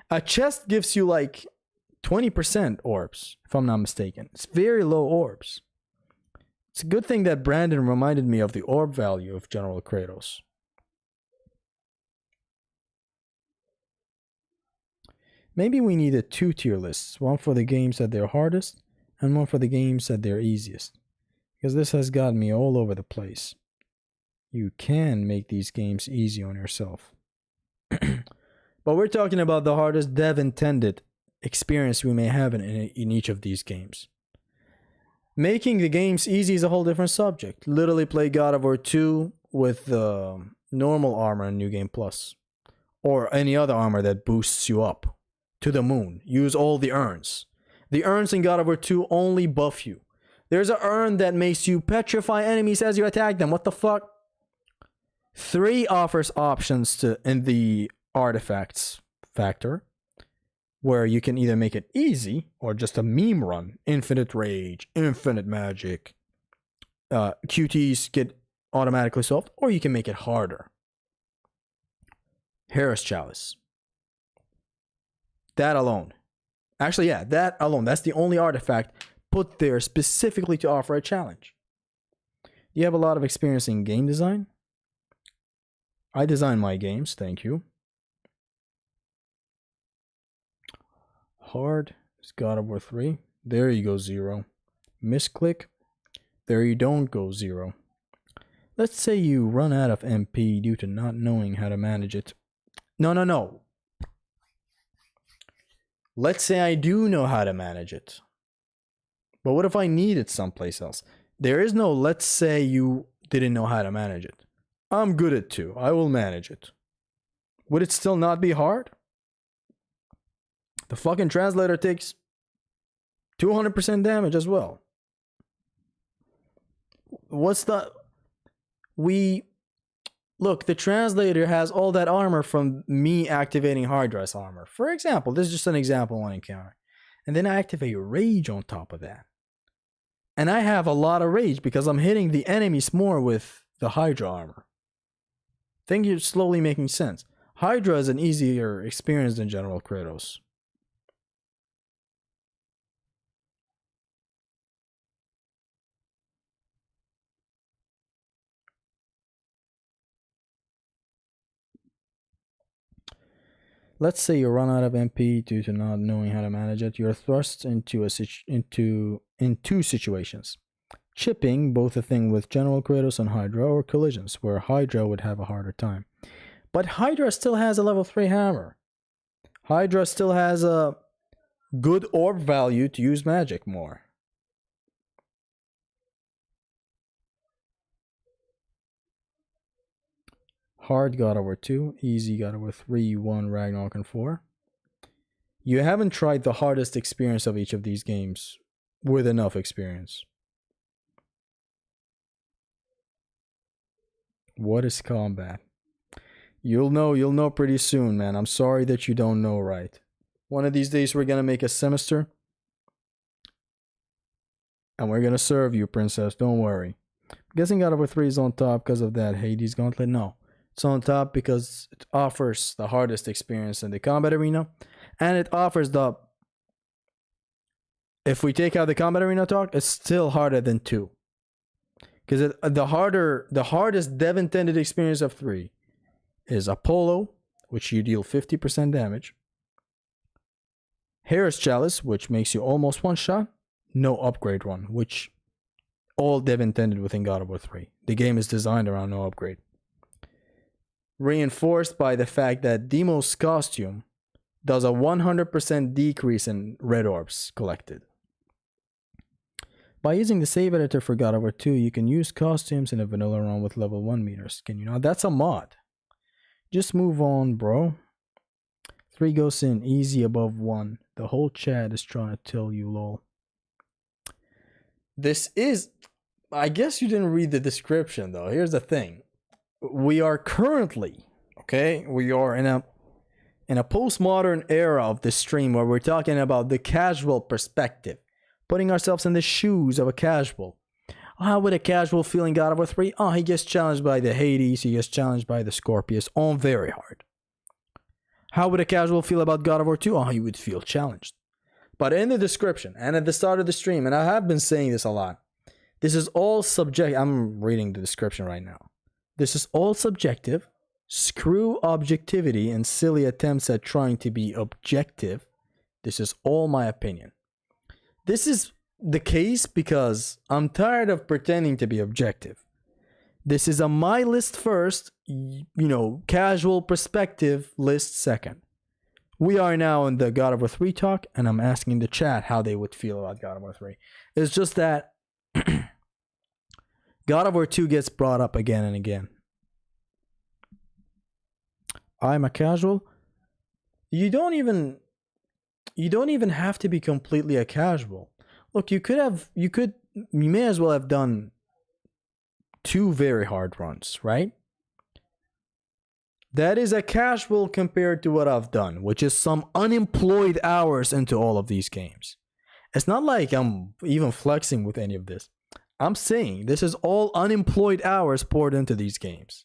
A chest gives you like 20% orbs, if I'm not mistaken. It's very low orbs. It's a good thing that Brandon reminded me of the orb value of General Kratos. Maybe we needed 2 tier lists, one for the games that they're hardest and one for the games that they're easiest. Because this has got me all over the place. You can make these games easy on yourself. But we're talking about the hardest dev-intended experience we may have in each of these games. Making the games easy is a whole different subject. Literally play God of War 2 with the normal armor in New Game Plus. Or any other armor that boosts you up to the moon. Use all the urns. The urns in God of War 2 only buff you. There's an urn that makes you petrify enemies as you attack them. What the fuck? 3 offers options in the artifacts factor, where you can either make it easy or just a meme run. Infinite rage, infinite magic. QTs get automatically solved, or you can make it harder. Harris Chalice. That alone. Actually, yeah, that alone. That's the only artifact put there specifically to offer a challenge. You have a lot of experience in game design. I design my games, thank you. Hard is God of War 3. There you go, 0. Misclick. There you don't go, 0. Let's say you run out of MP due to not knowing how to manage it. No. Let's say I do know how to manage it. But what if I need it someplace else? There is no let's say you didn't know how to manage it. I'm good at 2. I will manage it. Would it still not be hard? The fucking translator takes 200% damage as well. Look, the translator has all that armor from me activating hard dress armor. For example, this is just an example on encounter. And then I activate rage on top of that. And I have a lot of rage because I'm hitting the enemies more with the Hydra armor. Think you're slowly making sense. Hydra is an easier experience than General Kratos. Let's say you run out of MP due to not knowing how to manage it. You're thrust into two situations. Chipping, both a thing with General Kratos and Hydra, or collisions, where Hydra would have a harder time. But Hydra still has a level 3 hammer. Hydra still has a good orb value to use magic more. Hard God of War 2, easy God of War 3, 1, Ragnarok, and 4. You haven't tried the hardest experience of each of these games with enough experience. What is combat? You'll know pretty soon, man. I'm sorry that you don't know right. One of these days we're gonna make a semester And we're gonna serve you, princess. Don't worry. I'm guessing God of War 3 is on top because of that Hades Gauntlet. No. It's on top because it offers the hardest experience in the combat arena. And it offers the... If we take out the combat arena talk, it's still harder than 2. Because the hardest dev-intended experience of 3 is Apollo, which you deal 50% damage. Harris Chalice, which makes you almost one shot. No upgrade run, which all dev intended within God of War 3. The game is designed around no upgrade. Reinforced by the fact that Deimos' costume does a 100% decrease in red orbs collected. By using the save editor for God of War 2, you can use costumes in a vanilla run with level 1 meters. Can you not? That's a mod. Just move on, bro. 3 goes in, easy above 1. The whole chat is trying to tell you, lol. This is... I guess you didn't read the description, though. Here's the thing. We are currently, okay? We are in a postmodern era of the stream where we're talking about the casual perspective. Putting ourselves in the shoes of a casual. How would a casual feel in God of War 3? Oh, he gets challenged by the Hades. He gets challenged by the Scorpius on very hard. How would a casual feel about God of War 2? Oh, he would feel challenged. But in the description and at the start of the stream, and I have been saying this a lot, this is all subjective. I'm reading the description right now. This is all subjective. Screw objectivity and silly attempts at trying to be objective. This is all my opinion. This is the case because I'm tired of pretending to be objective. This is a my list first, casual perspective list second. We are now in the God of War 3 talk, and I'm asking the chat how they would feel about God of War 3. It's just that God of War 2 gets brought up again and again. I'm a casual. You don't even have to be completely a casual. Look, you may as well have done 2 very hard runs, right? That is a casual compared to what I've done, which is some unemployed hours into all of these games. It's not like I'm even flexing with any of this. I'm saying this is all unemployed hours poured into these games.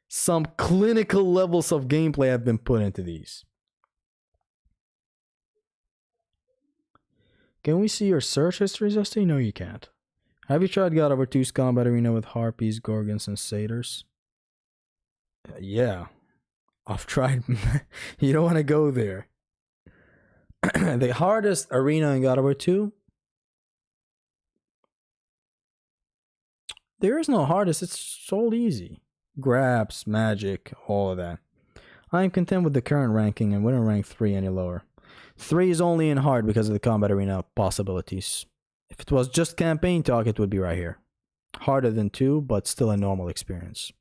Some clinical levels of gameplay have been put into these. Can we see your search history, Zesty? No, you can't. Have you tried God of War 2's combat arena with harpies, gorgons, and satyrs? Yeah. I've tried. You don't want to go there. The hardest arena in God of War 2? There is no hardest. It's all easy. Grabs, magic, all of that. I am content with the current ranking and wouldn't rank 3 any lower. 3 is only in hard because of the combat arena possibilities. If it was just campaign talk, it would be right here. Harder than 2, but still a normal experience.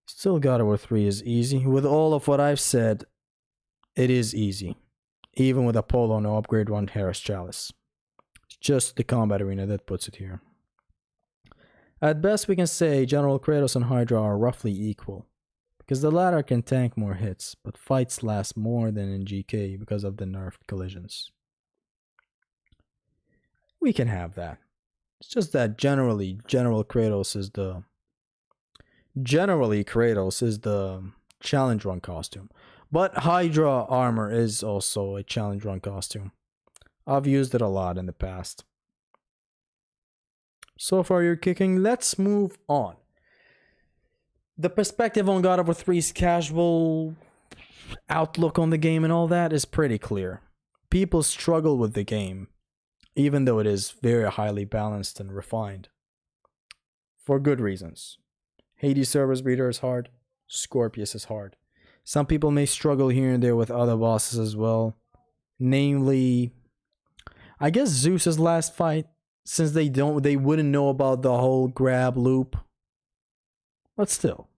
Still, God of War 3 is easy. With all of what I've said, it is easy. Even with Apollo, no upgrade run, Harris Chalice. It's just the combat arena that puts it here. At best, we can say General Kratos and Hydra are roughly equal, because the latter can tank more hits, but fights last more than in GK because of the nerfed collisions. We can have that. It's just that generally Kratos is the challenge run costume. But Hydra armor is also a challenge run costume. I've used it a lot in the past. So far you're kicking. Let's move on. The perspective on God of War 3's casual outlook on the game and all that is pretty clear. People struggle with the game, even though it is very highly balanced and refined. For good reasons. Hades Server's Breeder is hard. Scorpius is hard. Some people may struggle here and there with other bosses as well. Namely, I guess Zeus's last fight, since they wouldn't know about the whole grab loop. But still,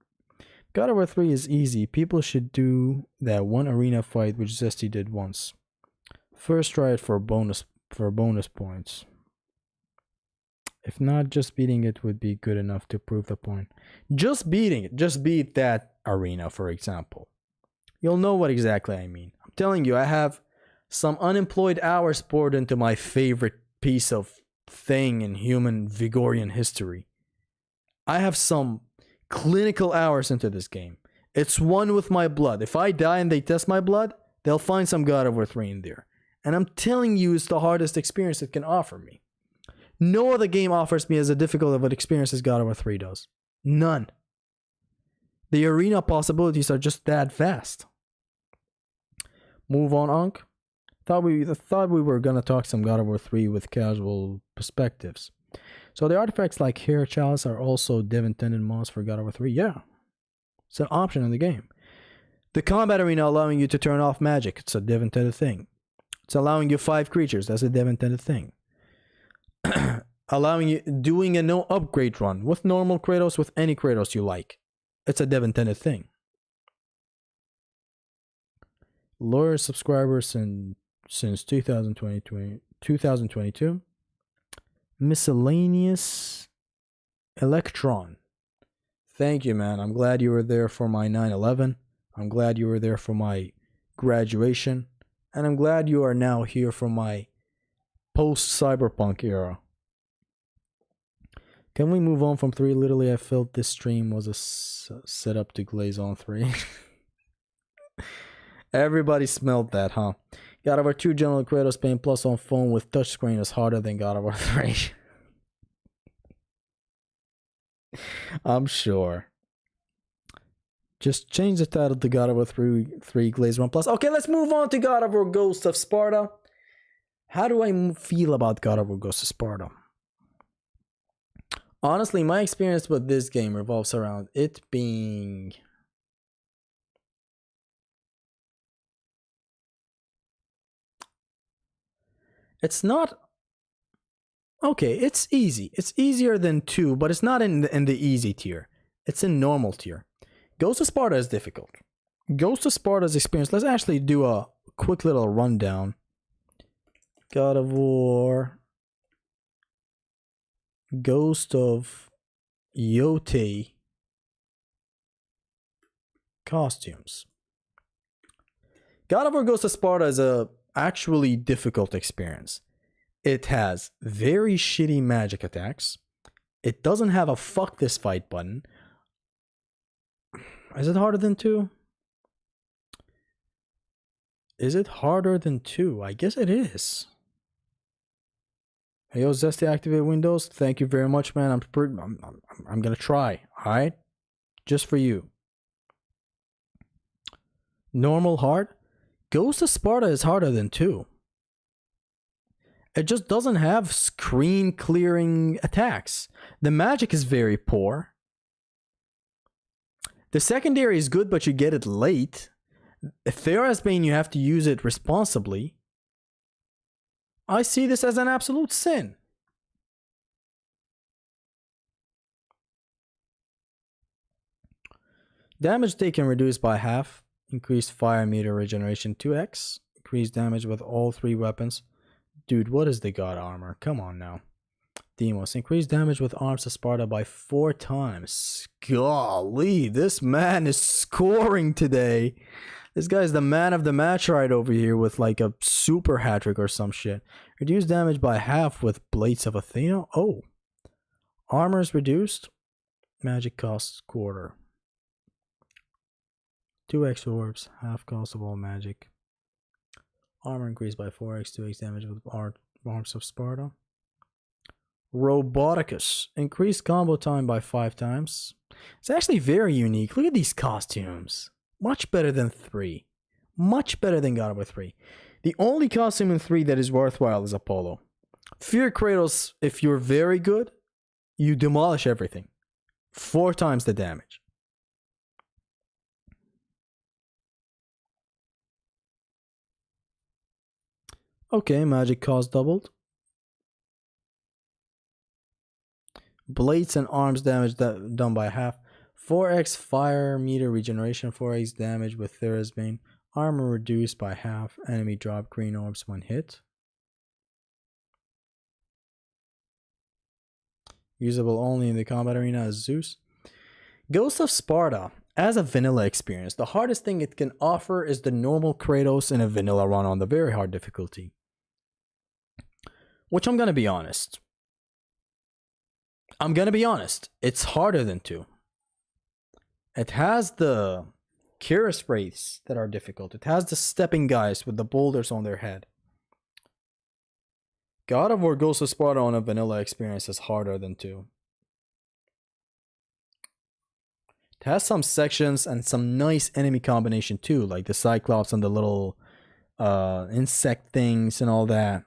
God of War 3 is easy. People should do that one arena fight which Zesty did once. First try it for bonus points. If not, just beating it would be good enough to prove the point. Just beating it. Just beat that arena, for example. You'll know what exactly I mean. I'm telling you, I have some unemployed hours poured into my favorite piece of thing in human Vigorian history. I have some clinical hours into this game. It's one with my blood. If I die and they test my blood, they'll find some God of War 3 in there. And I'm telling you, it's the hardest experience it can offer me. No other game offers me as a difficult of an experience as God of War 3 does. None. The arena possibilities are just that vast. Move on, Ankh. Thought we were gonna talk some God of War 3 with casual perspectives. So the artifacts like Hair Chalice are also dev intended mods for God of War 3. Yeah. It's an option in the game. The combat arena allowing you to turn off magic. It's a dev intended thing. It's allowing you 5 creatures. That's a dev intended thing. Allowing you doing a no upgrade run with normal Kratos, with any Kratos you like. It's a dev intended thing. Loyal subscribers since 2022. Miscellaneous Electron. Thank you, man. I'm glad you were there for my 9/11. I'm glad you were there for my graduation. And I'm glad you are now here for my post-cyberpunk era. Can we move on from 3? Literally, I felt this stream was a setup to glaze on 3. Everybody smelled that, huh? God of War 2 General Kratos playing plus on phone with touchscreen is harder than God of War 3. I'm sure. Just change the title to God of War 3 Glaze Run Plus. Okay, let's move on to God of War Ghost of Sparta. How do I feel about God of War Ghost of Sparta? Honestly, my experience with this game revolves around it being... It's not... Okay, it's easy. It's easier than 2, but it's not in the easy tier. It's in normal tier. Ghost of Sparta is difficult. Ghost of Sparta's experience... Let's actually do a quick little rundown. God of War... Ghost of Yote costumes. God of War Ghost of Sparta is a actually difficult experience. It has very shitty magic attacks. It doesn't have a fuck this fight button. Is it harder than 2? Is it harder than 2? I guess it is. Hey, yo, Zesty, activate Windows. Thank you very much, man. I'm gonna try. All right, just for you. Normal hard. Ghost of Sparta is harder than 2. It just doesn't have screen clearing attacks. The magic is very poor. The secondary is good, but you get it late. Theras Bane, you have to use it responsibly. I see this as an absolute sin. Damage taken reduced by half. Increased fire meter regeneration 2x. Increased damage with all 3 weapons. Dude, what is the god armor? Come on now. Demos. Increased damage with arms of Sparta by 4 times. Golly, this man is scoring today. This guy's the man of the match right over here with like a super hat-trick or some shit. Reduced damage by half with Blades of Athena. Oh. Armor is reduced. Magic costs quarter. 2x orbs. Half cost of all magic. Armor increased by 4x. 2x damage with arms of Sparta. Roboticus. Increased combo time by 5 times. It's actually very unique. Look at these costumes. Much better than 3. Much better than God of War 3. The only costume in 3 that is worthwhile is Apollo. Fear Kratos, if you're very good, you demolish everything. 4 times the damage. Okay, magic cost doubled. Blades and arms damage done by half. 4x fire meter regeneration, 4x damage with Theras Bane. Armor reduced by half. Enemy drop green orbs when hit. Usable only in the combat arena as Zeus. Ghost of Sparta. As a vanilla experience, the hardest thing it can offer is the normal Kratos in a vanilla run on the very hard difficulty. which I'm gonna be honest. It's harder than 2. It has the curious wraiths that are difficult. It has the stepping guys with the boulders on their head. God of War Ghost of Sparta on a vanilla experience is harder than 2. It has some sections and some nice enemy combination too, like the Cyclops and the little insect things and all that.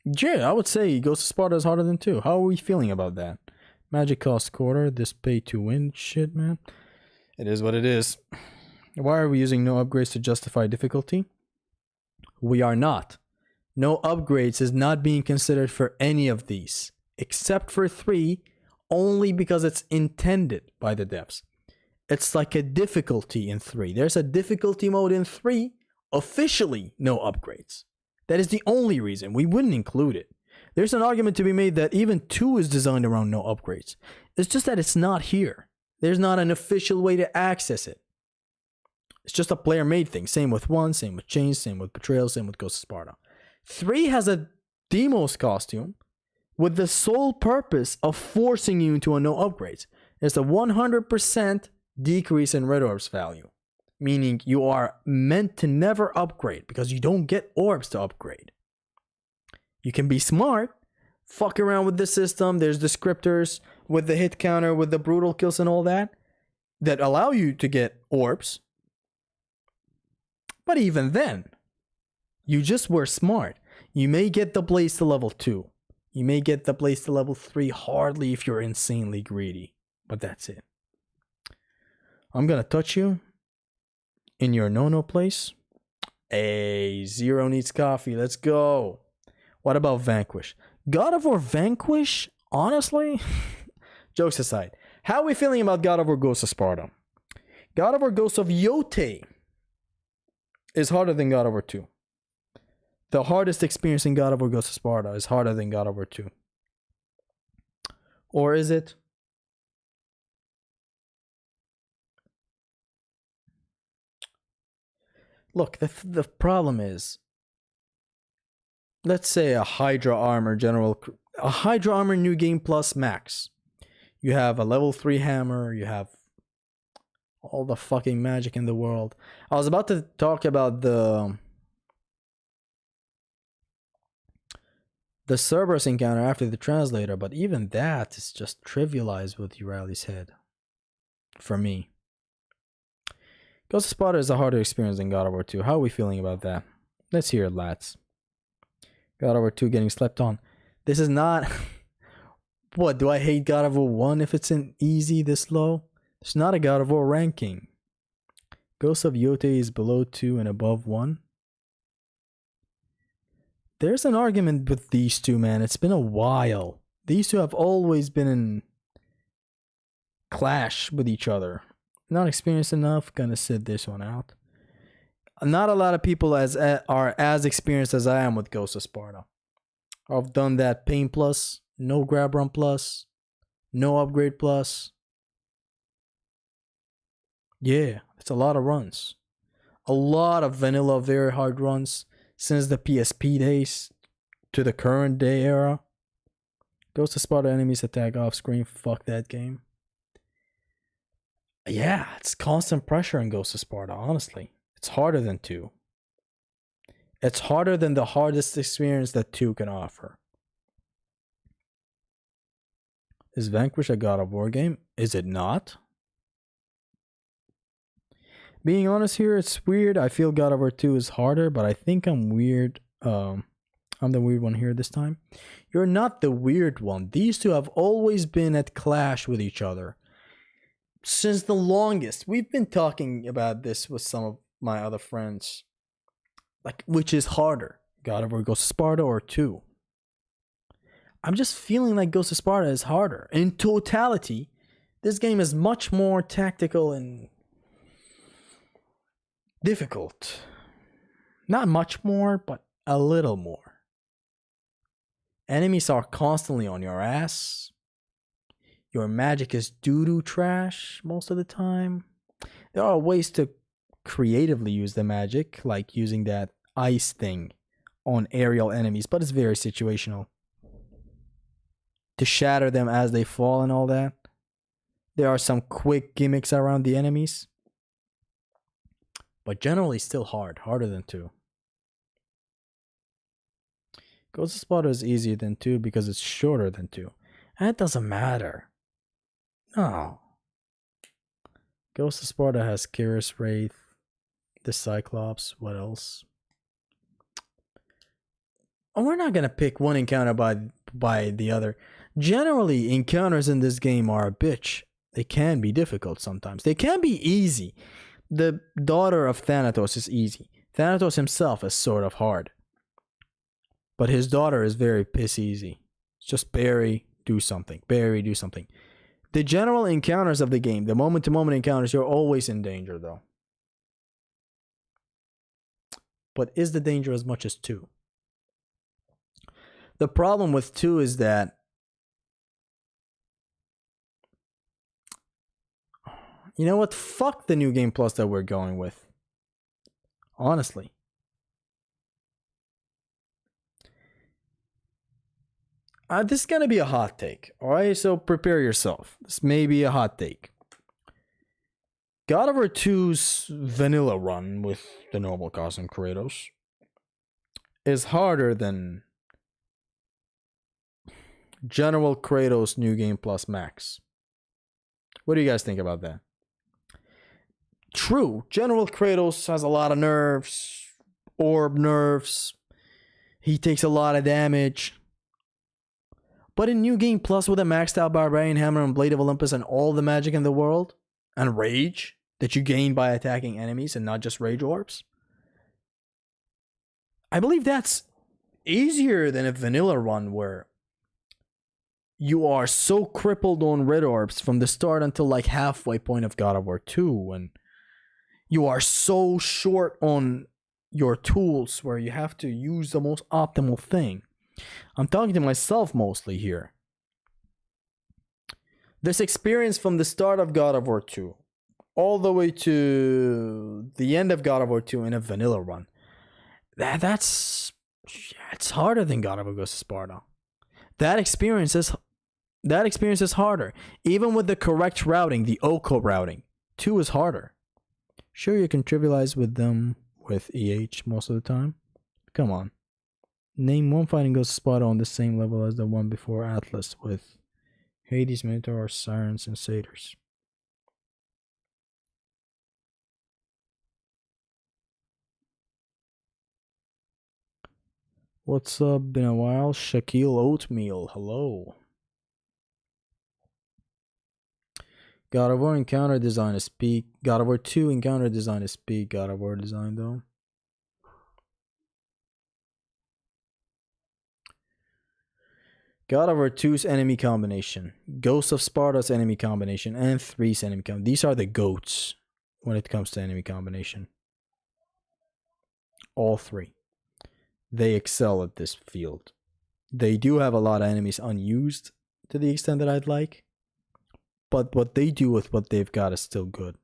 Yeah, I would say Ghost of Sparta is harder than 2. How are we feeling about that? Magic cost quarter, this pay to win shit, man. It is what it is. Why are we using no upgrades to justify difficulty? We are not. No upgrades is not being considered for any of these, except for 3, only because it's intended by the devs. It's like a difficulty in 3. There's a difficulty mode in 3, officially no upgrades. That is the only reason we wouldn't include it. There's an argument to be made that even 2 is designed around no upgrades. It's just that it's not here. There's not an official way to access it. It's just a player-made thing. Same with 1, same with Chains, same with Betrayal, same with Ghost of Sparta. 3 has a Demos costume with the sole purpose of forcing you into a no upgrades. There's a 100% decrease in red orbs value, meaning you are meant to never upgrade because you don't get orbs to upgrade. You can be smart, fuck around with the system. There's descriptors with the hit counter, with the brutal kills and all that allow you to get orbs. But even then, you just were smart. You may get the blaze to level 2. You may get the blaze to level 3 hardly if you're insanely greedy. But that's it. I'm gonna touch you in your no-no place. Hey, Zero needs coffee. Let's go. What about Vanquish? God of War Vanquish? Honestly? Jokes aside. How are we feeling about God of War Ghost of Sparta? God of War Ghost of Yote is harder than God of War 2. The hardest experience in God of War Ghost of Sparta is harder than God of War 2. Or is it? Look, the problem is, let's say a Hydra Armor New Game Plus Max. You have a level 3 hammer, you have all the fucking magic in the world. I was about to talk about the Cerberus encounter after the translator, but even that is just trivialized with Eurali's head. For me. Ghost of Sparta is a harder experience than God of War 2. How are we feeling about that? Let's hear it, lads. God of War 2 getting slept on. This is not... What, do I hate God of War 1 if it's in easy this low? It's not a God of War ranking. Ghost of Yote is below 2 and above 1. There's an argument with these two, man. It's been a while. These two have always been in clash with each other. Not experienced enough. Gonna sit this one out. Not a lot of people are as experienced as I am with Ghost of Sparta. I've done that Pain Plus, no Grab Run Plus, no Upgrade Plus. Yeah, it's a lot of runs. A lot of vanilla, very hard runs since the PSP days to the current day era. Ghost of Sparta enemies attack off screen. Fuck that game. Yeah, it's constant pressure in Ghost of Sparta, honestly. It's harder than 2. It's harder than the hardest experience that 2 can offer. Is Vanquish a God of War game? Is it not? Being honest here, it's weird. I feel God of War 2 is harder, but I think I'm weird. I'm the weird one here this time. You're not the weird one. These two have always been at clash with each other. Since the longest. We've been talking about this with some of my other friends. Like, which is harder? God of War Ghost of Sparta or 2? I'm just feeling like Ghost of Sparta is harder. In totality, this game is much more tactical and difficult. Not much more, but a little more. Enemies are constantly on your ass. Your magic is doo-doo trash most of the time. There are ways to creatively use the magic, like using that ice thing on aerial enemies, but it's very situational. To shatter them as they fall and all that. There are some quick gimmicks around the enemies. But generally still harder than 2. Ghost of Sparta is easier than 2 because it's shorter than 2. And it doesn't matter. No. Ghost of Sparta has Kyrus Wraith, the Cyclops, what else? Oh, we're not gonna pick one encounter by the other. Generally, encounters in this game are a bitch. They can be difficult sometimes. They can be easy. The daughter of Thanatos is easy. Thanatos himself is sort of hard. But his daughter is very piss easy. It's just parry, do something. Parry, do something. The general encounters of the game, the moment-to-moment encounters, you're always in danger though. But is the danger as much as 2? The problem with 2 is that you know what? Fuck the New Game Plus that we're going with. Honestly. This is going to be a hot take. Alright, so prepare yourself. This may be a hot take. God of War 2's vanilla run with the normal Cosm Kratos is harder than General Kratos New Game Plus Max. What do you guys think about that? True, General Kratos has a lot of nerfs, orb nerfs. He takes a lot of damage. But in New Game Plus with a maxed out Barbarian Hammer and Blade of Olympus and all the magic in the world, and rage that you gain by attacking enemies and not just rage orbs, I believe that's easier than a vanilla run where you are so crippled on red orbs from the start until like halfway point of God of War 2, and you are so short on your tools where you have to use the most optimal thing. I'm talking to myself mostly here. This experience from the start of God of War 2 all the way to the end of God of War 2 in a vanilla run, it's harder than God of War Ghost of Sparta. That experience is harder. Even with the correct routing, the OCO routing, 2 is harder. Sure, you can trivialize with them with EH most of the time. Come on. Name one fighting Ghost of Sparta on the same level as the one before Atlas with Hades, Minotaur, Sirens, and Satyrs. What's up? Been a while. Shaquille Oatmeal. Hello. God of War encounter design is peak. God of War 2 encounter design is peak. God of War design though. God of War 2's enemy combination, Ghost of Sparta's enemy combination, and 3's enemy combination. These are the GOATs when it comes to enemy combination. All 3. They excel at this field. They do have a lot of enemies unused to the extent that I'd like. But what they do with what they've got is still good.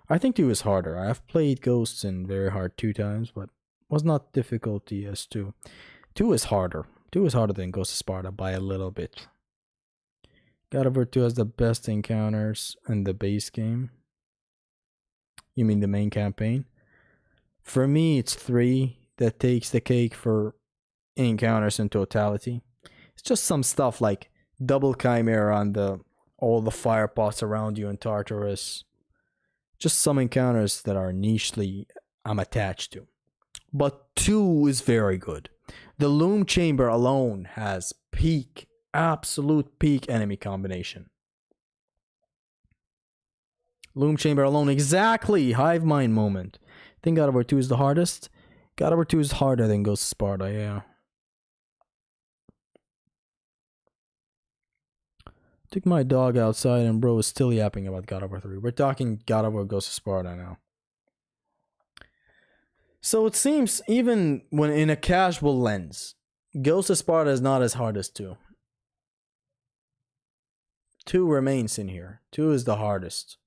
I think 2 is harder. I've played Ghosts in very hard 2 times, but was not difficulty as 2. 2 is harder. 2 is harder than Ghost of Sparta by a little bit. God of War 2 has the best encounters in the base game. You mean the main campaign? For me, it's 3 that takes the cake for encounters in totality. It's just some stuff like double chimera on all the fire pots around you in Tartarus. Just some encounters that are nichely I'm attached to. But 2 is very good. The Loom Chamber alone has peak, absolute peak enemy combination. Loom Chamber alone, exactly. Hive Mind moment. I think God of War 2 is the hardest. God of War 2 is harder than Ghost of Sparta, yeah. Took my dog outside and bro is still yapping about God of War 3. We're talking God of War Ghost of Sparta now. So it seems even when in a casual lens, Ghost of Sparta is not as hard as 2. 2 remains in here. 2 is the hardest.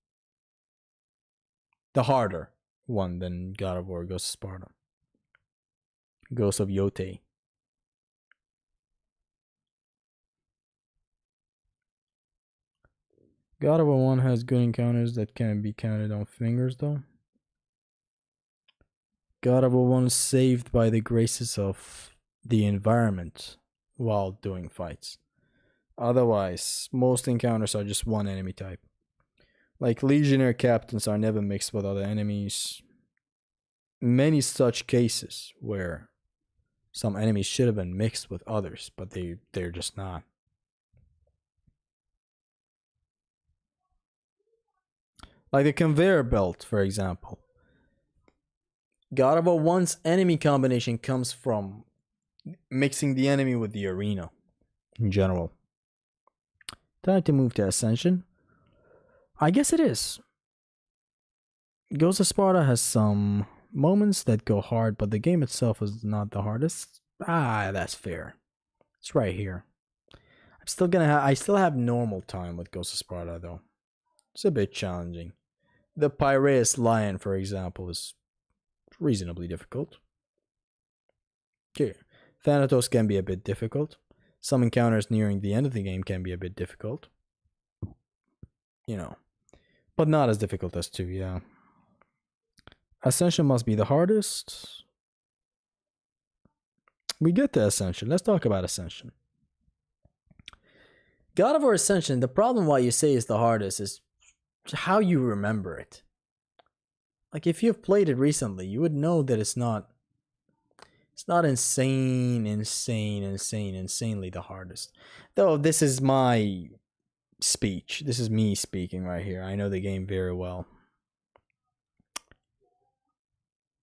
The harder. 1 than God of War Ghost of Sparta. Ghost of Yote. God of War 1 has good encounters that can be counted on fingers though. God of War 1 is saved by the graces of the environment while doing fights. Otherwise, most encounters are just one enemy type. Like Legionnaire captains are never mixed with other enemies. Many such cases where some enemies should have been mixed with others, but they're just not. Like the conveyor belt, for example. God of War 1's enemy combination comes from mixing the enemy with the arena in general. Time to move to Ascension. I guess it is. Ghost of Sparta has some moments that go hard, but the game itself is not the hardest. That's fair. It's right here. I still have normal time with Ghost of Sparta though. It's a bit challenging. The Piraeus Lion, for example, is reasonably difficult. Okay. Thanatos can be a bit difficult. Some encounters nearing the end of the game can be a bit difficult. You know. But not as difficult as 2, yeah. Ascension must be the hardest. We get to Ascension. Let's talk about Ascension. God of War Ascension, the problem why you say is the hardest is how you remember it. Like if you've played it recently, you would know that it's not insanely the hardest. Though this is my speech. This is me speaking right here. I know the game very well.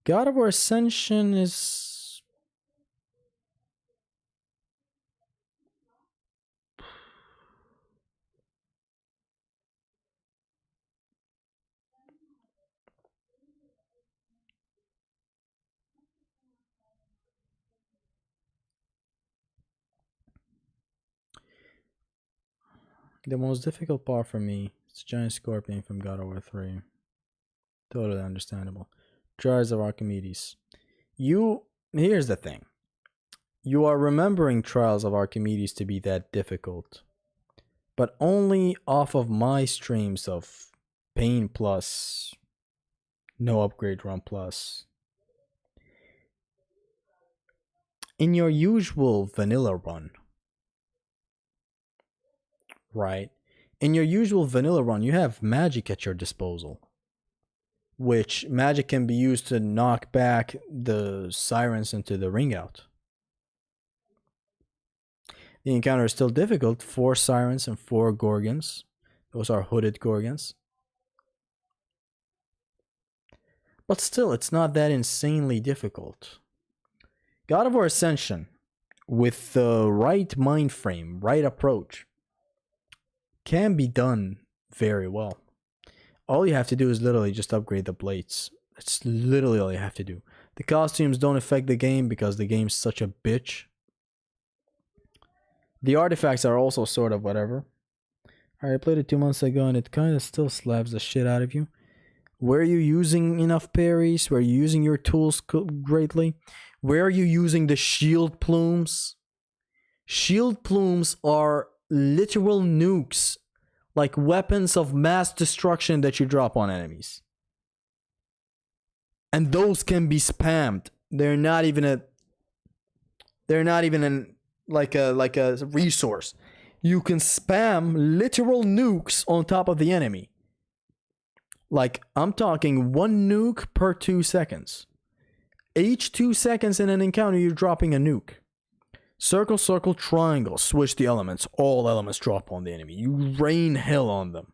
God of War Ascension is... The most difficult part for me is Giant Scorpion from God of War 3. Totally understandable. Trials of Archimedes. Here's the thing. You are remembering Trials of Archimedes to be that difficult, but only off of my streams of Pain Plus, No Upgrade Run Plus. In your usual vanilla run, right? In your usual vanilla run, you have magic at your disposal, which magic can be used to knock back the sirens into the ring out. The encounter is still difficult. 4 sirens and 4 gorgons. Those are hooded gorgons. But still, it's not that insanely difficult. God of War Ascension, with the right mind frame, right approach, can be done very well. All you have to do is literally just upgrade the blades. It's literally all you have to do. The costumes don't affect the game because the game's such a bitch. The artifacts are also sort of whatever. I played it 2 months ago and it kind of still slaps the shit out of you. Were you using enough parries? Were you using your tools greatly? Were you using the shield plumes? Shield plumes are literal nukes, like weapons of mass destruction that you drop on enemies. And those can be spammed. They're not even a resource. You can spam literal nukes on top of the enemy. Like, I'm talking 1 nuke per 2 seconds. Each 2 seconds in an encounter, you're dropping a nuke. Circle, circle, triangle. Switch the elements. All elements drop on the enemy. You rain hell on them.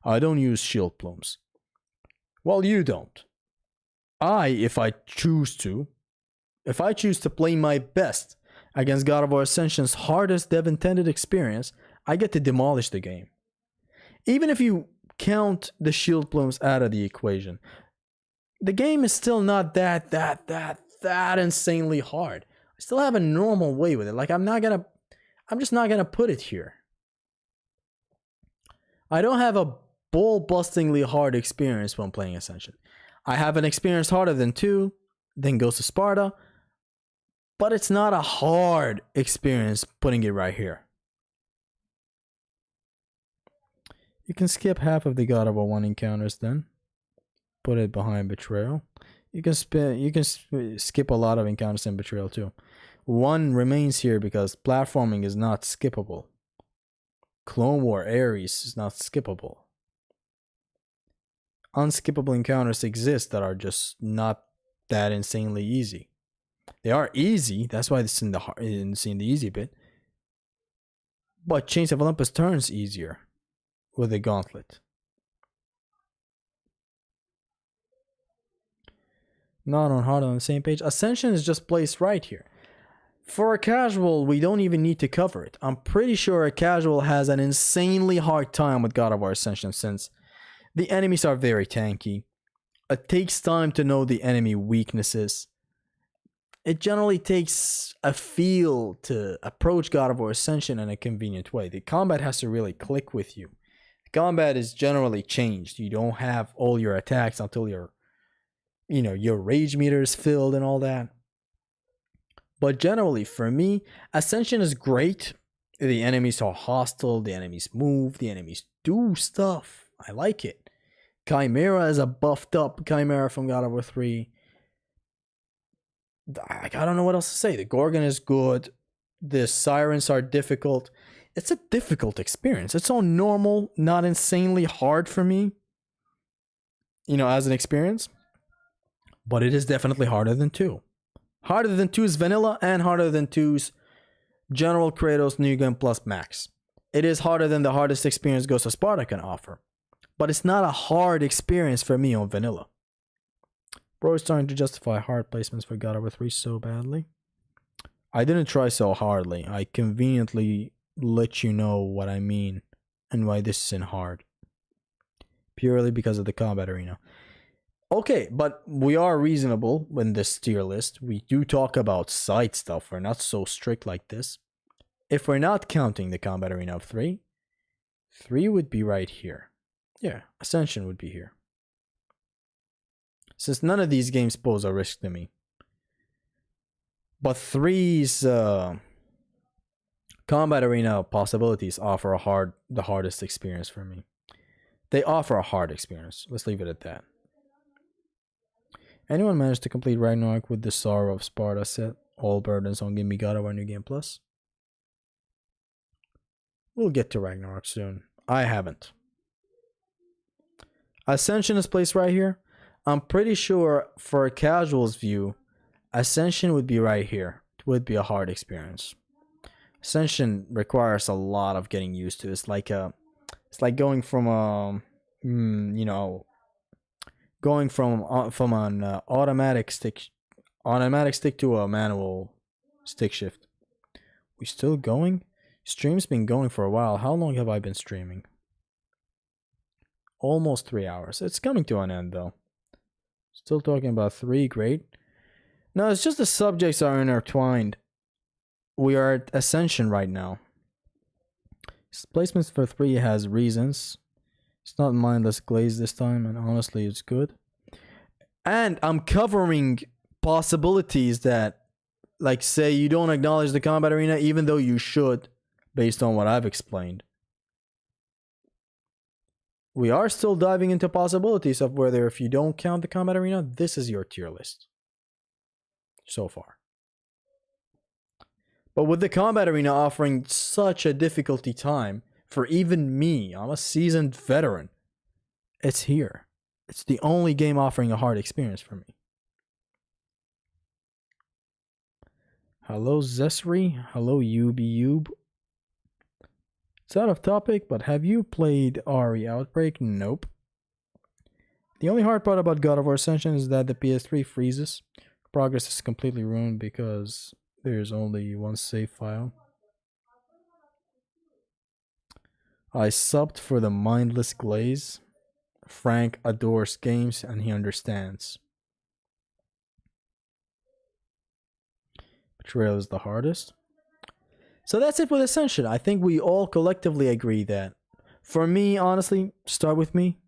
I don't use shield plumes. Well, you don't. If I choose to play my best against God of War Ascension's hardest dev intended experience, I get to demolish the game. Even if you count the shield plumes out of the equation, the game is still not that insanely hard. I still have a normal way with it. Like, I'm just not gonna put it here. I don't have a ball-bustingly hard experience when playing Ascension. I have an experience harder than 2, then goes to Sparta, but it's not a hard experience putting it right here. You can skip half of the God of War 1 encounters then. Put it behind Betrayal. You can skip a lot of encounters in Betrayal too. 1 remains here because platforming is not skippable. Clone War Ares is not skippable. Unskippable encounters exist that are just not that insanely easy. They are easy, that's why it's in the easy bit. But Chains of Olympus turns easier with a gauntlet. Not on hard on the same page. Ascension is just placed right here. For a casual, we don't even need to cover it. I'm pretty sure a casual has an insanely hard time with God of War Ascension since the enemies are very tanky. It takes time to know the enemy weaknesses. It generally takes a feel to approach God of War Ascension in a convenient way. The combat has to really click with you. The combat is generally changed. You don't have all your attacks until your rage meter is filled and all that. But generally, for me, Ascension is great. The enemies are hostile, the enemies move, the enemies do stuff. I like it. Chimera is a buffed up Chimera from God of War 3. I don't know what else to say. The Gorgon is good. The Sirens are difficult. It's a difficult experience. It's all normal, not insanely hard for me, as an experience. But it is definitely harder than 2. Harder than 2's vanilla and harder than 2's General Kratos New Game Plus Max. It is harder than the hardest experience Ghost of Sparta can offer. But it's not a hard experience for me on vanilla. Bro is trying to justify hard placements for God of War 3 so badly. I didn't try so hardly. I conveniently let you know what I mean and why this isn't hard. Purely because of the combat arena. Okay, but we are reasonable in this tier list. We do talk about side stuff. We're not so strict like this. If we're not counting the combat arena of 3, 3 would be right here. Yeah, Ascension would be here. Since none of these games pose a risk to me. But 3's combat arena possibilities offer the hardest experience for me. They offer a hard experience. Let's leave it at that. Anyone managed to complete Ragnarok with the Sorrow of Sparta set? All burdens on Gimme God of War New Game Plus? We'll get to Ragnarok soon. I haven't. Ascension is placed right here. I'm pretty sure for a casual's view, Ascension would be right here. It would be a hard experience. Ascension requires a lot of getting used to. It's like going from going from an automatic stick to a manual stick shift. We still going? Stream's been going for a while. How long have I been streaming? Almost 3 hours. It's coming to an end though. Still talking about 3, great. No, it's just the subjects are intertwined. We are at Ascension right now. Placements for 3 has reasons. It's not mindless glaze this time, and honestly, it's good. And I'm covering possibilities that, like, say you don't acknowledge the combat arena, even though you should, based on what I've explained. We are still diving into possibilities of whether, if you don't count the combat arena, this is your tier list. So far. But with the combat arena offering such a difficulty time, for even me, I'm a seasoned veteran, it's here. It's the only game offering a hard experience for me. Hello Zesri, hello Yub. It's out of topic, but have you played RE Outbreak? Nope. The only hard part about God of War Ascension is that the PS3 freezes. Progress is completely ruined because there's only one save file. I subbed for the mindless glaze. Frank adores games and he understands. Betrayal is the hardest. So that's it with Ascension. I think we all collectively agree that, for me, honestly, start with me.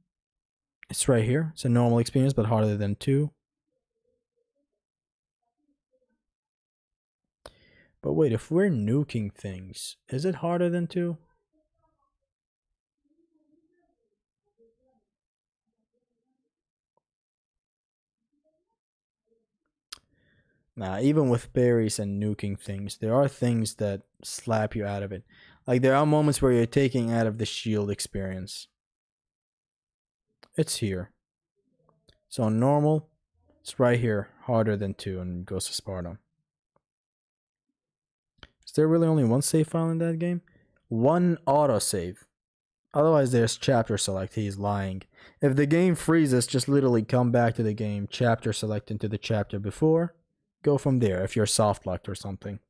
It's right here. It's a normal experience, but harder than 2. But wait, if we're nuking things, is it harder than 2? Nah, even with berries and nuking things, there are things that slap you out of it. Like, there are moments where you're taking out of the shield experience. It's here. So normal, it's right here, harder than 2 and Ghost of Sparta. Is there really only one save file in that game? One autosave. Otherwise, there's chapter select. He's lying. If the game freezes, just literally come back to the game, chapter select into the chapter before, go from there if you're soft locked or something.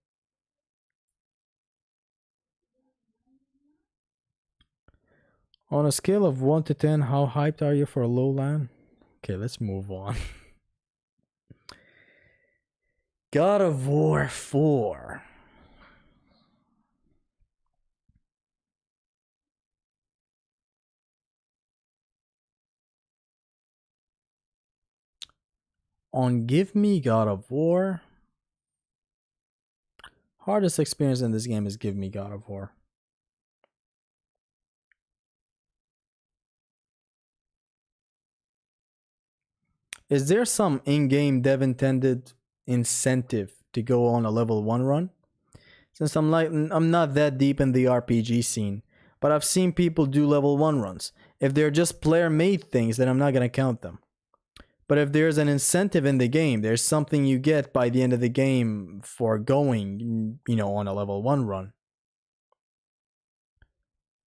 On a scale of 1 to 10, how hyped are you for a low land? Okay, let's move on. God of War 4. On Give Me God of War. Hardest experience in this game is Give Me God of War. Is there some in-game dev intended incentive to go on a level 1 run? Since I'm not that deep in the RPG scene, but I've seen people do level 1 runs. If they're just player made things, then I'm not gonna count them. But if there's an incentive in the game, there's something you get by the end of the game for going, on a level 1 run.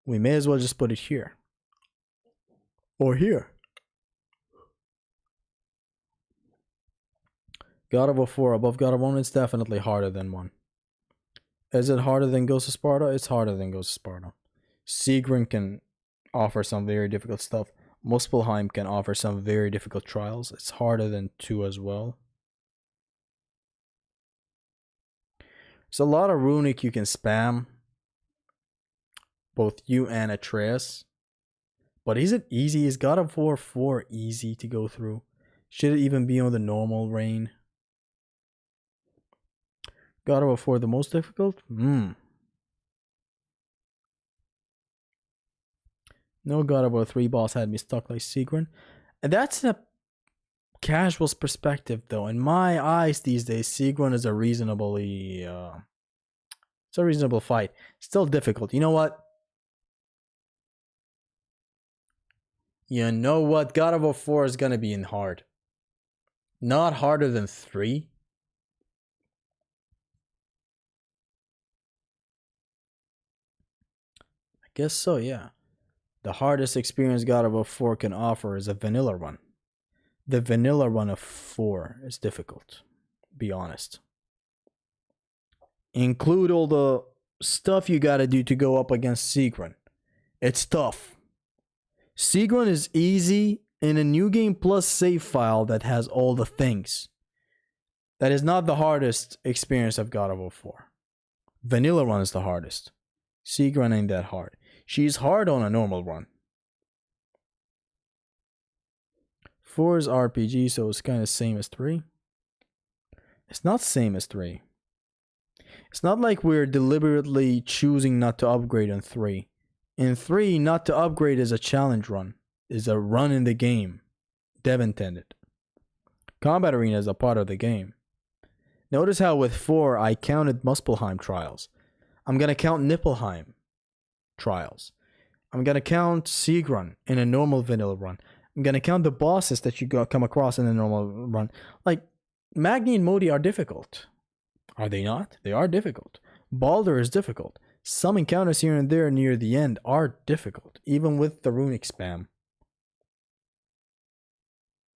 We may as well just put it here. Or here. God of War 4 above God of War 1, it's definitely harder than 1. Is it harder than Ghost of Sparta? It's harder than Ghost of Sparta. Sigrun can offer some very difficult stuff. Muspelheim can offer some very difficult trials. It's harder than 2 as well. There's a lot of runic you can spam. Both you and Atreus. But is it easy? Is God of War 4 easy to go through? Should it even be on the normal reign? God of War 4 the most difficult? No God of War 3 boss had me stuck like Sigrun. And that's a casual's perspective, though. In my eyes these days, Sigrun is a reasonably... it's a reasonable fight. Still difficult. You know what? God of War 4 is gonna be in hard. Not harder than 3. I guess so, yeah. The hardest experience God of War 4 can offer is a vanilla run. The vanilla run of 4 is difficult. Be honest. Include all the stuff you gotta do to go up against Sigrun. It's tough. Sigrun is easy in a New Game Plus save file that has all the things. That is not the hardest experience of God of War 4. Vanilla run is the hardest. Sigrun ain't that hard. She's hard on a normal run. 4 is RPG, so it's kind of same as 3. It's not same as 3. It's not like we're deliberately choosing not to upgrade in 3. In 3, not to upgrade is a challenge run. Is a run in the game. Dev intended. Combat Arena is a part of the game. Notice how with 4, I counted Muspelheim trials. I'm going to count Niflheim trials. I'm going to count Sigrun in a normal vanilla run. I'm going to count the bosses that you come across in a normal run. Like, Magni and Modi are difficult. Are they not? They are difficult. Baldur is difficult. Some encounters here and there near the end are difficult, even with the runic spam.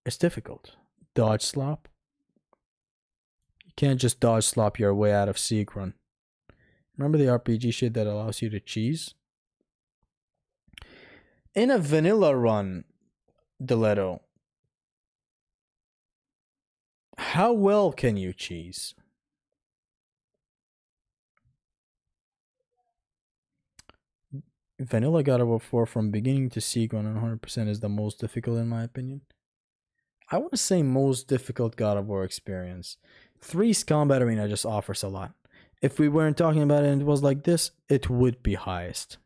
It's difficult. Dodge slop. You can't just dodge slop your way out of Sigrun. Remember the RPG shit that allows you to cheese? In a vanilla run, Diletto, how well can you cheese? Vanilla God of War 4 from beginning to sequel 100% is the most difficult in my opinion. I want to say most difficult God of War experience. 3's Combat Arena just offers a lot. If we weren't talking about it and it was like this, it would be highest.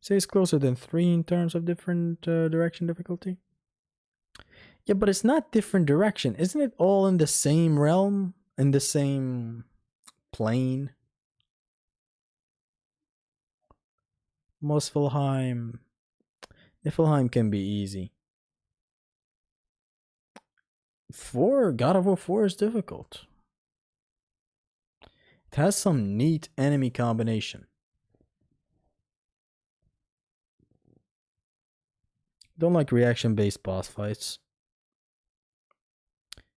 Say it's closer than 3 in terms of different direction difficulty. Yeah, but it's not different direction. Isn't it all in the same realm? In the same plane? Muspelheim. Niflheim can be easy. 4, God of War 4 is difficult. It has some neat enemy combination. Don't like reaction-based boss fights.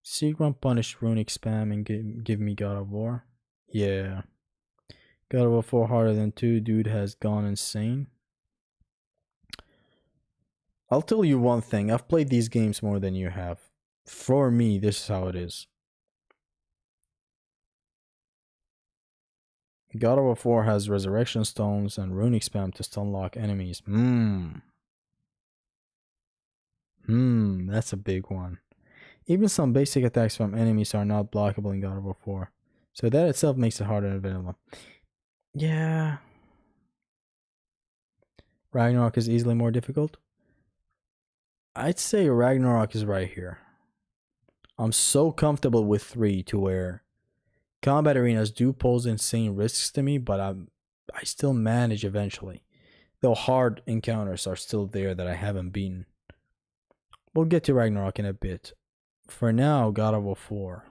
Seagramp punished runic spam and give me God of War. Yeah. God of War 4 harder than 2. Dude has gone insane. I'll tell you one thing. I've played these games more than you have. For me, this is how it is. God of War 4 has resurrection stones and runic spam to stunlock enemies. That's a big one. Even some basic attacks from enemies are not blockable in God of War 4. So that itself makes it harder than vanilla. Yeah. Ragnarok is easily more difficult. I'd say Ragnarok is right here. I'm so comfortable with 3 to where combat arenas do pose insane risks to me, but I still manage eventually. Though hard encounters are still there that I haven't beaten. We'll get to Ragnarok in a bit. For now, God of War 4.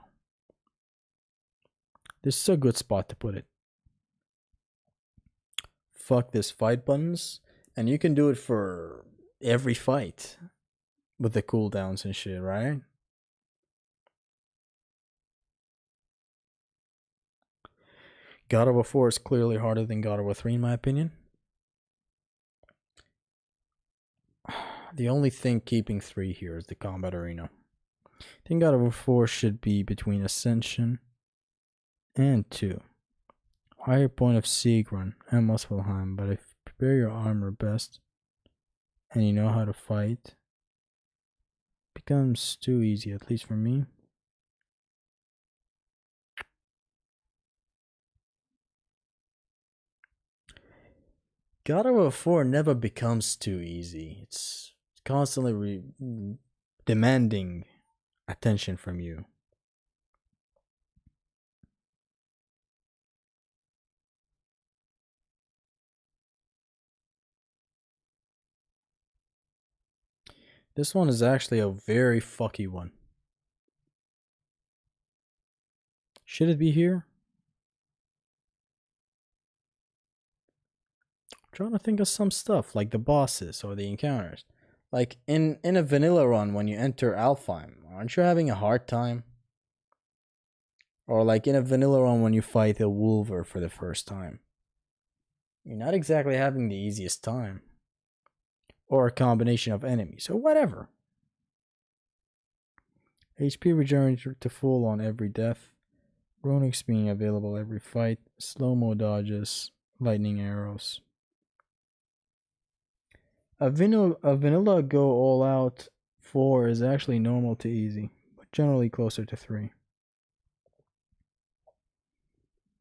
This is a good spot to put it. Fuck this fight buttons. And you can do it for every fight. With the cooldowns and shit, right? God of War 4 is clearly harder than God of War 3 in my opinion. The only thing keeping 3 here is the combat arena. I think God of War 4 should be between Ascension and 2. Higher point of Sigrun and Muspelheim, but if you prepare your armor best and you know how to fight, it becomes too easy, at least for me. God of War 4 never becomes too easy. It's constantly demanding attention from you. This one is actually a very fucky one. Should it be here? I'm trying to think of some stuff, like the bosses or the encounters. Like in a vanilla run, when you enter Alfheim, aren't you having a hard time? Or like in a vanilla run when you fight a Wolver for the first time. You're not exactly having the easiest time. Or a combination of enemies, or whatever. HP regenerates to full on every death. Runics being available every fight. Slow-mo dodges. Lightning arrows. A vanilla go all out 4 is actually normal to easy, but generally closer to 3.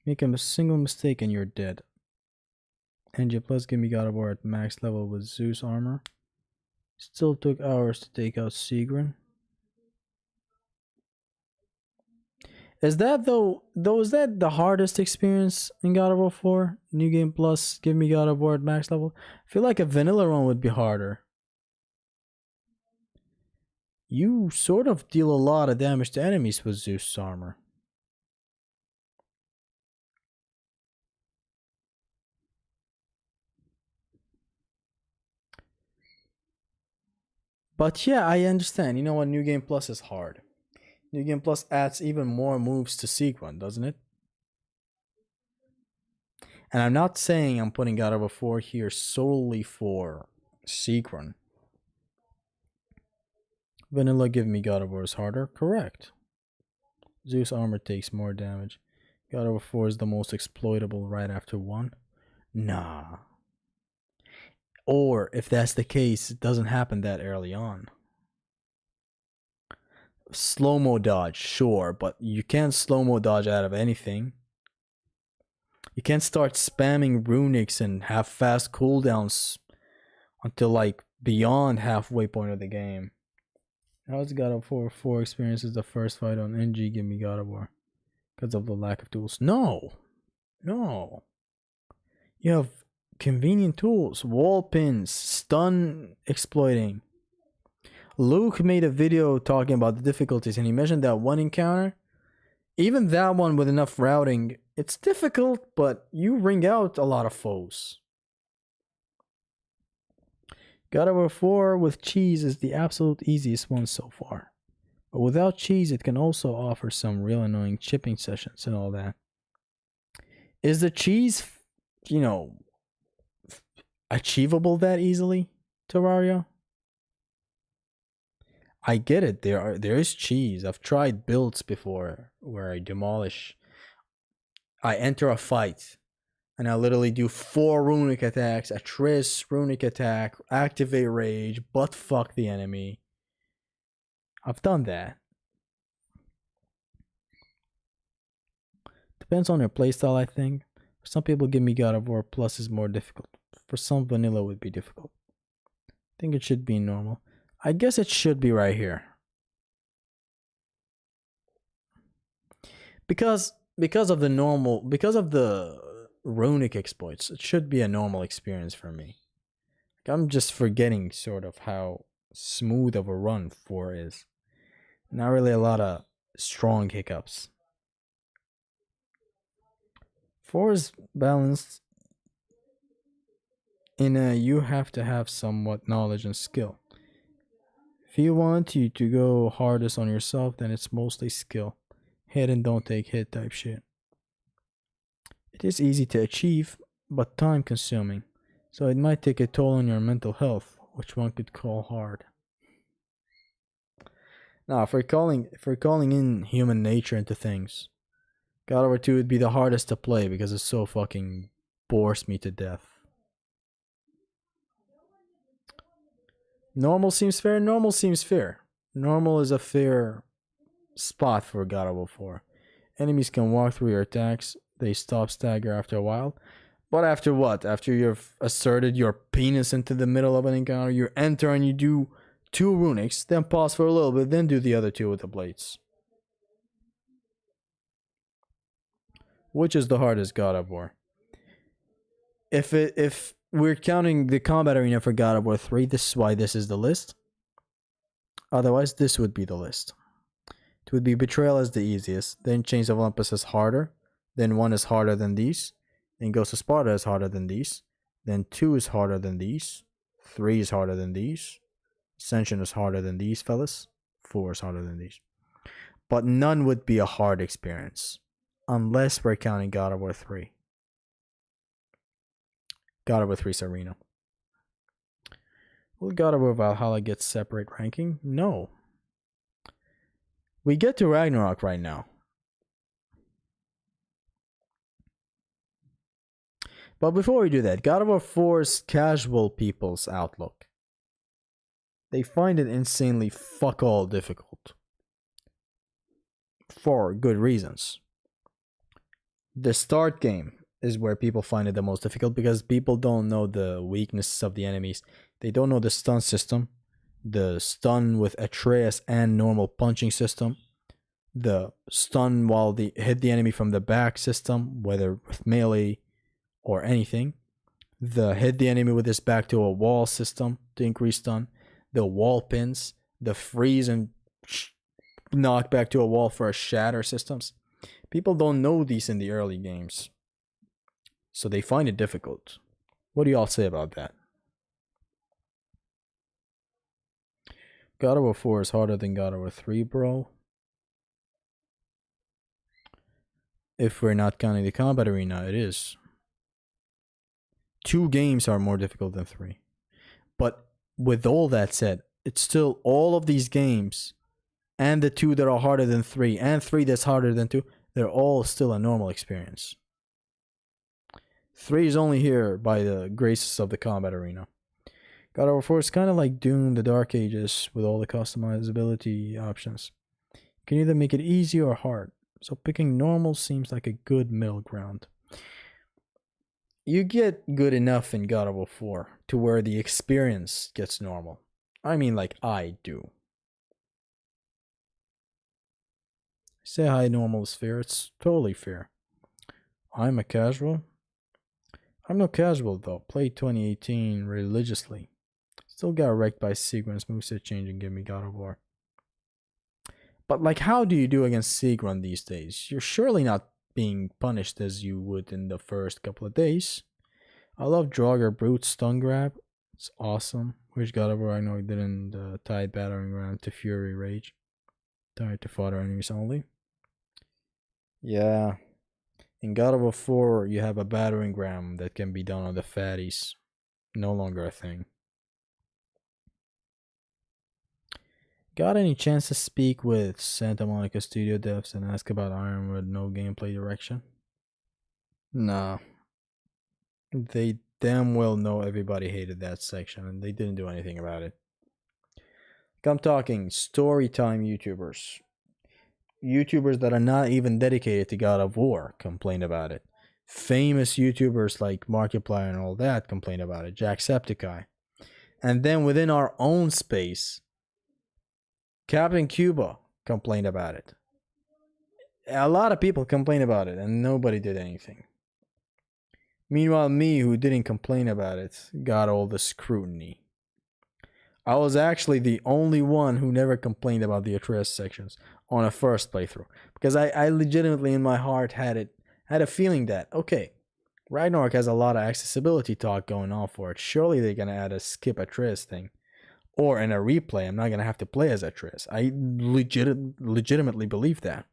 Make a single mistake and you're dead. Engine plus give me God of War at max level with Zeus armor. Still took hours to take out Sigrun. Is that is that the hardest experience in God of War 4? New Game Plus, give me God of War at max level. I feel like a vanilla run would be harder. You sort of deal a lot of damage to enemies with Zeus armor. But yeah, I understand. You know what? New Game Plus is hard. New Game Plus adds even more moves to Sequin, doesn't it? And I'm not saying I'm putting God of War 4 here solely for Sequin. Vanilla give me God of War is harder. Correct. Zeus armor takes more damage. God of War 4 is the most exploitable right after 1. Nah. Or if that's the case, it doesn't happen that early on. Slow-mo dodge, sure, but you can't slow-mo dodge out of anything. You can't start spamming runics and have fast cooldowns until like beyond halfway point of the game. How's God of War 4 experiences the first fight on NG? Give me God of War. Because of the lack of tools. No. No. You have convenient tools. Wall pins. Stun exploiting. Luke made a video talking about the difficulties and he mentioned that one encounter. Even that one with enough routing. It's difficult, but you ring out a lot of foes. God of War 4 with cheese is the absolute easiest one so far. But without cheese, it can also offer some real annoying chipping sessions and all that. Is the cheese, achievable that easily, Terraria? I get it. There is cheese. I've tried builds before where I enter a fight and I literally do 4 runic attacks, a Triss runic attack, activate rage, butt fuck the enemy. I've done that. Depends on your playstyle, I think. For some people, give me God of War Plus is more difficult. For some, vanilla would be difficult. I think it should be normal. I guess it should be right here. Because of the runic exploits, it should be a normal experience for me. I'm just forgetting sort of how smooth of a run 4 is. Not really a lot of strong hiccups. 4 is balanced in you have to have somewhat knowledge and skill. If you want you to go hardest on yourself, then it's mostly skill. Hit and don't take hit type shit. It is easy to achieve, but time consuming. So it might take a toll on your mental health, which one could call hard. Now, if we're calling in human nature into things, God of War 2 would be the hardest to play because it so fucking bores me to death. Normal seems fair. Normal seems fair. Normal is a fair spot for God of War 4. Enemies can walk through your attacks. They stop stagger after a while. But after what? After you've asserted your penis into the middle of an encounter, you enter and you do 2 runics, then pause for a little bit, then do the other 2 with the blades. Which is the hardest God of War? If we're counting the combat arena for God of War 3, this is why this is the list. Otherwise, this would be the list. It would be Betrayal as the easiest, then Chains of Olympus is harder, then 1 is harder than these, then Ghost of Sparta is harder than these, then 2 is harder than these, 3 is harder than these, Ascension is harder than these fellas, 4 is harder than these. But none would be a hard experience, unless we're counting God of War 3. God of War 3's arena. Will God of War Valhalla get separate ranking? No. We get to Ragnarok right now. But before we do that, God of War 4's casual people's outlook. They find it insanely fuck all difficult. For good reasons. The start game is where people find it the most difficult because people don't know the weaknesses of the enemies. They don't know the stun system, the stun with Atreus and normal punching system, the stun while they hit the enemy from the back system, whether with melee or anything, the hit the enemy with his back to a wall system to increase stun, the wall pins, the freeze and knock back to a wall for a shatter systems. People don't know these in the early games, so they find it difficult. What do y'all say about that? God of War 4 is harder than God of War 3, bro. If we're not counting the combat arena, it is. 2 games are more difficult than 3. But with all that said, it's still all of these games and the 2 that are harder than 3 and 3 that's harder than 2, they're all still a normal experience. 3 is only here by the graces of the combat arena. God of War 4 is kind of like Doom the Dark Ages with all the customizability options. You can either make it easy or hard, so picking normal seems like a good middle ground. You get good enough in God of War 4 to where the experience gets normal. I mean, like I do. Say hi, normal is fair. It's totally fair. I'm a casual. I'm no casual though. Played 2018 religiously. Still got wrecked by Sigrun's moveset change and give me God of War. But like, how do you do against Sigrun these days? You're surely not being punished as you would in the first couple of days. I love Draugr Brute stun grab. It's awesome. Wish God of War Ragnarok didn't tie battering ram to Fury Rage. Tied to fodder enemies only. Yeah. In God of War 4, you have a battering ram that can be done on the fatties. No longer a thing. Got any chance to speak with Santa Monica Studio devs and ask about Ironwood no gameplay direction? Nah. They damn well know everybody hated that section and they didn't do anything about it. I'm talking storytime YouTubers. YouTubers that are not even dedicated to God of War complain about it. Famous YouTubers like Markiplier and all that complain about it. Jacksepticeye. And then within our own space, Captain Cuba complained about it. A lot of people complained about it and nobody did anything. Meanwhile, me, who didn't complain about it, got all the scrutiny. I was actually the only one who never complained about the Atreus sections on a first playthrough. Because I legitimately in my heart had a feeling that, okay, Ragnarok has a lot of accessibility talk going on for it. Surely they're going to add a skip Atreus thing. Or in a replay, I'm not going to have to play as Atreus. I legitimately believe that.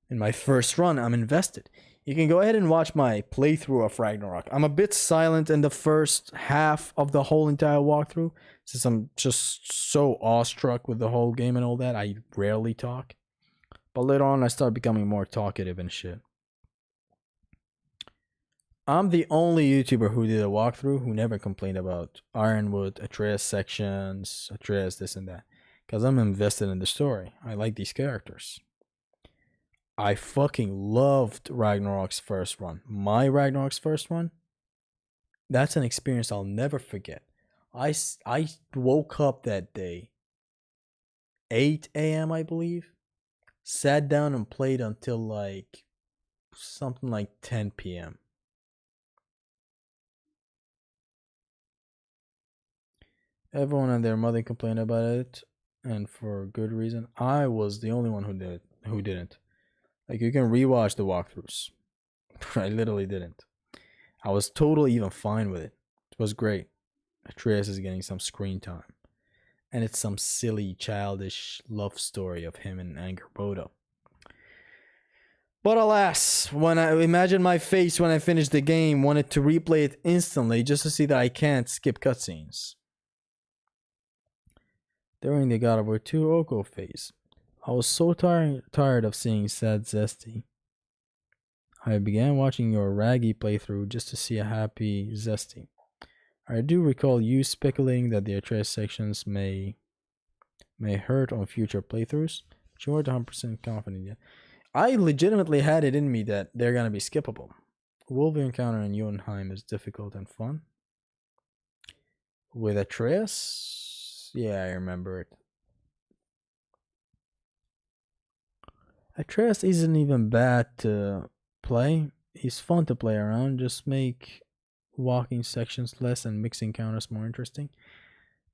In my first run, I'm invested. You can go ahead and watch my playthrough of Ragnarok. I'm a bit silent in the first half of the whole entire walkthrough, since I'm just so awestruck with the whole game and all that. I rarely talk. But later on, I start becoming more talkative and shit. I'm the only YouTuber who did a walkthrough who never complained about Ironwood, Atreus sections, Atreus this and that. Because I'm invested in the story. I like these characters. I fucking loved Ragnarok's first run. My Ragnarok's first run, that's an experience I'll never forget. I woke up that day, 8 a.m. I believe, sat down and played until like something like 10 p.m. Everyone and their mother complained about it, and for good reason. I was the only one who didn't. Like, you can rewatch the walkthroughs. I literally didn't. I was totally even fine with it. It was great. Atreus is getting some screen time. And it's some silly, childish love story of him and Angerboda. But alas, when I imagine my face when I finished the game, wanted to replay it instantly just to see that I can't skip cutscenes. During the God of War 2 Oko phase, I was so tired of seeing sad Zesty. I began watching your Raggy playthrough just to see a happy Zesty. I do recall you speculating that the Atreus sections may hurt on future playthroughs, but you weren't 100% confident yet. I legitimately had it in me that they're gonna be skippable. Wolverine encounter in Jotunheim is difficult and fun. With Atreus? Yeah, I remember it. Atreus isn't even bad to play. He's fun to play around. Just make walking sections less and mixing counters more interesting.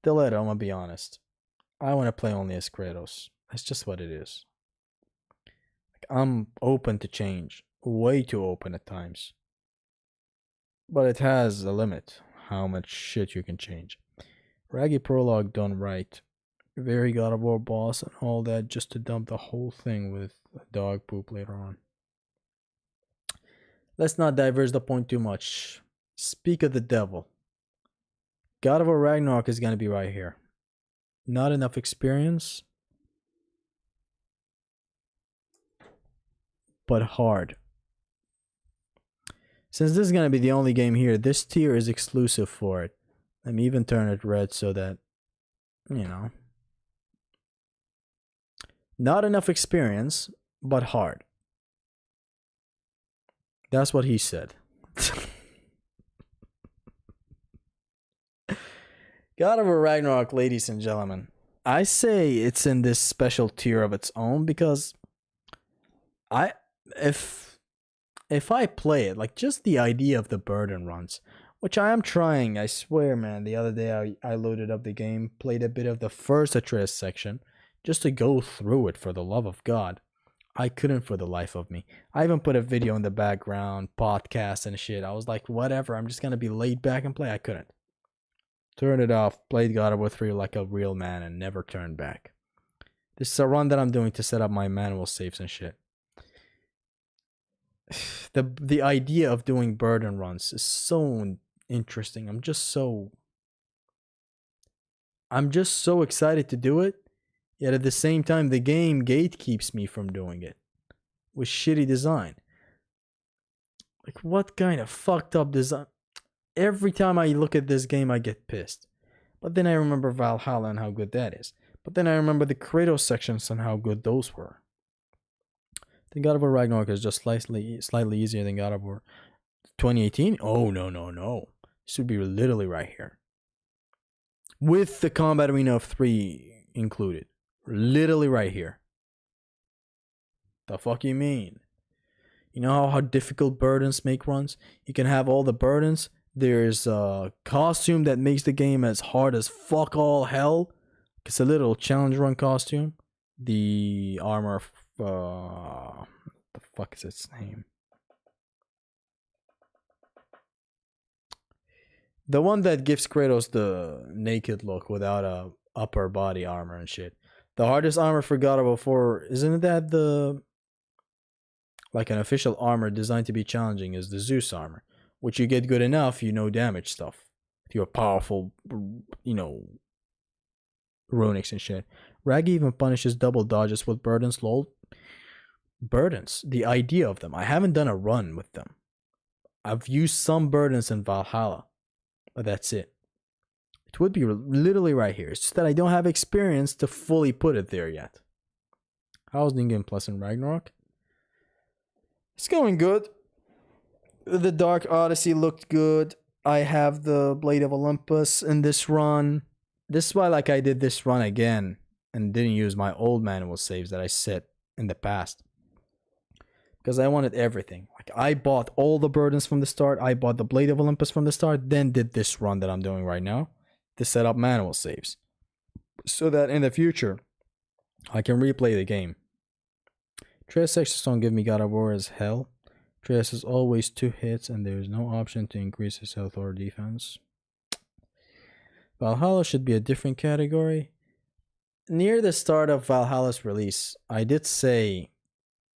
Deleto, I'm gonna be honest. I want to play only as Kratos. That's just what it is. Like, I'm open to change. Way too open at times. But it has a limit. How much shit you can change. Raggy Prologue done right. Very God of War boss and all that just to dump the whole thing with dog poop later on. Let's not diverge the point too much. Speak of the devil. God of War Ragnarok is going to be right here. Not enough experience. but hard. Since this is going to be the only game here, this tier is exclusive for it. Let me even turn it red so that, you know. Not enough experience, but hard. That's what he said. God of War Ragnarok, ladies and gentlemen. I say it's in this special tier of its own because if I play it, like just the idea of the burden runs, which I am trying, I swear, man. The other day I loaded up the game, played a bit of the first Atreus section, just to go through it for the love of God. I couldn't for the life of me. I even put a video in the background, podcast and shit. I was like, whatever, I'm just gonna be laid back and play. I couldn't. Turned it off, played God of War 3 like a real man and never turned back. This is a run that I'm doing to set up my manual saves and shit. The idea of doing burden runs is so interesting. I'm just so excited to do it. Yet at the same time, the game gatekeeps me from doing it with shitty design. Like, what kind of fucked up design? Every time I look at this game, I get pissed. But then I remember Valhalla and how good that is. But then I remember the Kratos sections and how good those were. The God of War Ragnarok is just slightly easier than God of War 2018. Oh, no. This would be literally right here. With the combat arena of 3 included. Literally right here. The fuck you mean? You know how difficult burdens make runs? You can have all the burdens. There's a costume that makes the game as hard as fuck all hell. It's a little challenge run costume. The armor, what the fuck is its name? The one that gives Kratos the naked look without a upper body armor and shit. The hardest armor for God of War 4, isn't that the, like, an official armor designed to be challenging is the Zeus armor, which you get good enough, you know, damage stuff. If you're powerful, you know, runics and shit. Rag even punishes double dodges with burdens, lol. Burdens, the idea of them. I haven't done a run with them. I've used some burdens in Valhalla, but that's it. It would be literally right here. It's just that I don't have experience to fully put it there yet. How's Ningen Plus in Ragnarok? It's going good. The Dark Odyssey looked good. I have the Blade of Olympus in this run. This is why, like, I did this run again and didn't use my old manual saves that I set in the past. Because I wanted everything. Like, I bought all the burdens from the start. I bought the Blade of Olympus from the start. Then did this run that I'm doing right now to set up manual saves. So that in the future, I can replay the game. Atreus sections don't give me God of War as hell. Atreus is always 2 hits and there is no option to increase his health or defense. Valhalla should be a different category. Near the start of Valhalla's release, I did say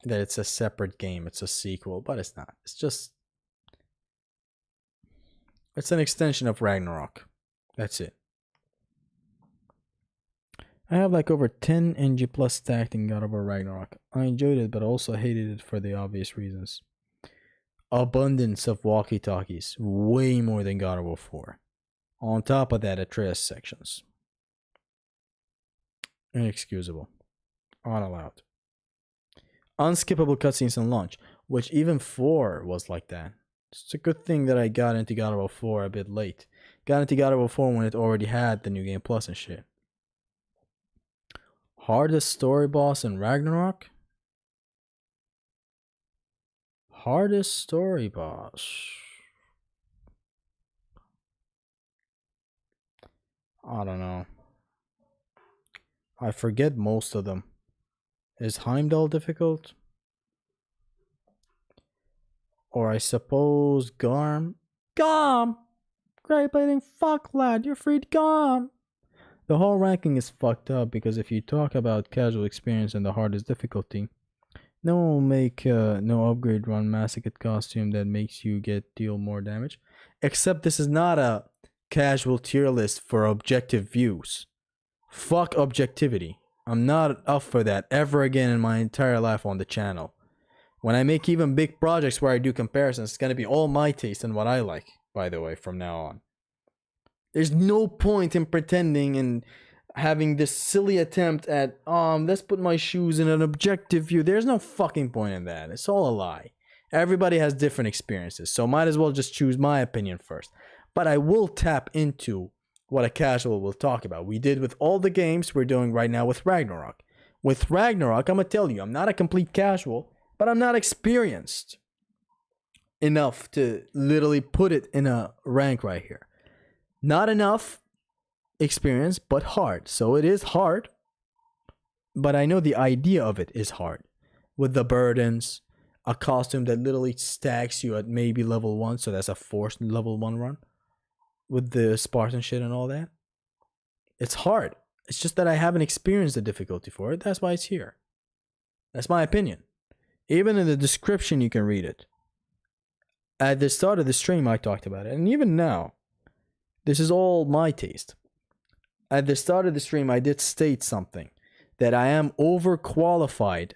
that it's a separate game, it's a sequel, but it's not. It's just, it's an extension of Ragnarok. That's it. I have like over 10 NG plus stacked in God of War Ragnarok. I enjoyed it, but also hated it for the obvious reasons. Abundance of walkie-talkies, way more than God of War 4. On top of that, Atreus sections. Inexcusable. Unallowed. Unskippable cutscenes and launch, which even 4 was like that. It's a good thing that I got into God of War 4 a bit late. Got into God of War 4 when it already had the New Game Plus and shit. Hardest story boss in Ragnarok? Hardest story boss. I don't know. I forget most of them. Is Heimdall difficult? Or I suppose Garm? Garm! Great blading fuck lad, you're freed Garm! The whole ranking is fucked up because if you talk about casual experience and the hardest difficulty, no one will make no upgrade run massacre costume that makes you deal more damage. Except this is not a casual tier list for objective views. Fuck objectivity. I'm not up for that ever again in my entire life on the channel. When I make even big projects where I do comparisons, it's gonna be all my taste and what I like, by the way, from now on. There's no point in pretending and having this silly attempt at, let's put my shoes in an objective view. There's no fucking point in that. It's all a lie. Everybody has different experiences, so might as well just choose my opinion first. But I will tap into what a casual will talk about. We did with all the games we're doing right now with Ragnarok. With Ragnarok, I'm gonna tell you, I'm not a complete casual, but I'm not experienced enough to literally put it in a rank right here. Not enough experience, but hard. So it is hard, but I know the idea of it is hard. With the burdens, a costume that literally stacks you at maybe level 1, so that's a forced level 1 run. With the Spartan shit and all that. It's hard. It's just that I haven't experienced the difficulty for it. That's why it's here. That's my opinion. Even in the description, you can read it. At the start of the stream, I talked about it. And even now, this is all my taste. At the start of the stream, I did state something. That I am overqualified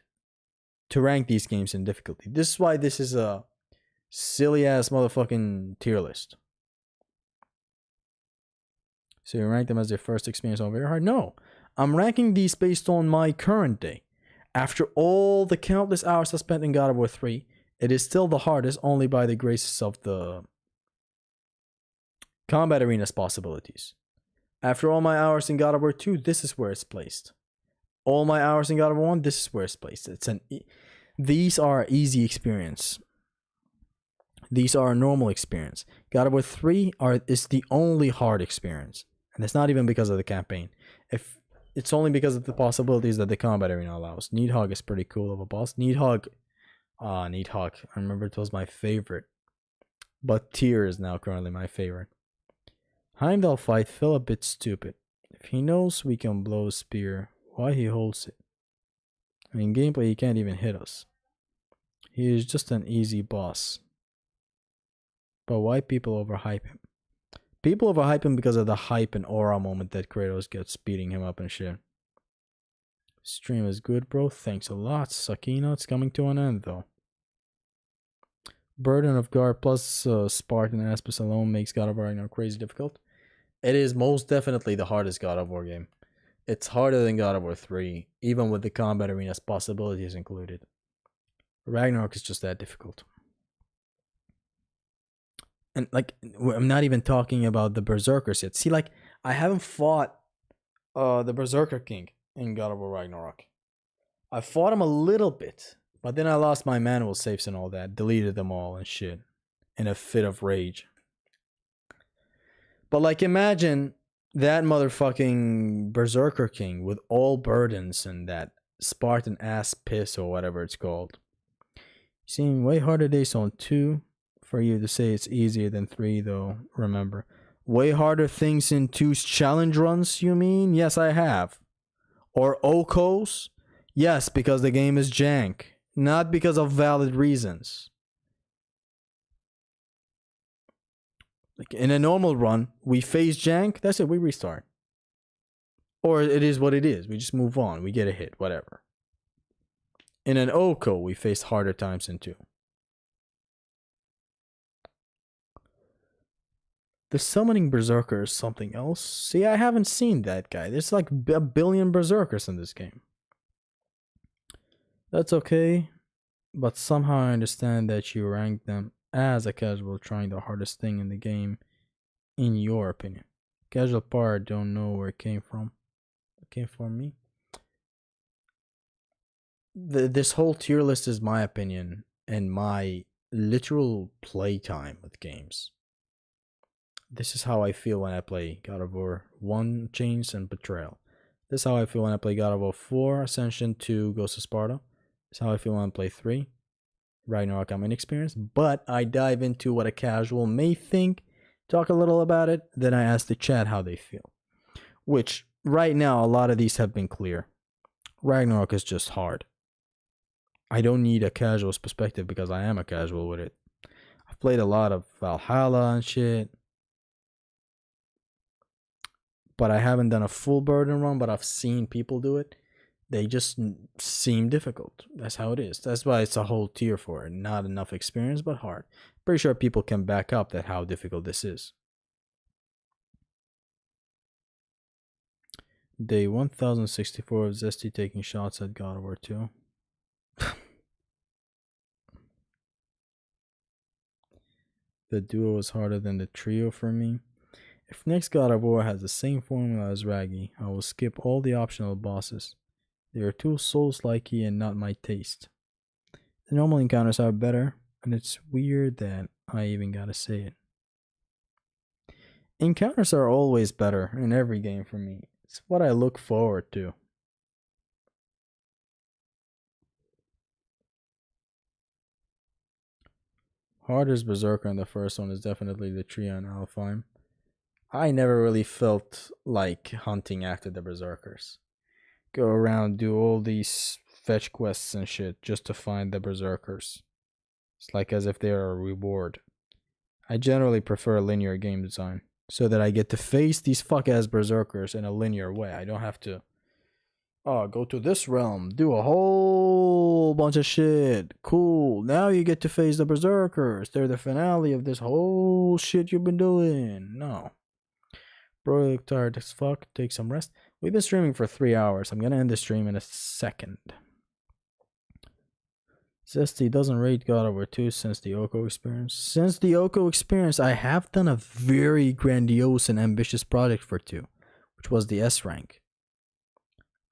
to rank these games in difficulty. This is why this is a silly-ass motherfucking tier list. So you rank them as their first experience on very hard? No. I'm ranking these based on my current day. After all the countless hours I spent in God of War 3, it is still the hardest only by the graces of the combat arena's possibilities. After all my hours in God of War 2, this is where it's placed. All my hours in God of War 1, this is where it's placed. These are easy experience. These are a normal experience. God of War 3 is the only hard experience. And it's not even because of the campaign. If it's only because of the possibilities that the combat arena allows. Needhog is pretty cool of a boss. Needhog. Needhog. I remember it was my favorite. But Tyr is now currently my favorite. Heimdall fight felt a bit stupid. If he knows we can blow a spear, why he holds it? I mean, gameplay, he can't even hit us. He is just an easy boss. But why people overhype him? People overhype him because of the hype and aura moment that Kratos gets beating him up and shit. Stream is good, bro. Thanks a lot. Sakina, it's coming to an end, though. Burden of Guard plus Spartan Aspis alone makes God of War Ragnarok crazy difficult. It is most definitely the hardest God of War game. It's harder than God of War 3, even with the combat arena's possibilities included. Ragnarok is just that difficult. And like, I'm not even talking about the Berserkers yet. See, like, I haven't fought the Berserker King in God of War Ragnarok. I fought him a little bit, but then I lost my manual saves and all that, deleted them all and shit, in a fit of rage. But like, imagine that motherfucking Berserker King with all burdens and that Spartan ass piss or whatever it's called. Seeing way harder days on 2. For you to say it's easier than 3, though, remember. Way harder things in 2's challenge runs, you mean? Yes, I have. Or Okos? Yes, because the game is jank. Not because of valid reasons. Like in a normal run, we face jank, that's it, we restart. Or it is what it is, we just move on, we get a hit, whatever. In an Oko, we face harder times in 2. The summoning berserker is something else. See, I haven't seen that guy. There's like a billion berserkers in this game. That's okay, but somehow I understand that you rank them as a casual trying the hardest thing in the game, in your opinion. Casual part don't know where it came from. It came from me. This whole tier list is my opinion and my literal playtime with games. This is how I feel when I play God of War 1, Chains, and Betrayal. This is how I feel when I play God of War 4, Ascension, 2, Ghost of Sparta. This is how I feel when I play 3, Ragnarok. I'm inexperienced, but I dive into what a casual may think, talk a little about it, then I ask the chat how they feel. Which, right now, a lot of these have been clear. Ragnarok is just hard. I don't need a casual's perspective because I am a casual with it. I've played a lot of Valhalla and shit. But I haven't done a full burden run, but I've seen people do it. They just seem difficult. That's how it is. That's why it's a whole tier for it. Not enough experience, but hard. Pretty sure people can back up that how difficult this is. Day 1064 of Zesty taking shots at God of War 2. The duo was harder than the trio for me. If next God of War has the same formula as Raggy, I will skip all the optional bosses. They are too Souls-likey and not my taste. The normal encounters are better, and it's weird that I even gotta say it. Encounters are always better in every game for me. It's what I look forward to. Hardest Berserker in the first one is definitely the trio and Alfheim. I never really felt like hunting after the Berserkers. Go around, do all these fetch quests and shit just to find the Berserkers. It's like as if they are a reward. I generally prefer linear game design, so that I get to face these fuck-ass Berserkers in a linear way. I don't have to, go to this realm, do a whole bunch of shit. Cool, now you get to face the Berserkers. They're the finale of this whole shit you've been doing. No. Bro, you look tired as fuck. Take some rest. We've been streaming for 3 hours. I'm gonna end the stream in a second. Zesty doesn't rate God of War 2 since the Oko experience. Since the Oko experience, I have done a very grandiose and ambitious project for 2, which was the S rank.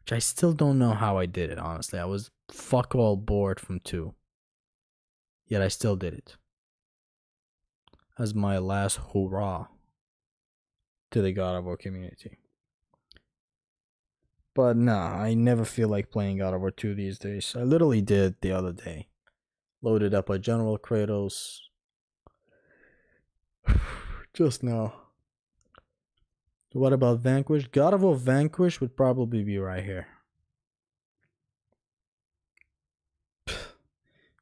Which I still don't know how I did it, honestly. I was fuck all bored from 2. Yet I still did it. As my last hurrah to the God of War community. But nah, I never feel like playing God of War 2 these days. I literally did the other day. Loaded up a General Kratos. Just now. What about Vanquish? God of War Vanquish would probably be right here.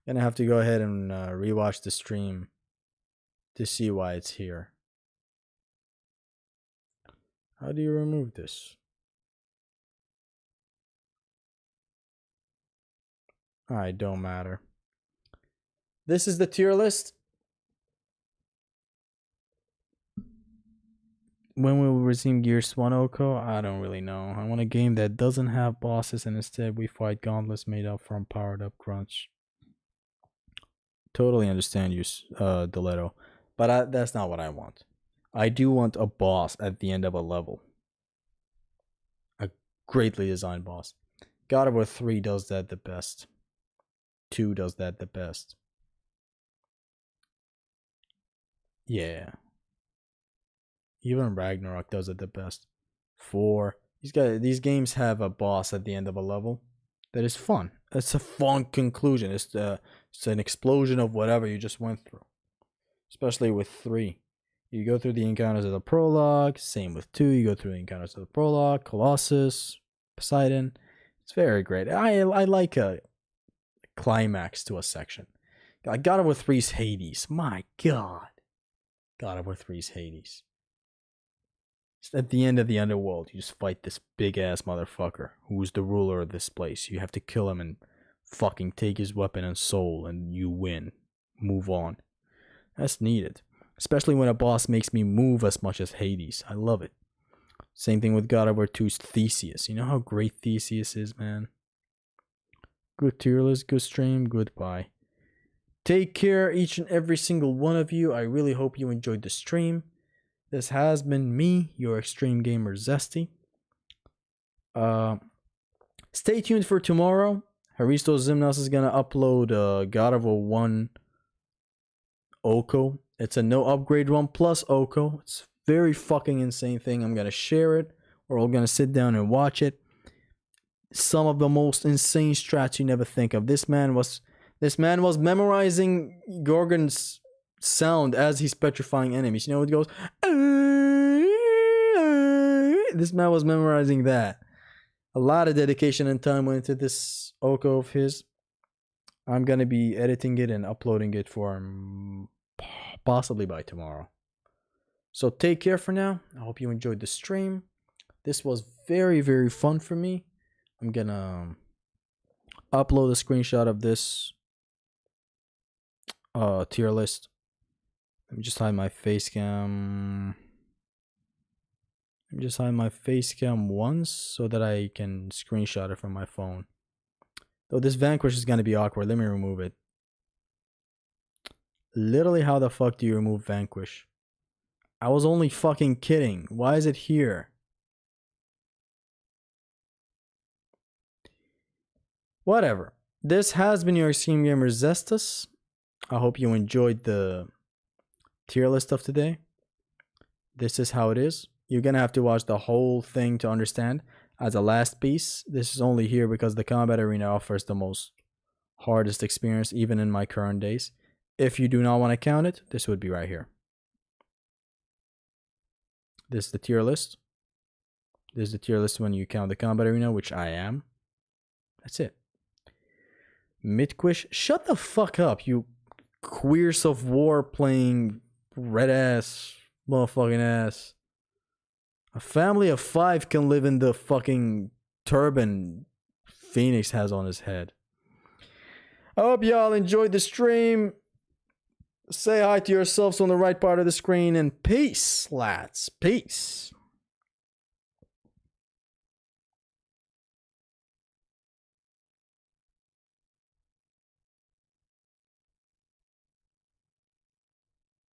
Gonna have to go ahead and rewatch the stream to see why it's here. How do you remove this? Alright, don't matter. This is the tier list. When will we resume Gears 1 Oko? I don't really know. I want a game that doesn't have bosses and instead we fight gauntlets made up from powered up grunts. Totally understand you, Diletto. But that's not what I want. I do want a boss at the end of a level. A greatly designed boss. God of War 3 does that the best. 2 does that the best. Yeah. Even Ragnarok does it the best. 4. These games have a boss at the end of a level that is fun. It's a fun conclusion. It's an explosion of whatever you just went through. Especially with 3. You go through the encounters of the prologue. Same with 2. You go through the encounters of the prologue. Colossus. Poseidon. It's very great. I like a climax to a section. God of War 3's Hades. My god. God of War 3's Hades. At the end of the underworld, you just fight this big ass motherfucker who's the ruler of this place. You have to kill him and fucking take his weapon and soul, and you win. Move on. That's needed. Especially when a boss makes me move as much as Hades. I love it. Same thing with God of War 2's Theseus. You know how great Theseus is, man? Good tier list, good stream, goodbye. Take care, each and every single one of you. I really hope you enjoyed the stream. This has been me, your extreme gamer Zesty. Stay tuned for tomorrow. Haristo Zimnas is gonna upload God of War 1 Oko. It's a no upgrade one plus Oko. It's very fucking insane thing. I'm gonna share it. We're all gonna sit down and watch it. Some of the most insane strats you never think of. This man was memorizing Gorgon's sound as he's petrifying enemies. You know, it goes. This man was memorizing that. A lot of dedication and time went into this Oko of his. I'm gonna be editing it and uploading it for him possibly by tomorrow. So take care for now. I hope you enjoyed the stream. This was very, very fun for me. I'm gonna upload a screenshot of this tier list. Let me just hide my face cam. Let me just hide my face cam once so that I can screenshot it from my phone. Though this Vanquish is gonna be awkward. Let me remove it. Literally, how the fuck do you remove Vanquish? I was only fucking kidding. Why is it here? Whatever. This has been your Extreme Gamer Zestus. I hope you enjoyed the tier list of today. This is how it is. You're gonna have to watch the whole thing to understand. As a last piece, this is only here because the combat arena offers the most hardest experience even in my current days. If you do not want to count it, this would be right here. This is the tier list. This is the tier list when you count the combat arena, which I am. That's it. Midquish, shut the fuck up, you queers of war playing red ass motherfucking ass. A family of 5 can live in the fucking turban Phoenix has on his head. I hope y'all enjoyed the stream. Say hi to yourselves on the right part of the screen, and peace, lads. Peace.